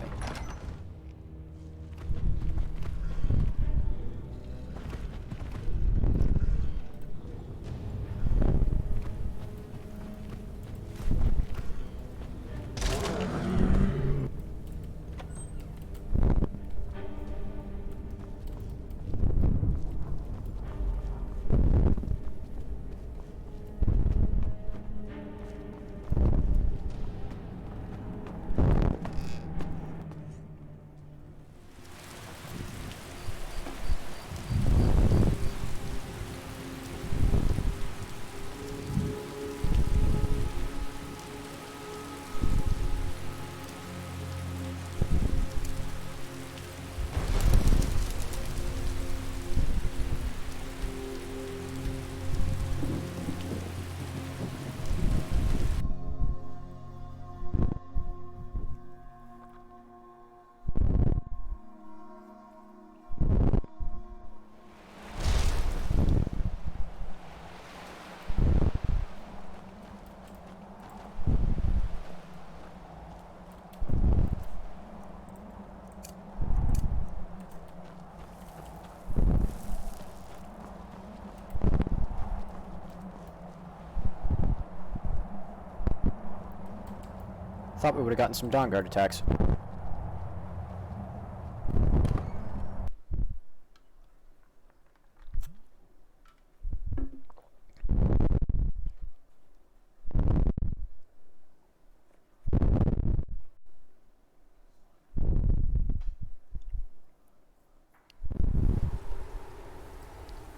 Thought we would have gotten some Dawn Guard attacks.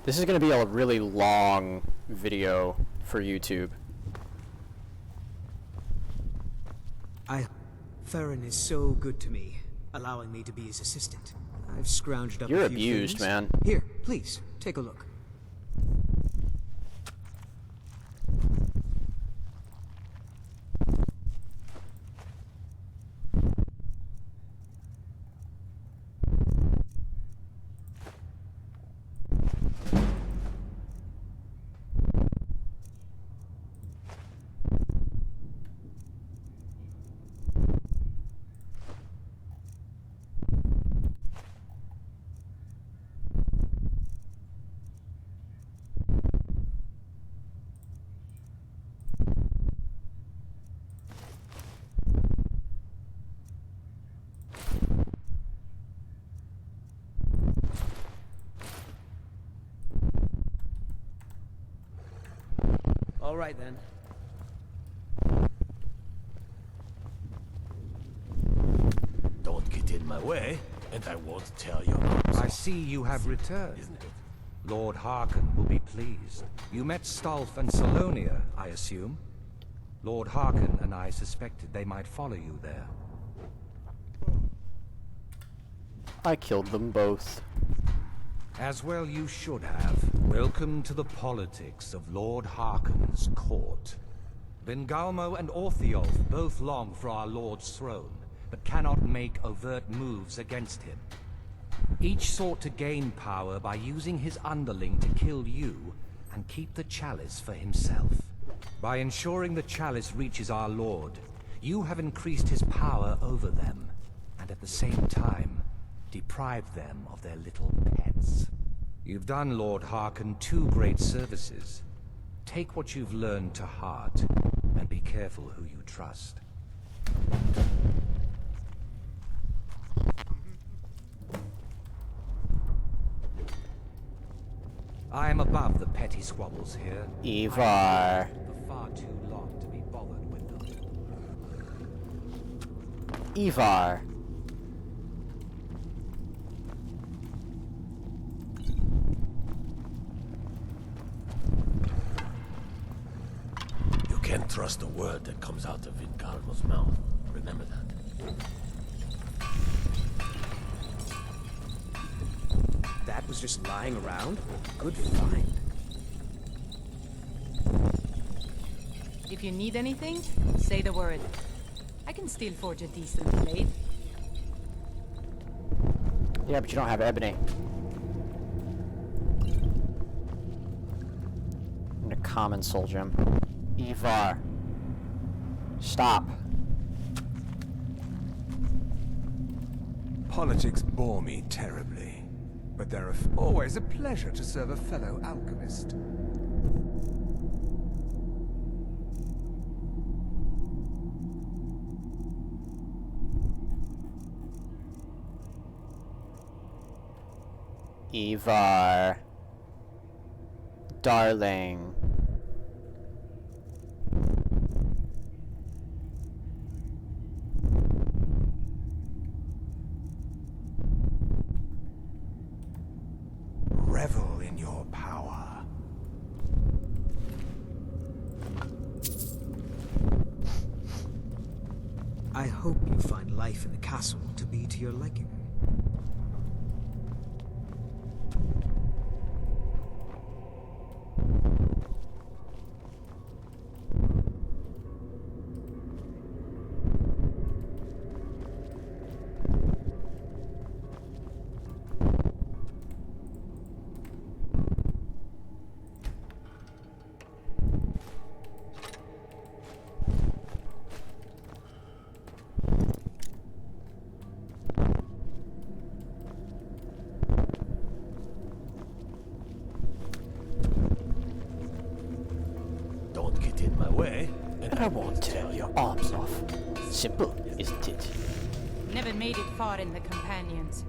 This is going to be a really long video for YouTube. Farron is so good to me, allowing me to be his assistant. I've scrounged up You're a few abused, things. man. Here, please, take a look. All right, then. Don't get in my way, and I won't tell you. I see you have returned. Lord Harkon will be pleased. You met Stolf and Salonia, I assume? Lord Harkon and I suspected they might follow you there. I killed them both. As well you should have. Welcome to the politics of Lord Harkon's court. Bengalmo and Orthiolf both long for our Lord's throne, but cannot make overt moves against him. Each sought to gain power by using his underling to kill you and keep the chalice for himself. By ensuring the chalice reaches our Lord, you have increased his power over them, and at the same time, deprived them of their little pets. You've done Lord Harkon 2 great services. Take what you've learned to heart, and be careful who you trust. I am above the petty squabbles here. Ivar. For far too long to be bothered with them. Ivar. You can't trust a word that comes out of Vingalmo's mouth. Remember that. That was just lying around? Good find. If you need anything, say the word. I can still forge a decent blade. Yeah, but you don't have ebony. And a common soul gem. Ivar. Stop. Politics bore me terribly, but they're always a pleasure to serve a fellow alchemist. Ivar. Darling. Revel in your power. I hope you find life in the castle to be to your liking. Don't get in my way, and I won't tear your arms off. Simple, isn't it? Never made it far in the companions.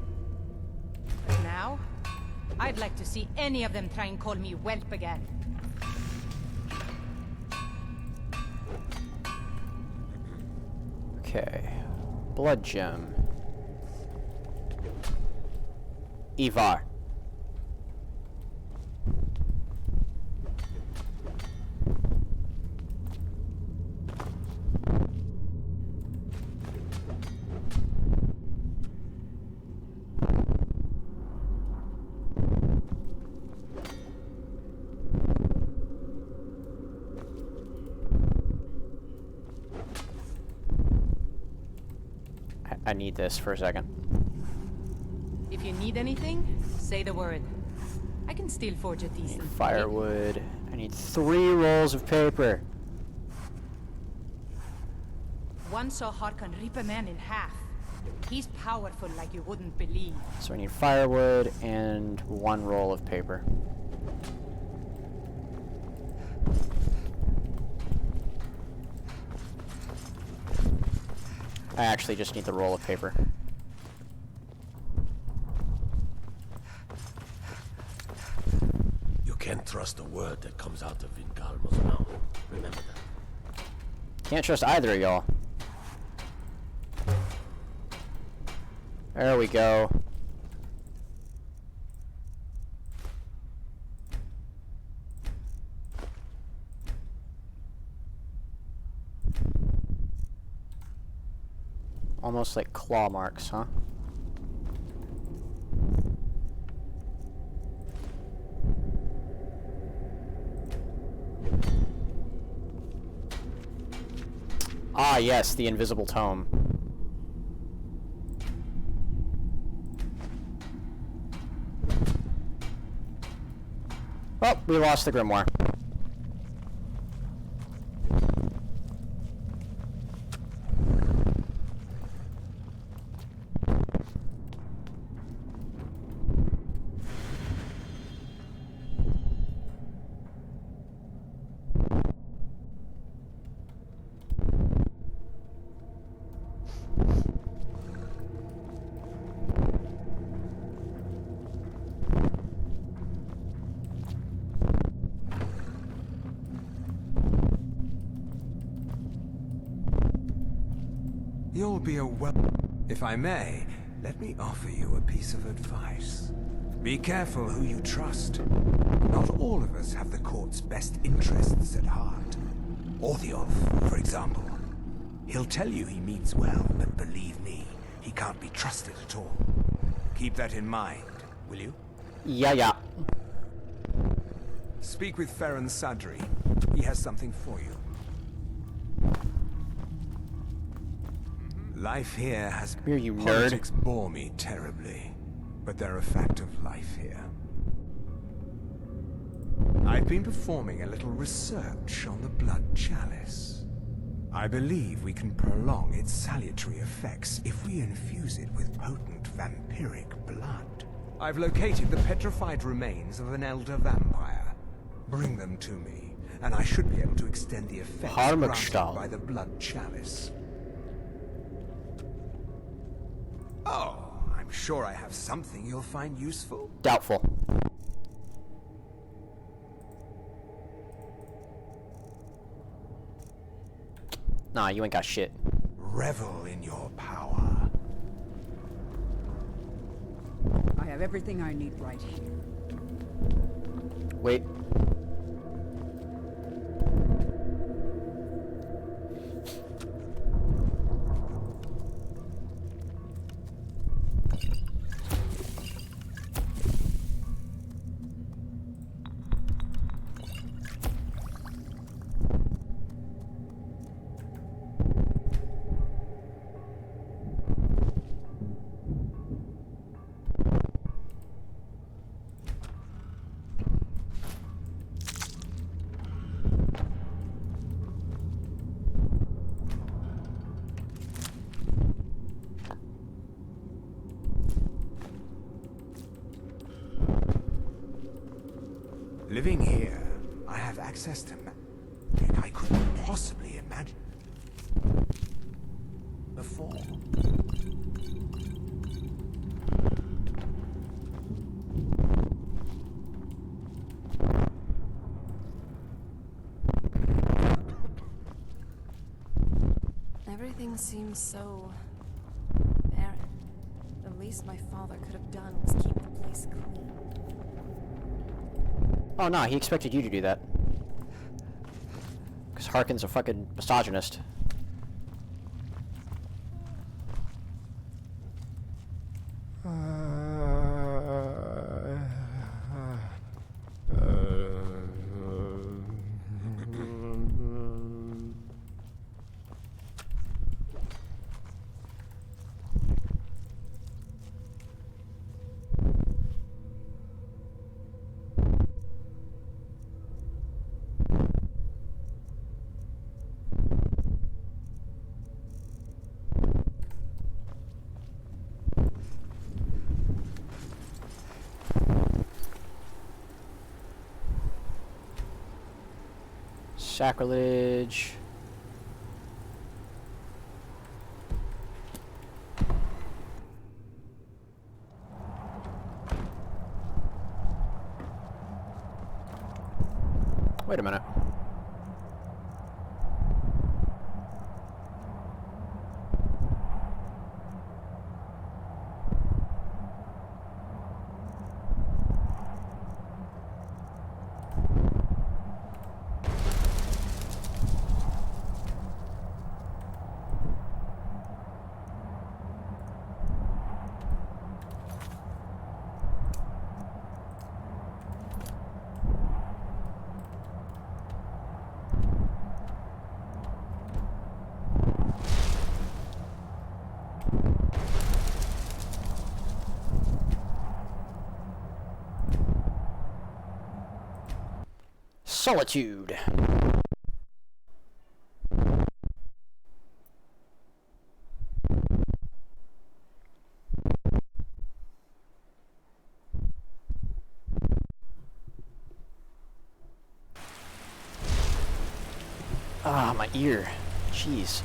But now, I'd like to see any of them try and call me whelp again. Okay. Blood gem. Ivar. I need this for a second. If you need anything, say the word. I can still forge a decent Firewood. I need 3 rolls of paper. One saw Harkon rip a man in half. He's powerful like you wouldn't believe. So I need firewood and 1 roll of paper. I actually just need the roll of paper. You can't trust a word that comes out of Vingalmo's mouth. Remember that. Can't trust either of y'all. There we go. Almost like claw marks, huh? Ah, yes, the invisible tome. Oh, we lost the grimoire. You'll be a well... If I may, let me offer you a piece of advice. Be careful who you trust. Not all of us have the court's best interests at heart. Orthiolf, for example. He'll tell you he means well, but believe me, he can't be trusted at all. Keep that in mind, will you? Yeah. Speak with Ferran Sadri. He has something for you. Life here has... Here, you nerd. Politics bore me terribly, but they're a fact of life here. I've been performing a little research on the Blood Chalice. I believe we can prolong its salutary effects if we infuse it with potent vampiric blood. I've located the petrified remains of an elder vampire. Bring them to me, and I should be able to extend the effects granted by the Blood Chalice. Oh, I'm sure I have something you'll find useful. Doubtful. Nah, you ain't got shit. Revel in your power. I have everything I need right here. Wait. Living here, I have access to and I couldn't possibly imagine. before. Everything seems so barren. The least my father could have done was keep the place clean. Oh, no, he expected you to do that. Because Harkin's a fucking misogynist. Sacrilege. Wait a minute. Solitude. Ah, my ear. Jeez.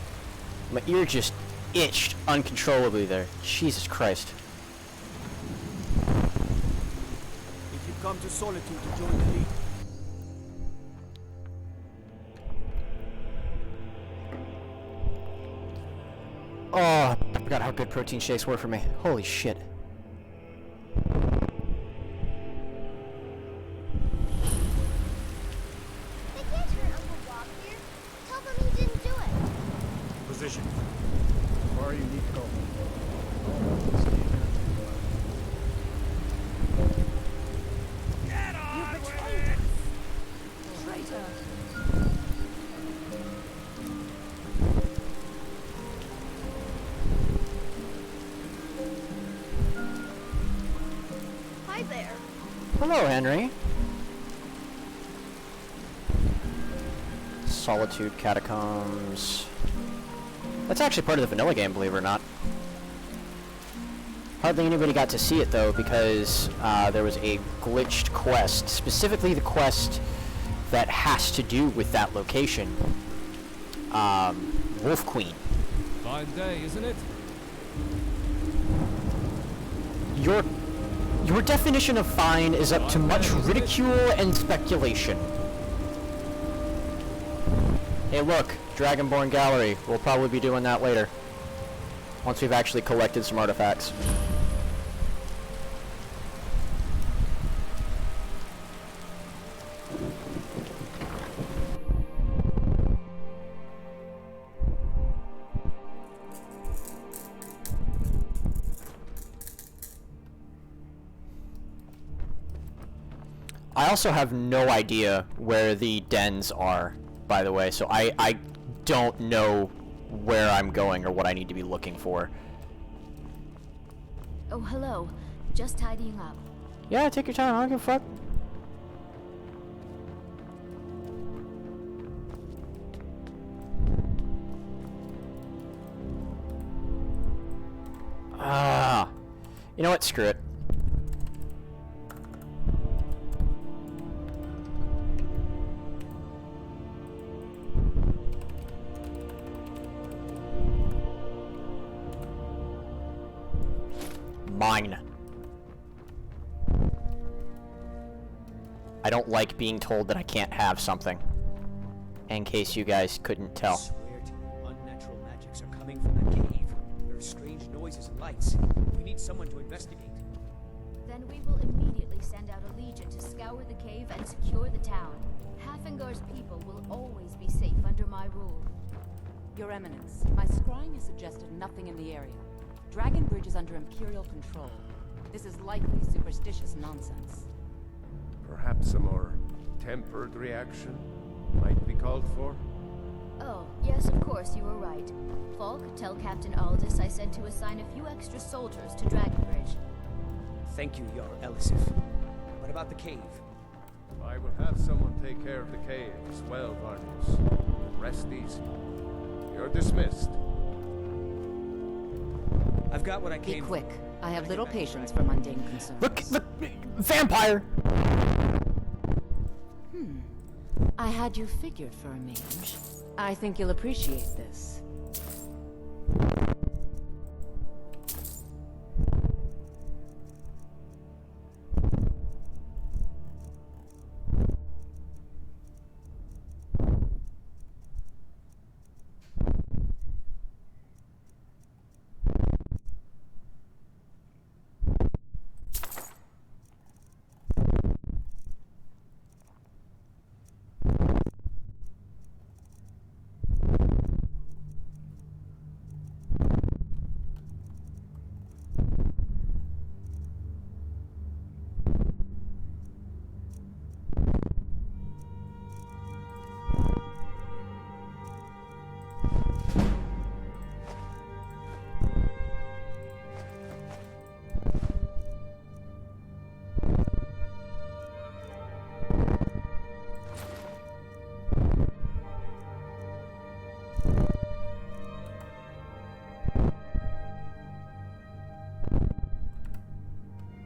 My ear just itched uncontrollably there. Jesus Christ. If you come to Solitude to join the League, Oh, I forgot how good protein shakes were for me. Holy shit. They can't turn Uncle Bob here. Tell them he didn't do it. Position. Where you need to go. You betrayed us! Traitor! Hi there. Hello, Henry. Solitude Catacombs. That's actually part of the vanilla game, believe it or not. Hardly anybody got to see it, though, because there was a glitched quest, specifically the quest that has to do with that location. Wolf Queen. Fine day, isn't it? Your definition of fine is up to much ridicule and speculation. Hey look, Dragonborn Gallery. We'll probably be doing that later. Once we've actually collected some artifacts. I also have no idea where the dens are, by the way, so I don't know where I'm going or what I need to be looking for. Oh, hello. Just tidying up. Yeah, take your time, I don't give a fuck. You know what, screw it. Mine. I don't like being told that I can't have something. In case you guys couldn't tell. I swear to you, unnatural magics are coming from that cave. There are strange noises and lights. We need someone to investigate. Then we will immediately send out a legion to scour the cave and secure the town. Hafengar's people will always be safe under my rule. Your Eminence, my scrying has suggested nothing in the area. Dragon Bridge is under Imperial control. This is likely superstitious nonsense. Perhaps a more tempered reaction might be called for? Oh, yes, of course, you were right. Falk, tell Captain Aldous I said to assign a few extra soldiers to Dragon Bridge. Thank you, Jarl Elisif. What about the cave? I will have someone take care of the cave as well, Varnius. Rest easy. You're dismissed. I've got what I came for. Be quick. I have little patience for mundane concerns. Look! Vampire! I had you figured for a mage. I think you'll appreciate this.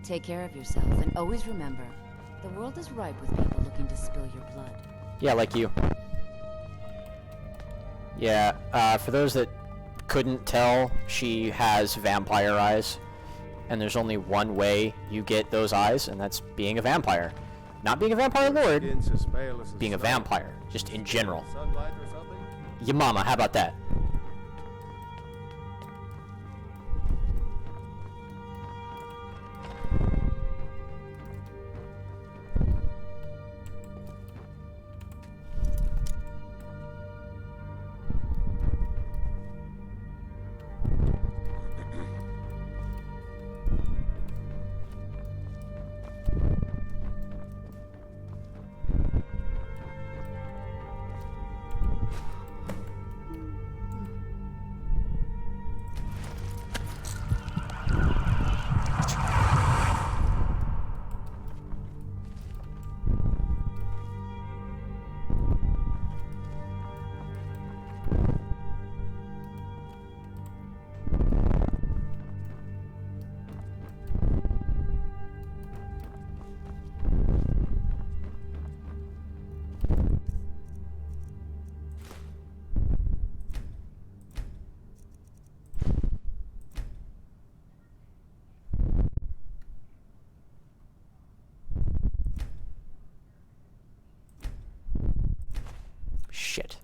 Take care of yourself, and always remember, the world is ripe with people looking to spill your blood. Yeah, like you. Yeah, for those that couldn't tell, she has vampire eyes. And there's only one way you get those eyes, and that's being a vampire. Not being a vampire lord, being a vampire, just in general. Your mama, how about that? Shit.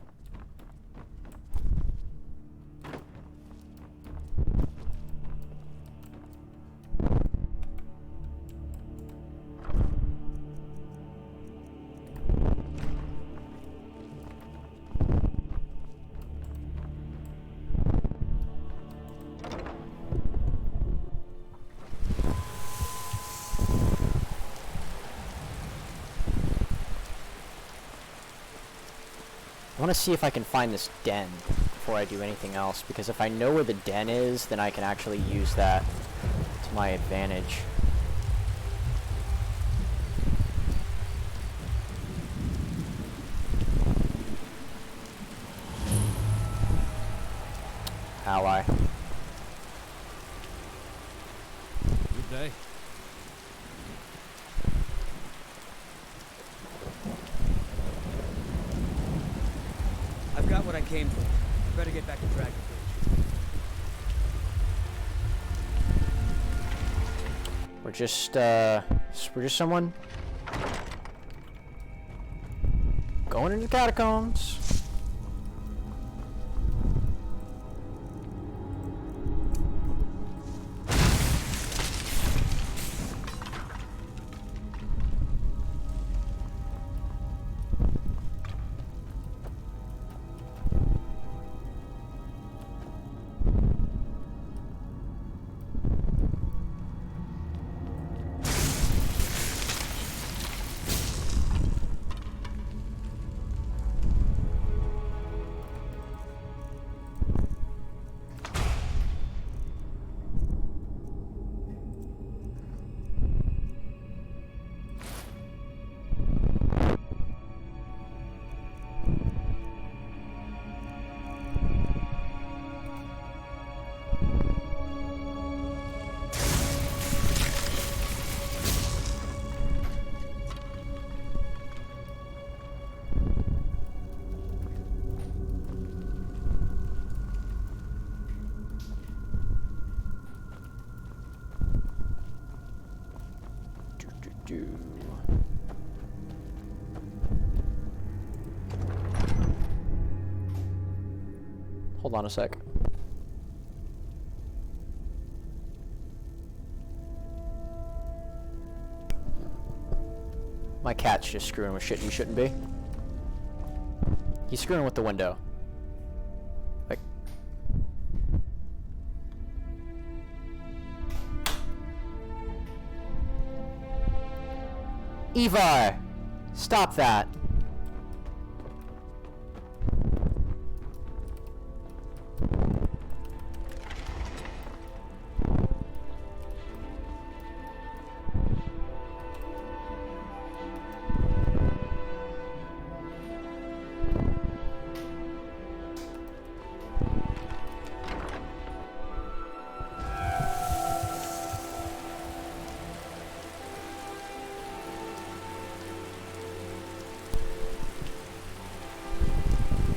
I want to see if I can find this den before I do anything else, because if I know where the den is, then I can actually use that to my advantage. Ally. Good day. I've got what I came for. I better get back to Dragon Bridge. We're just someone going into the catacombs. Hold on a sec. My cat's just screwing with shit he shouldn't be. He's screwing with the window. Like... Eva! Stop that!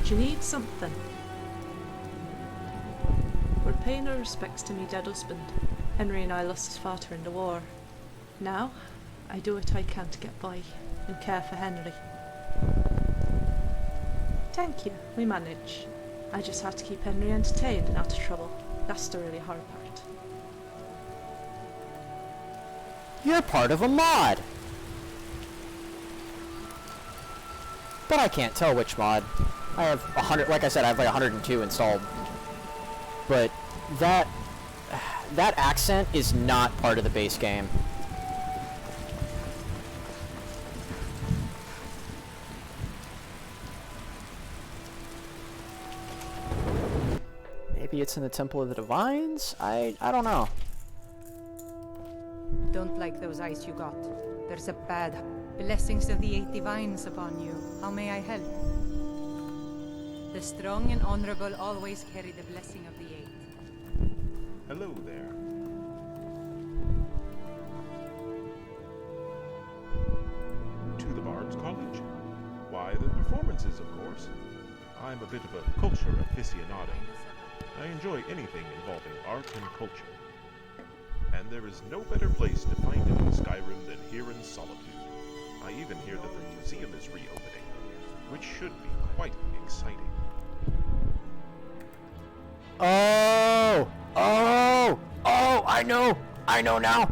Do you need something? We're paying our respects to me dead husband. Henry and I lost his father in the war. Now, I do what I can to get by and care for Henry. Thank you, we manage. I just have to keep Henry entertained and out of trouble. That's the really hard part. You're part of a mod! But I can't tell which mod. I have 100, like I said, I have like 102 installed. But that accent is not part of the base game. Maybe it's in the Temple of the Divines? I don't know. Don't like those eyes you got. There's a bad... Blessings of the 8 divines upon you. How may I help? The strong and honorable always carry the blessing of the 8. Hello there. To the Bard's College? Why, the performances, of course. I'm a bit of a culture aficionado. I enjoy anything involving art and culture. And there is no better place to find it in Skyrim than here in Solitude. I even hear that the museum is reopening, which should be quite exciting. Oh! Oh! Oh! I know! I know now!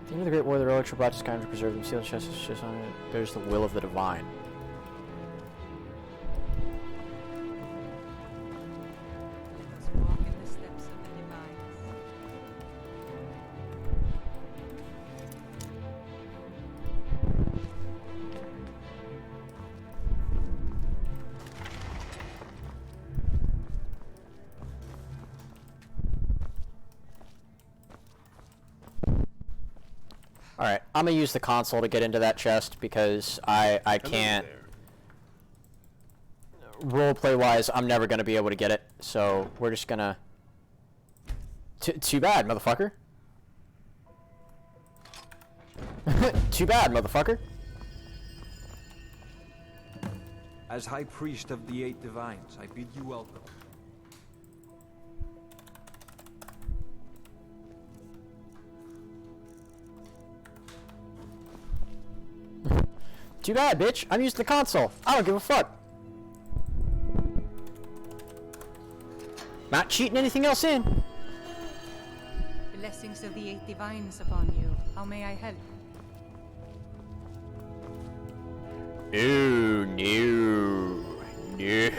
The end of the Great War, the relics were brought to Skyrim to preserve them. Sealed chest is just on it. There's the will of the divine. Alright, I'm gonna use the console to get into that chest because I can't... Roleplay-wise, I'm never gonna be able to get it, so we're just gonna... Too bad, motherfucker. Too bad, motherfucker. As High Priest of the 8 Divines, I bid you welcome. Too bad, bitch. I'm using the console. I don't give a fuck. Not cheating anything else in. Blessings of the 8 divines upon you. How may I help? Oh, no. No.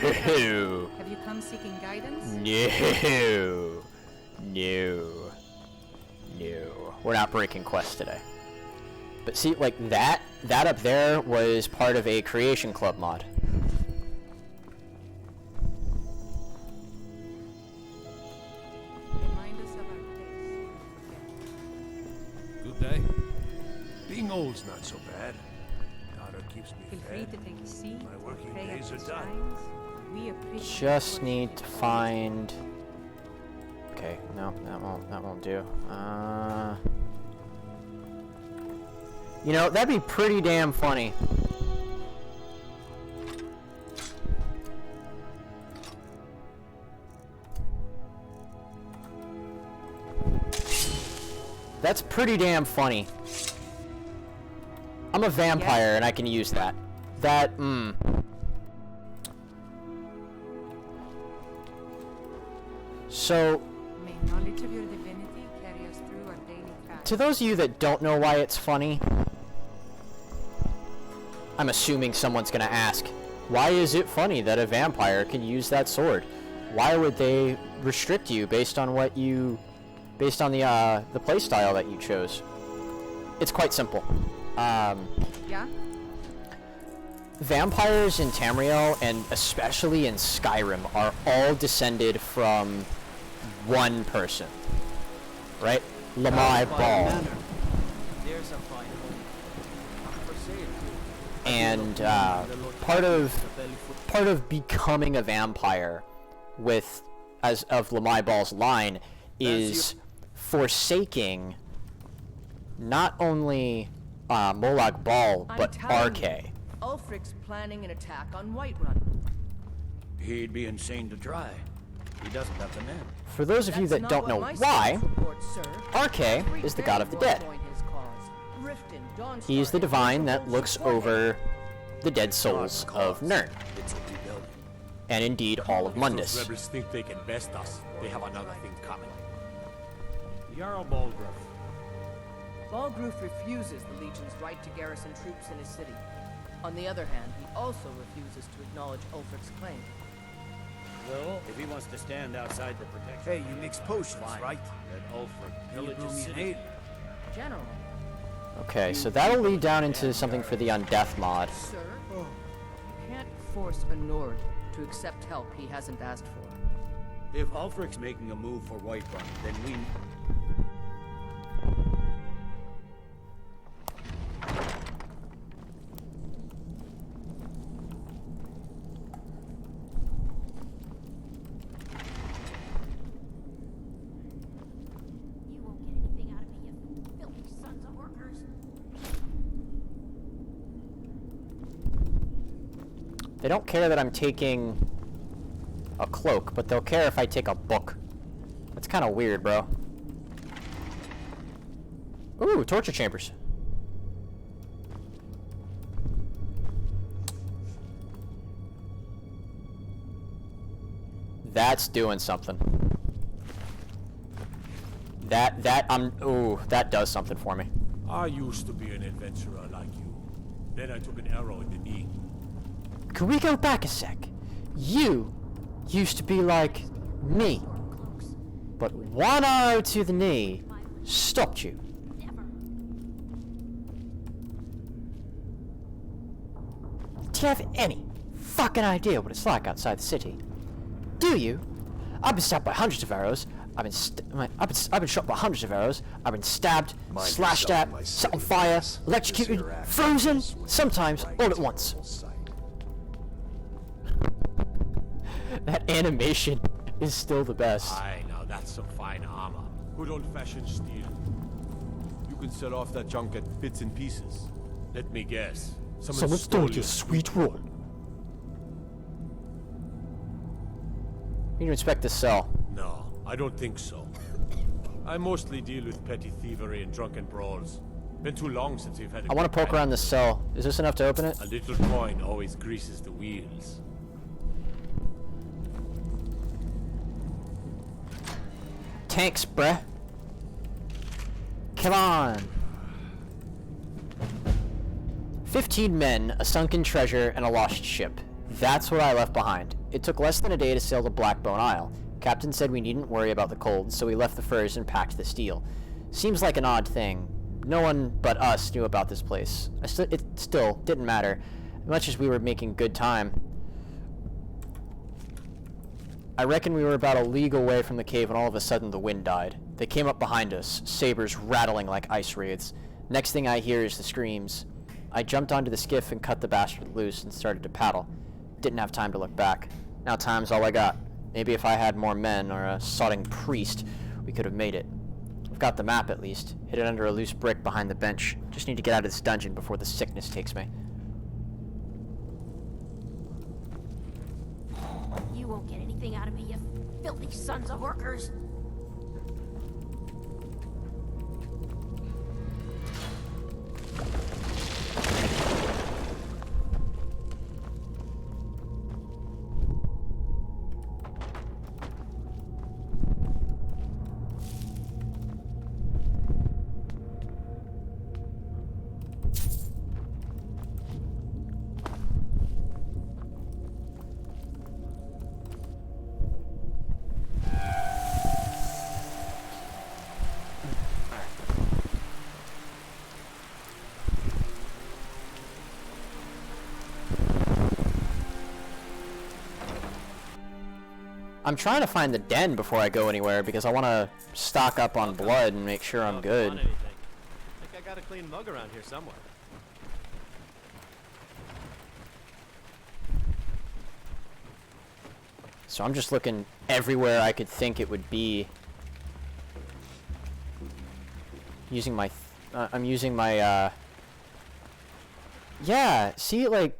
Have you come seeking guidance? No. No. No. We're not breaking quests today. But see, like, that up there was part of a Creation Club mod. Remind us of our place. Good day. Being old's not so bad. Daughter keeps me Feel free fed. to take a seat. My working pray days at are the done. shrines. We appreciate Just need to find... Okay, no, that won't do. You know, that'd be pretty damn funny. That's pretty damn funny. I'm a vampire and I can use that. So, May knowledge of your divinity carry us through our daily tasks. to those of you that don't know why it's funny, I'm assuming someone's gonna ask, why is it funny that a vampire can use that sword? Why would they restrict you based on the playstyle that you chose? It's quite simple. Yeah? Vampires in Tamriel, and especially in Skyrim, are all descended from one person, right? Lamai Ball. There's a fine home. For sale. And part of becoming a vampire, as of Lamai Ball's line, is forsaking not only Molag Bal but Arke. Ulfric's planning an attack on Whiterun. He'd be insane to try. He doesn't have the men. For those of you that don't know why, Arke is the god of the dead. He is the divine that looks over the dead souls of Nirn, and indeed all of Mundus. Those rebels think they can best us. They have another thing coming. Jarl Balgruuf. Balgruuf refuses the Legion's right to garrison troops in his city. On the other hand, he also refuses to acknowledge Ulfric's claim. Well, if he wants to stand outside the protection... Hey, you mix potions, right? Let Ulfric pillage his city. General. Okay, so that'll lead down into something for the Undeath mod. Sir, you can't force a Nord to accept help he hasn't asked for. If Ulfric's making a move for Whiterun, then we... They don't care that I'm taking a cloak, but they'll care if I take a book. That's kind of weird, bro. Ooh, torture chambers. That's doing something. That does something for me. I used to be an adventurer like you. Then I took an arrow in the knee. Can we go back a sec? You used to be like me, but one arrow to the knee stopped you. Do you have any fucking idea what it's like outside the city? Do you? I've been stabbed by hundreds of arrows. I've been shot by hundreds of arrows. I've been stabbed, slashed at, set on fire, electrocuted, frozen, sometimes all at once. That animation is still the best. Aye, now that's some fine armor. Good old-fashioned steel. You can set off that junk at bits and pieces. Let me guess. Someone stole your sweet roll. You can inspect this cell. No, I don't think so. I mostly deal with petty thievery and drunken brawls. Been too long since we've had I want to poke around this cell. Is this enough to open it? A little coin always greases the wheels. Tanks, bruh. Come on. 15 men, a sunken treasure, and a lost ship. That's what I left behind. It took less than a day to sail to Blackbone Isle. Captain said we needn't worry about the cold, so we left the furs and packed the steel. Seems like an odd thing. No one but us knew about this place. It still didn't matter, much as we were making good time. I reckon we were about a league away from the cave when all of a sudden the wind died. They came up behind us, sabers rattling like ice wraiths. Next thing I hear is the screams. I jumped onto the skiff and cut the bastard loose and started to paddle. Didn't have time to look back. Now time's all I got. Maybe if I had more men or a sodding priest, we could have made it. I've got the map at least. Hid it under a loose brick behind the bench. Just need to get out of this dungeon before the sickness takes me. You won't get anything out of me, you filthy sons of workers. I'm trying to find the den before I go anywhere because I want to stock up on blood and make sure I'm good. I think I got a clean mug around here somewhere. So I'm just looking everywhere I could think it would be. Using my, I'm using my, yeah, see, like,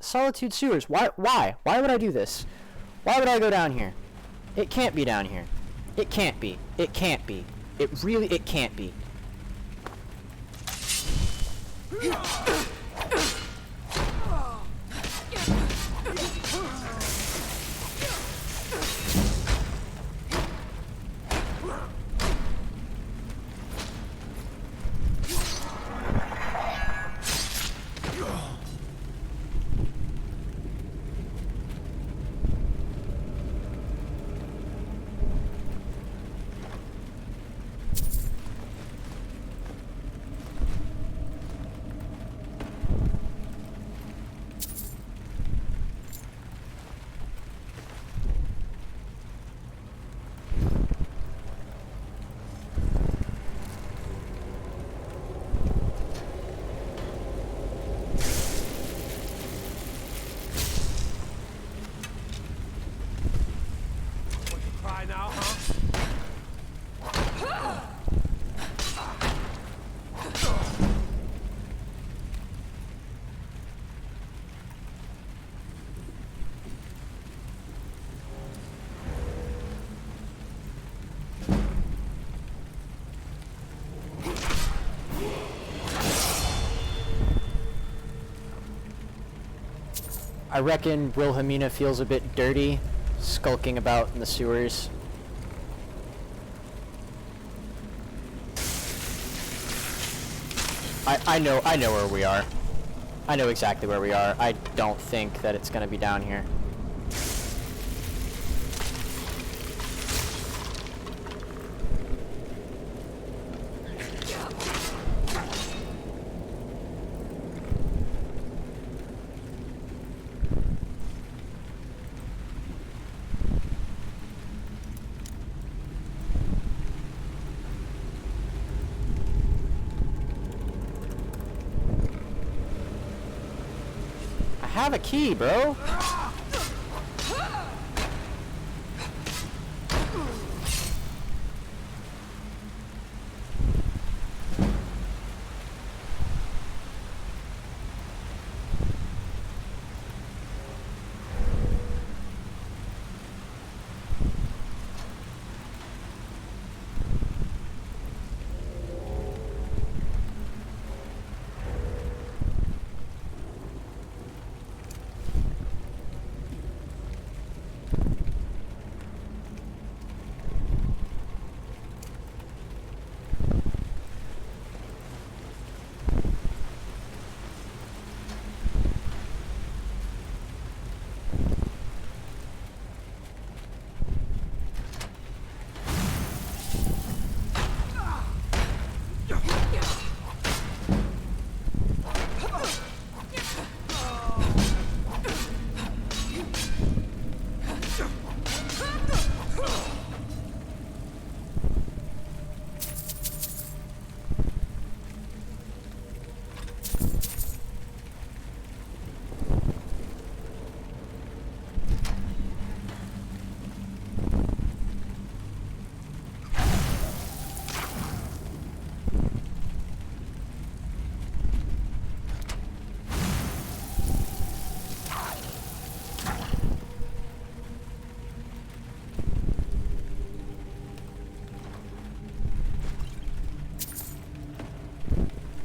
Solitude Sewers. Why would I do this? Why would I go down here? It can't be down here. It can't be. It can't be. It can't be. I reckon Wilhelmina feels a bit dirty, skulking about in the sewers. I know where we are. I know exactly where we are. I don't think that it's gonna be down here. I have a key, bro.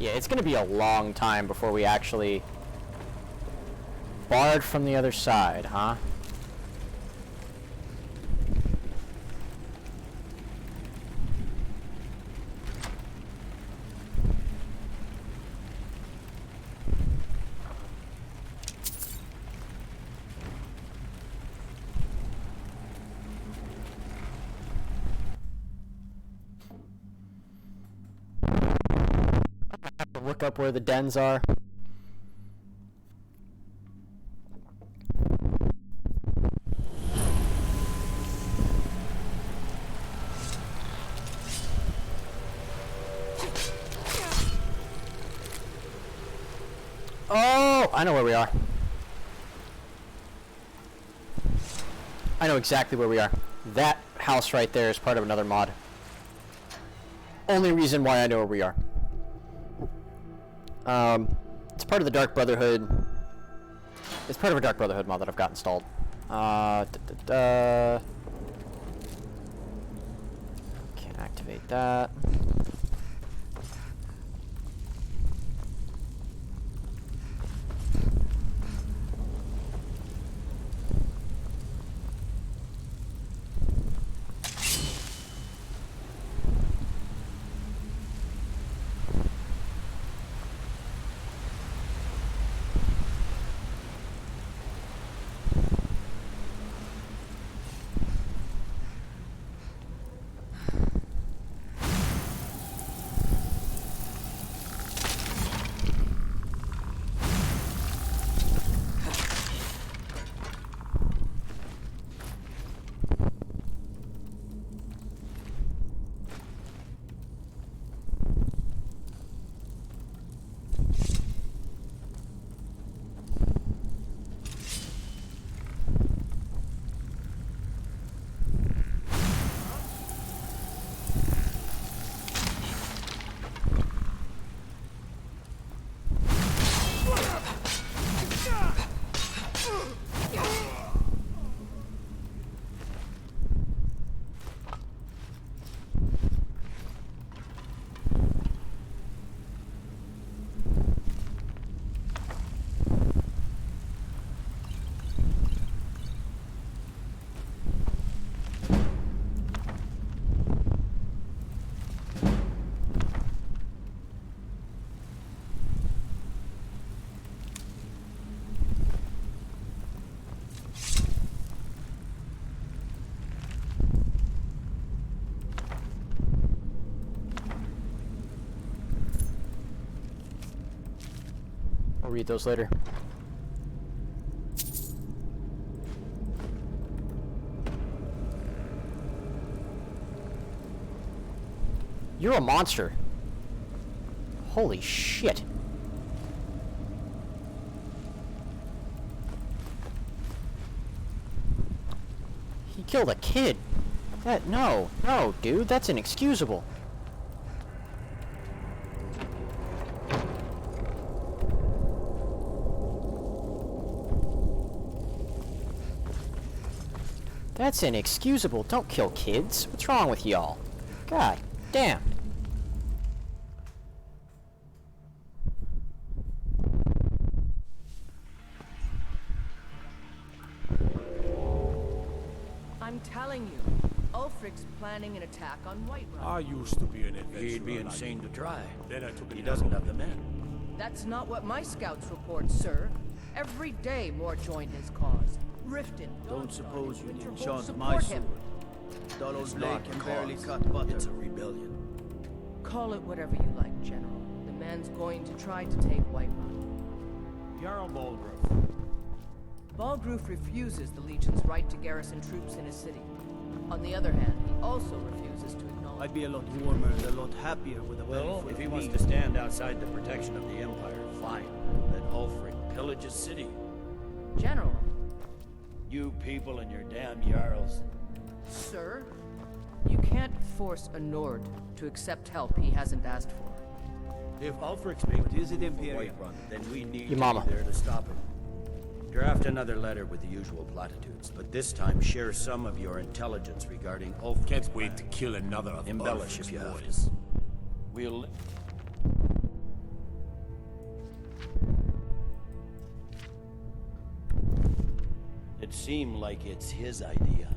Yeah, it's gonna be a long time before we actually barred from the other side, huh? Look up where the dens are. Oh, I know where we are. I know exactly where we are. That house right there is part of another mod. Only reason why I know where we are. It's part of the Dark Brotherhood. It's part of a Dark Brotherhood mod that I've got installed. Can't activate that. I'll read those later. You're a monster. Holy shit. He killed a kid. No, dude, that's inexcusable. That's inexcusable. Don't kill kids. What's wrong with y'all? God damn. I'm telling you, Ulfric's planning an attack on Whiterun. I used to be an adventurer. He'd be insane to try. Then I took it. He doesn't have the men. That's not what my scouts report, sir. Every day more join his cause. Riften. Don't suppose you need Winterhold Sean's my support sword. him. Dull old It's Blake not can a barely cause. cut butter. It's a rebellion. Call it whatever you like, General. The man's going to try to take Whiterun. Jarl Balgruuf. Balgruuf refuses the Legion's right to garrison troops in his city. On the other hand, he also refuses to acknowledge... I'd be a lot warmer and a lot happier with a belly Well, full if of he wants meat. to stand outside the protection of the Empire, fine. Let Ulfric pillage his city. General. You people and your damn Jarls. Sir, you can't force a Nord to accept help he hasn't asked for. If Ulfric's making But is it Imperium? Whiterun, then we need Your to mama. be there to stop him. Draft another letter with the usual platitudes, but this time share some of your intelligence regarding Ulfric. Can't wait to kill another of Embellish Ulfric's if you have boys. to. We'll... It seemed like it's his idea.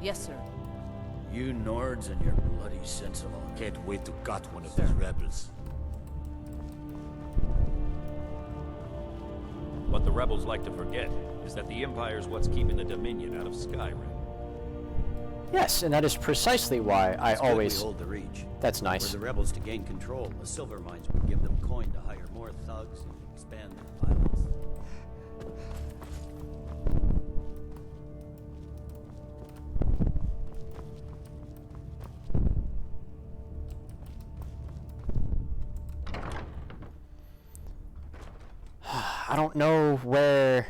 Yes, sir. You Nords and your bloody sense of all. Can't wait to gut one of these rebels. What the rebels like to forget is that the Empire's what's keeping the Dominion out of Skyrim. Yes, and that is precisely why I It's good always... we hold the Reach. That's nice. Were the rebels to gain control, the silver mines would give them coin to hire more thugs and expand their violence. I don't know where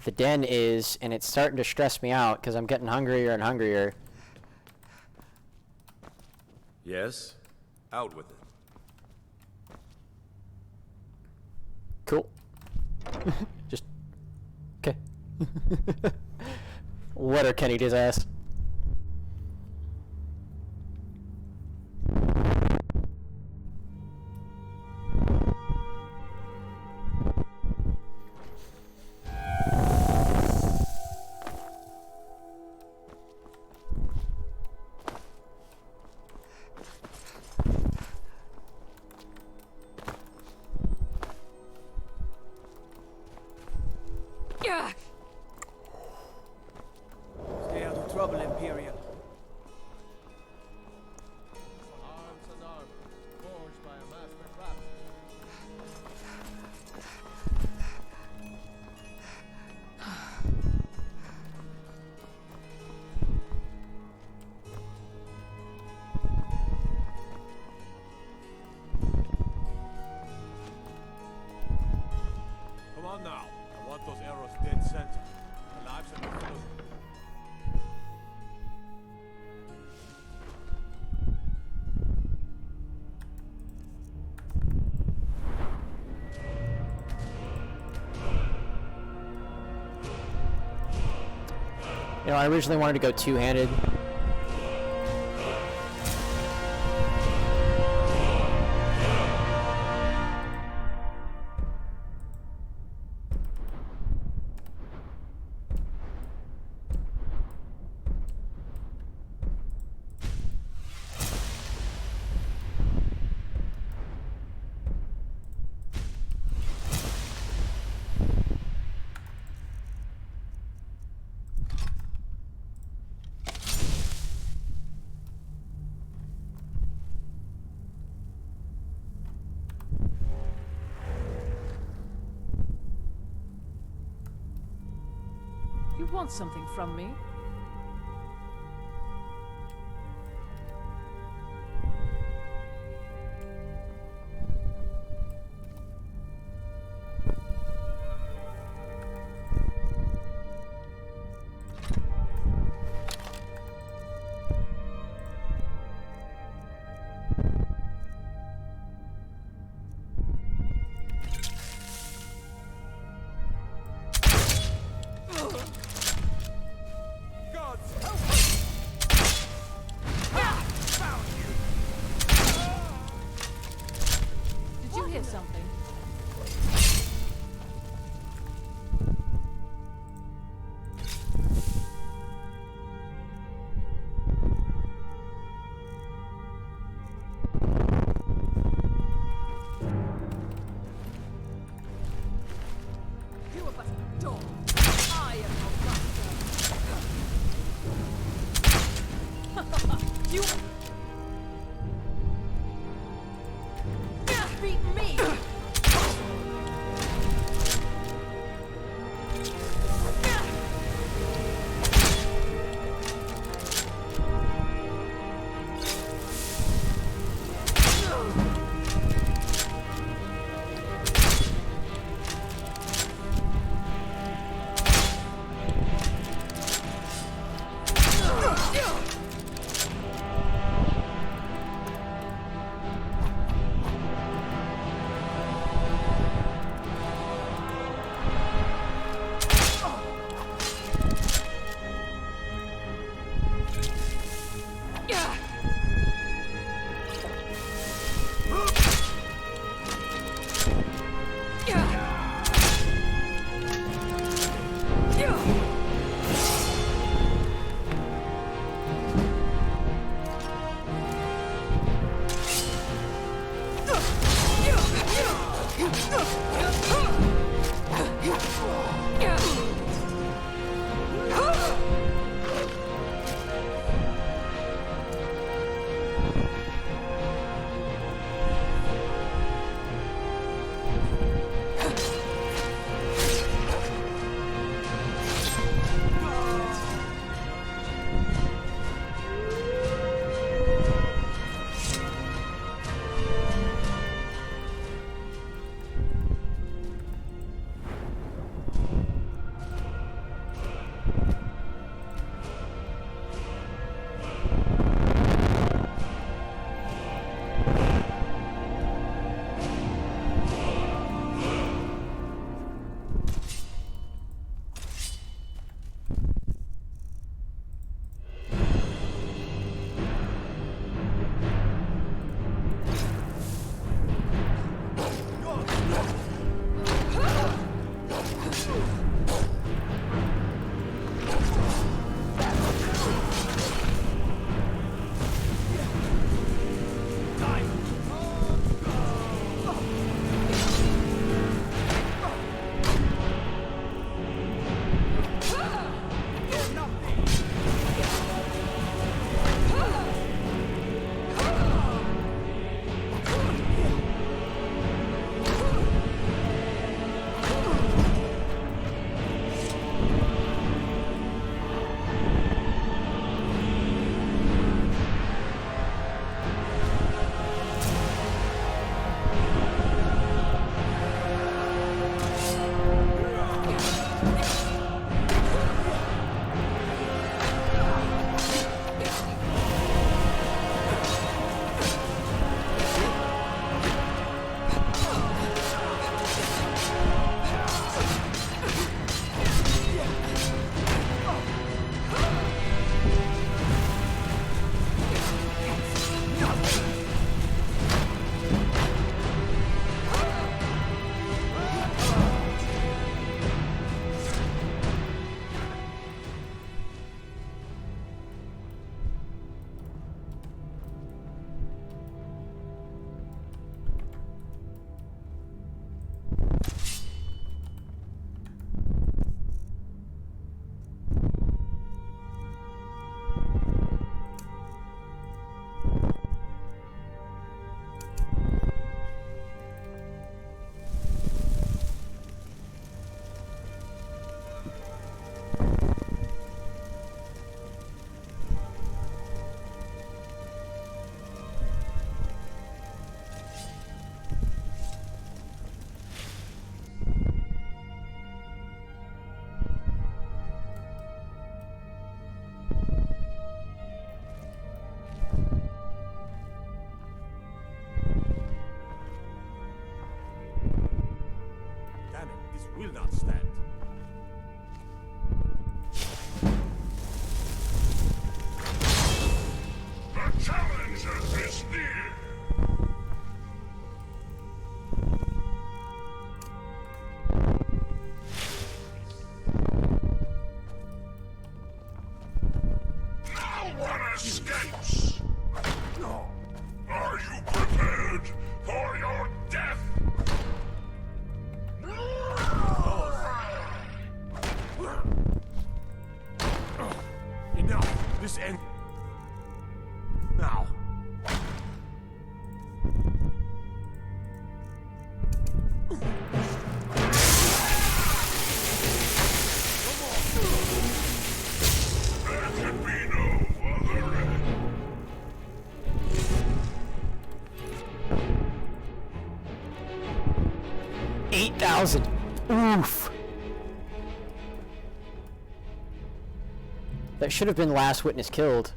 the den is, and it's starting to stress me out because I'm getting hungrier and hungrier. Yes? Out with it. Cool. Just... okay. What are Kennedy's ass? Stay out of trouble, Imperial. Come on now. I want those arrows dead center. The lives of the fellows. You know, I originally wanted to go two-handed. You want something from me? Did you hear something? You are but a dog. I am your master. You beat me. 8,000. Oof. That should have been last witness killed.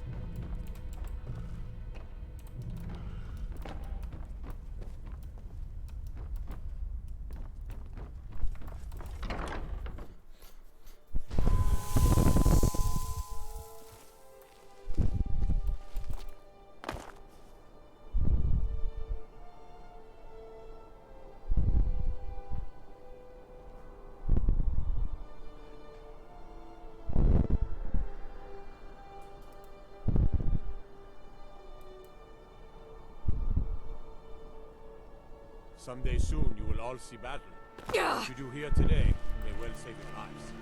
Someday soon you will all see battle. What you do here today may well save your lives.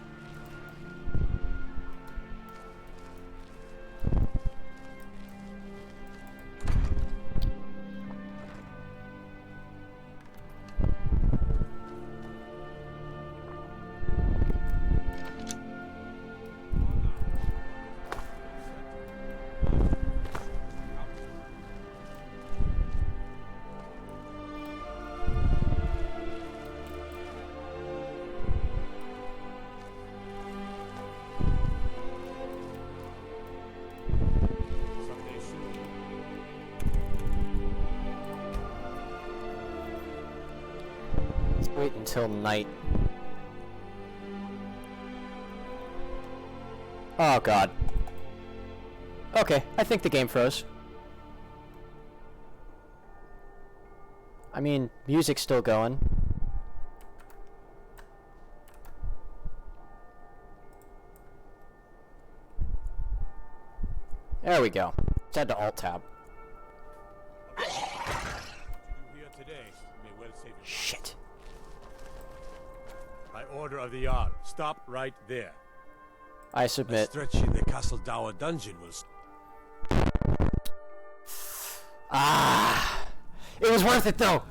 Wait until night. Oh god. Okay, I think the game froze. I mean, music's still going. There we go. Let's head to Alt-Tab. Shit. By order of the Jarl, stop right there. I submit. A stretch in the Castle Dower dungeon will... Ah! It was worth it, though!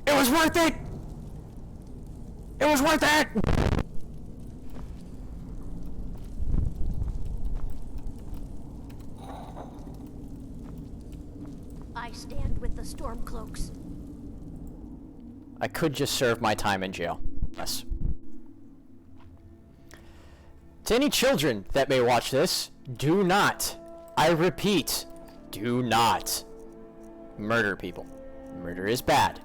It was worth it! It was worth it! I stand with the Stormcloaks. I could just serve my time in jail. Yes. To any children that may watch this, do not, I repeat, do not murder people. Murder is bad.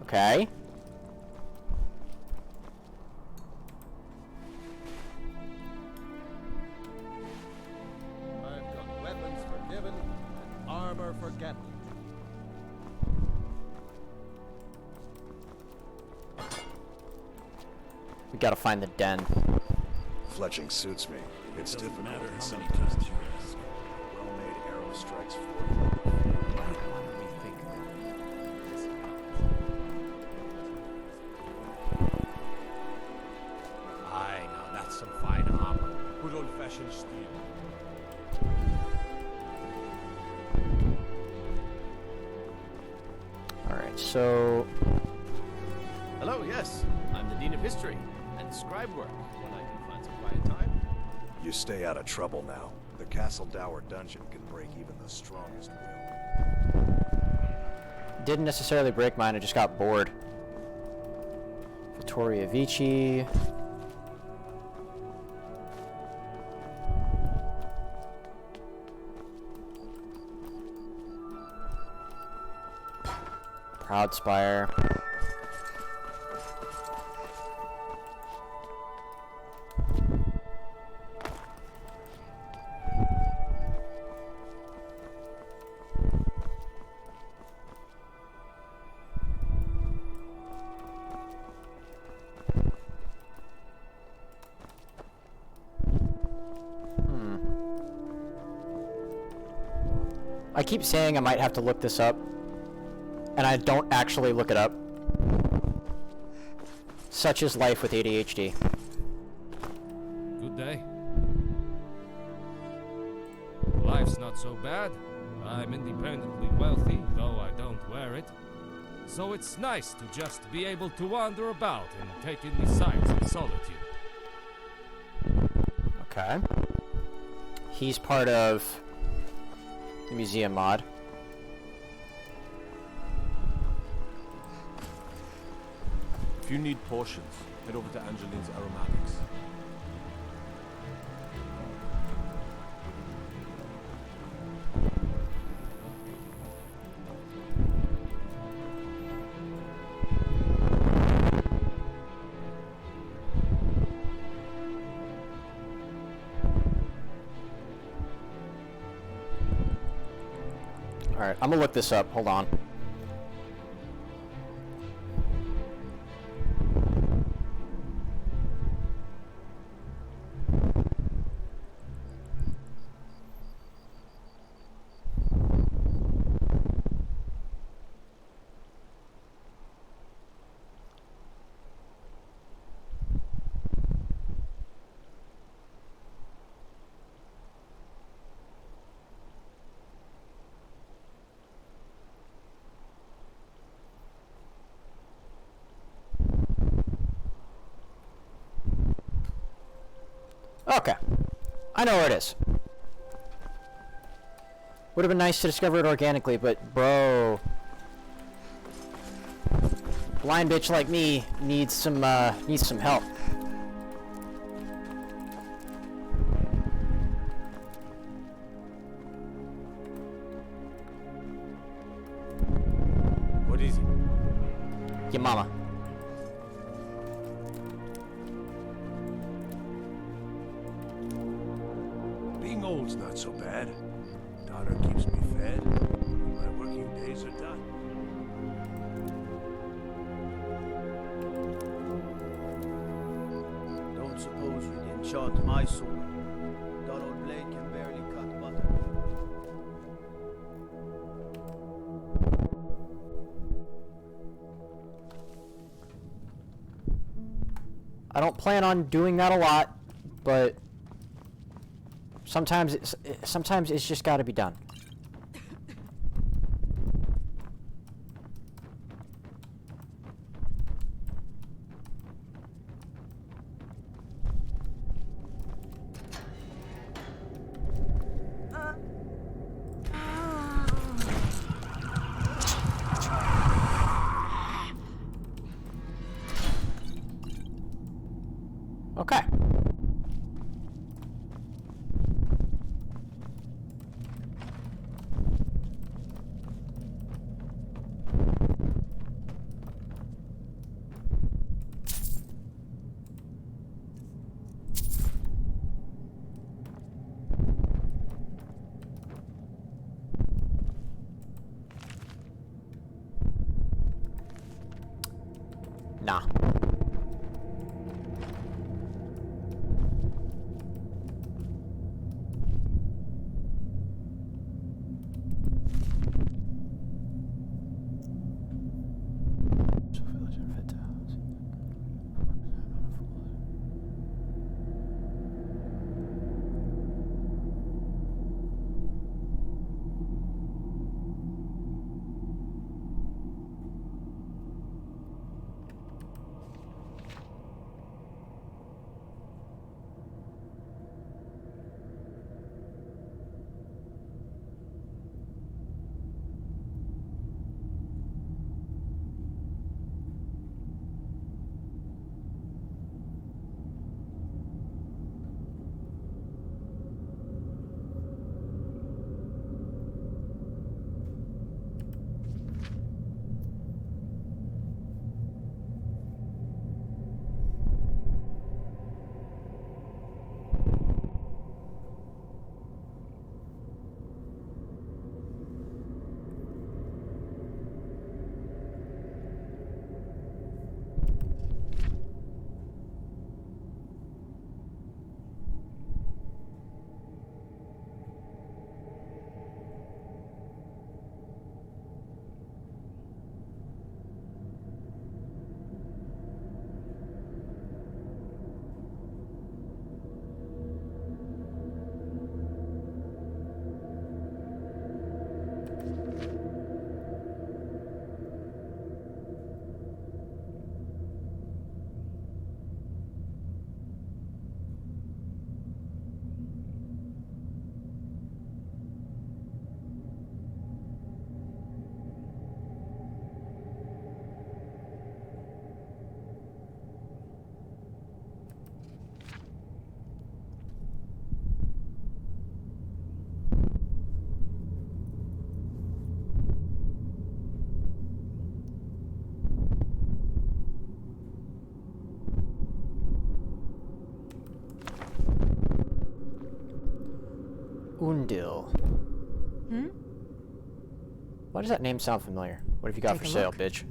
Okay? I've got weapons forgiven and armor forgotten. We gotta find the den. Fletching suits me. It's difficult matter and how many sometimes times you ask. well-made arrow strikes forth. Aye, now that's some fine armor. Good old-fashioned steel. Alright, so... Hello, yes. I'm the Dean of History and scribe work when I can find some quiet time. You stay out of trouble now. The Castle Dower dungeon can break even the strongest will. Didn't necessarily break mine, I just got bored. Vittoria Vici. Proudspire. I keep saying I might have to look this up, and I don't actually look it up. Such is life with ADHD. Good day. Life's not so bad. I'm independently wealthy, though I don't wear it. So it's nice to just be able to wander about and take in the sights of solitude. Okay. He's part of the museum mod. If you need potions, head over to Angeline's Aromatics. Alright, I'm gonna look this up. Hold on. Okay. I know where it is. Would have been nice to discover it organically, but bro. Blind bitch like me needs some help. What is it? Your mama. Being old's not so bad. Daughter keeps me fed. My working days are done. Don't suppose you'd enchant my sword. Dull old blade can barely cut butter. I don't plan on doing that a lot, but sometimes it's just got to be done. Okay. Nah. Undil. Hmm? Why does that name sound familiar? What have you got Take for a sale, look. bitch?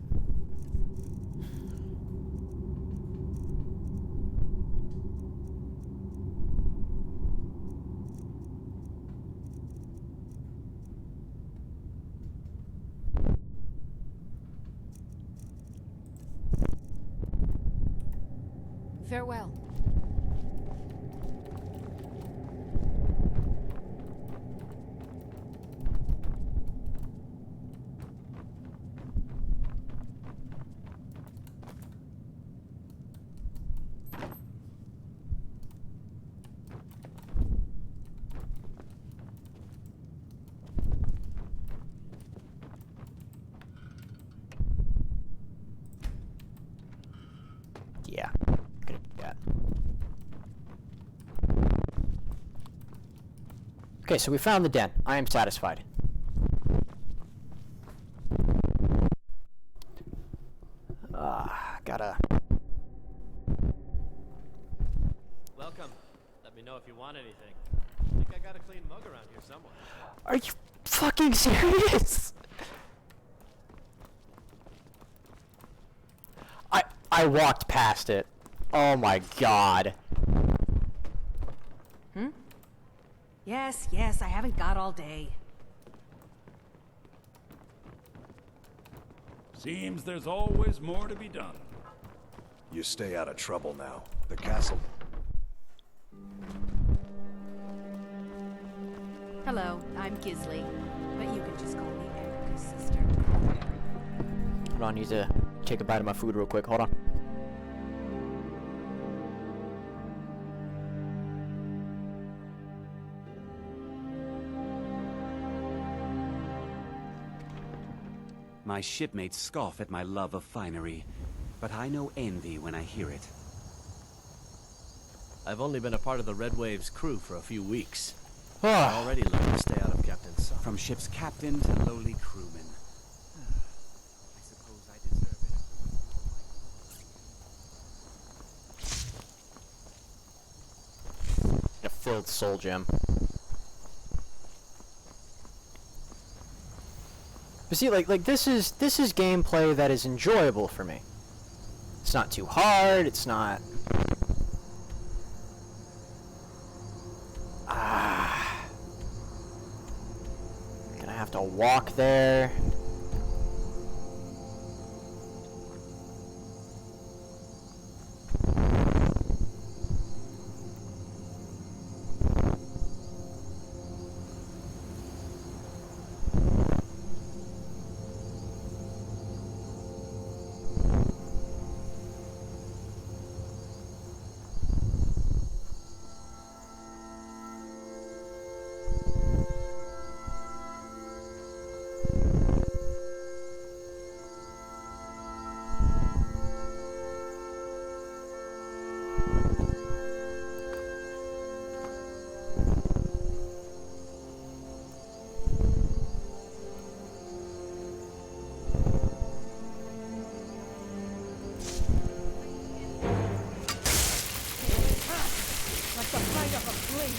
Farewell. Yeah, gonna do that. Okay, so we found the den. I am satisfied. Gotta... Welcome. Let me know if you want anything. I think I got a clean mug around here somewhere. Are you fucking serious? I walked past it. Oh my god. Hmm? Yes, yes, I haven't got all day. Seems there's always more to be done. You stay out of trouble now. The castle... Hello, I'm Gisley, but you can just call me Erica's sister. Hold on, I need to take a bite of my food real quick. Hold on. My shipmates scoff at my love of finery, but I know envy when I hear it. I've only been a part of the Red Wave's crew for a few weeks. Ah. I already learned to stay out of Captain's sight. From ship's captain to lowly crewman. I suppose I deserve it. A filled soul gem. But see, like this is gameplay that is enjoyable for me. It's not too hard. It's not. Gonna have to walk there. Like the flight of a blink.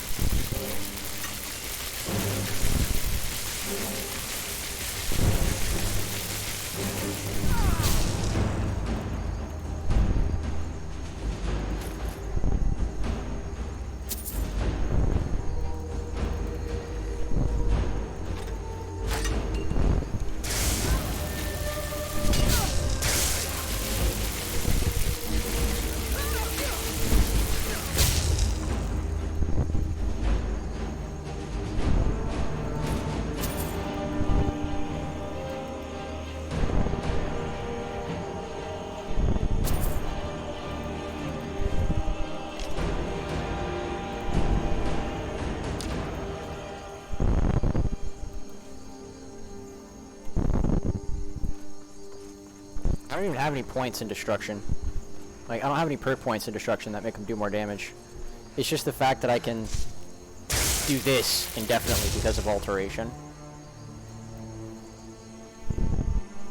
I don't even have any points in destruction. Like, I don't have any perk points in destruction that make them do more damage. It's just the fact that I can do this indefinitely because of alteration.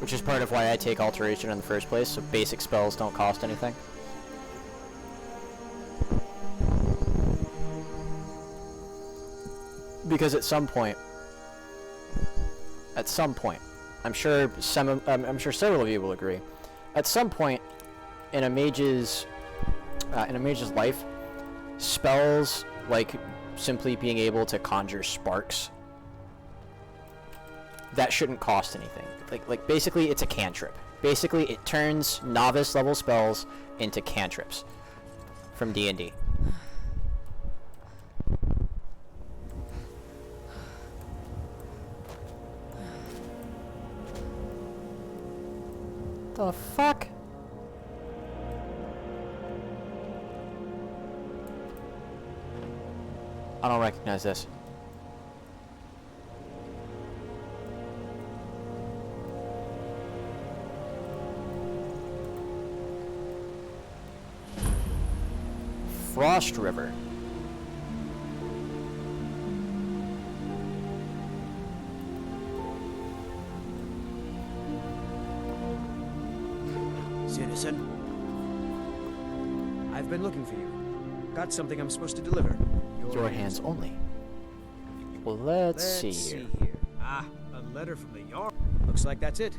Which is part of why I take alteration in the first place, so basic spells don't cost anything. Because at some point, I'm sure several of you will agree, at some point in a mage's life, spells like simply being able to conjure sparks, that shouldn't cost anything. Like basically it's a cantrip. Basically it turns novice level spells into cantrips from D&D. The fuck? I don't recognize this. Frost River. Citizen, I've been looking for you. Got something I'm supposed to deliver. Your hands only. Well, let's see here. Ah, a letter from the Jarl. Looks like that's it.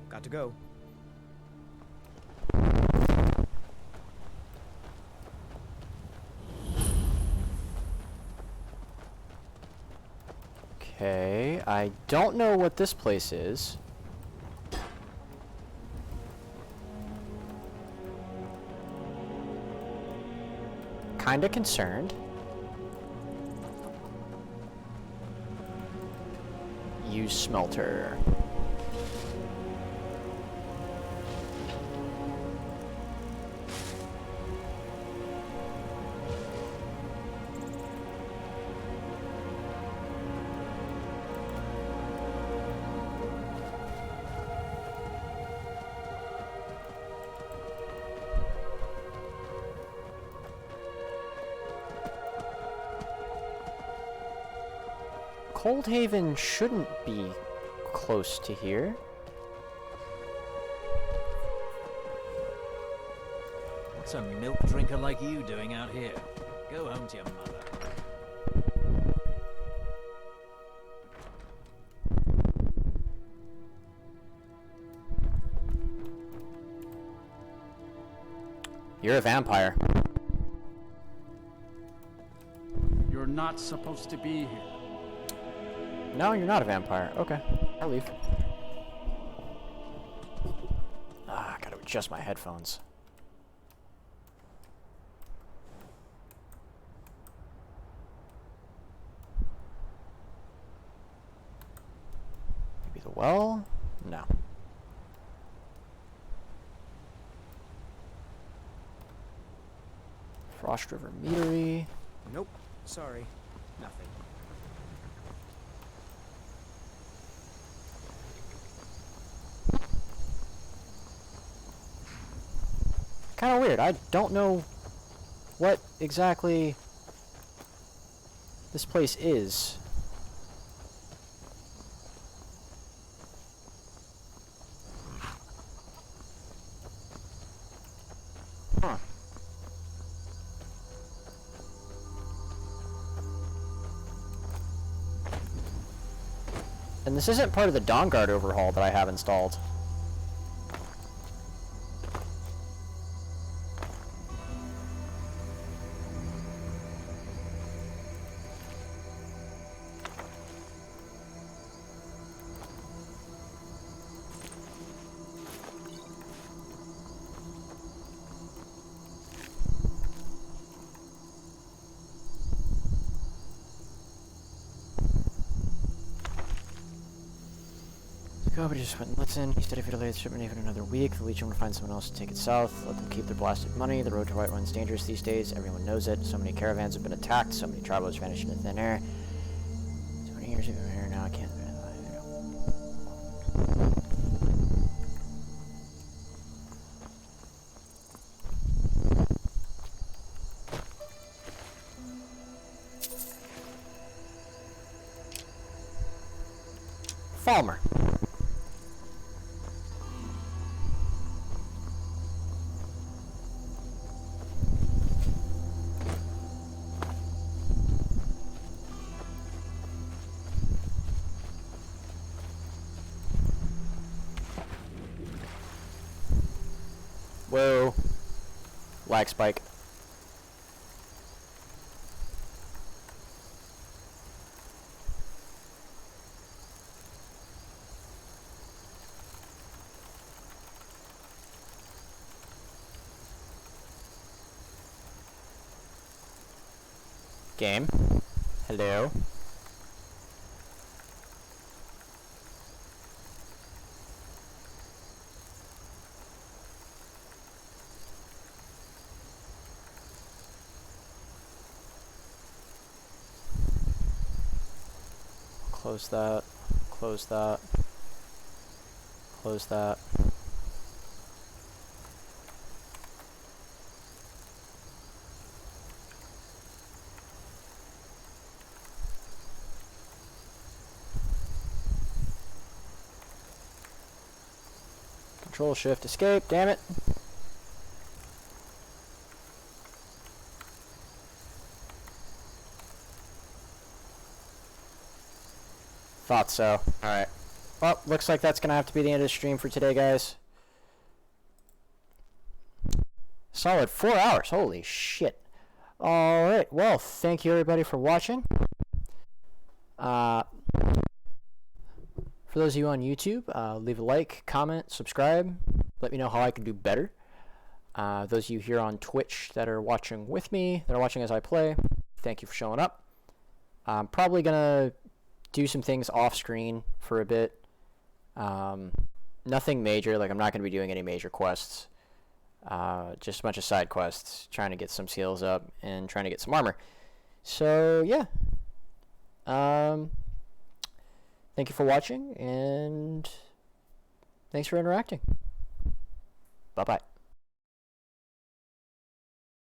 Got to go. Okay, I don't know what this place is. Kinda concerned. Use smelter. Coldhaven shouldn't be close to here. What's a milk drinker like you doing out here? Go home to your mother. You're a vampire. You're not supposed to be here. No, you're not a vampire. Okay, I'll leave. Ah, I gotta adjust my headphones. Maybe the well? No. Frost River Meadery. Nope. Sorry. Nothing. Kind of weird. I don't know what exactly this place is. Huh. And this isn't part of the Dawnguard overhaul that I have installed. Nobody just went and listened. He said if he delayed the shipment even another week, the Legion would find someone else to take it south. Let them keep their blasted money. The road to White One's dangerous these days. Everyone knows it. So many caravans have been attacked. So many travelers vanished into thin air. So many years ago here now, I can't. Falmer. lag spike. Game. Hello. Close that. Close that. Close that. Control Shift Escape, damn it. Thought so. Alright. Well, looks like that's gonna have to be the end of the stream for today, guys. Solid 4 hours. Holy shit. Alright, well, thank you everybody for watching. For those of you on YouTube, leave a like, comment, subscribe. Let me know how I can do better. Those of you here on Twitch that are watching with me, that are watching as I play, thank you for showing up. I'm probably going to do some things off screen for a bit. Nothing major, like I'm not going to be doing any major quests. Just a bunch of side quests, trying to get some skills up and trying to get some armor. So, yeah. Thank you for watching, and thanks for interacting. Bye-bye.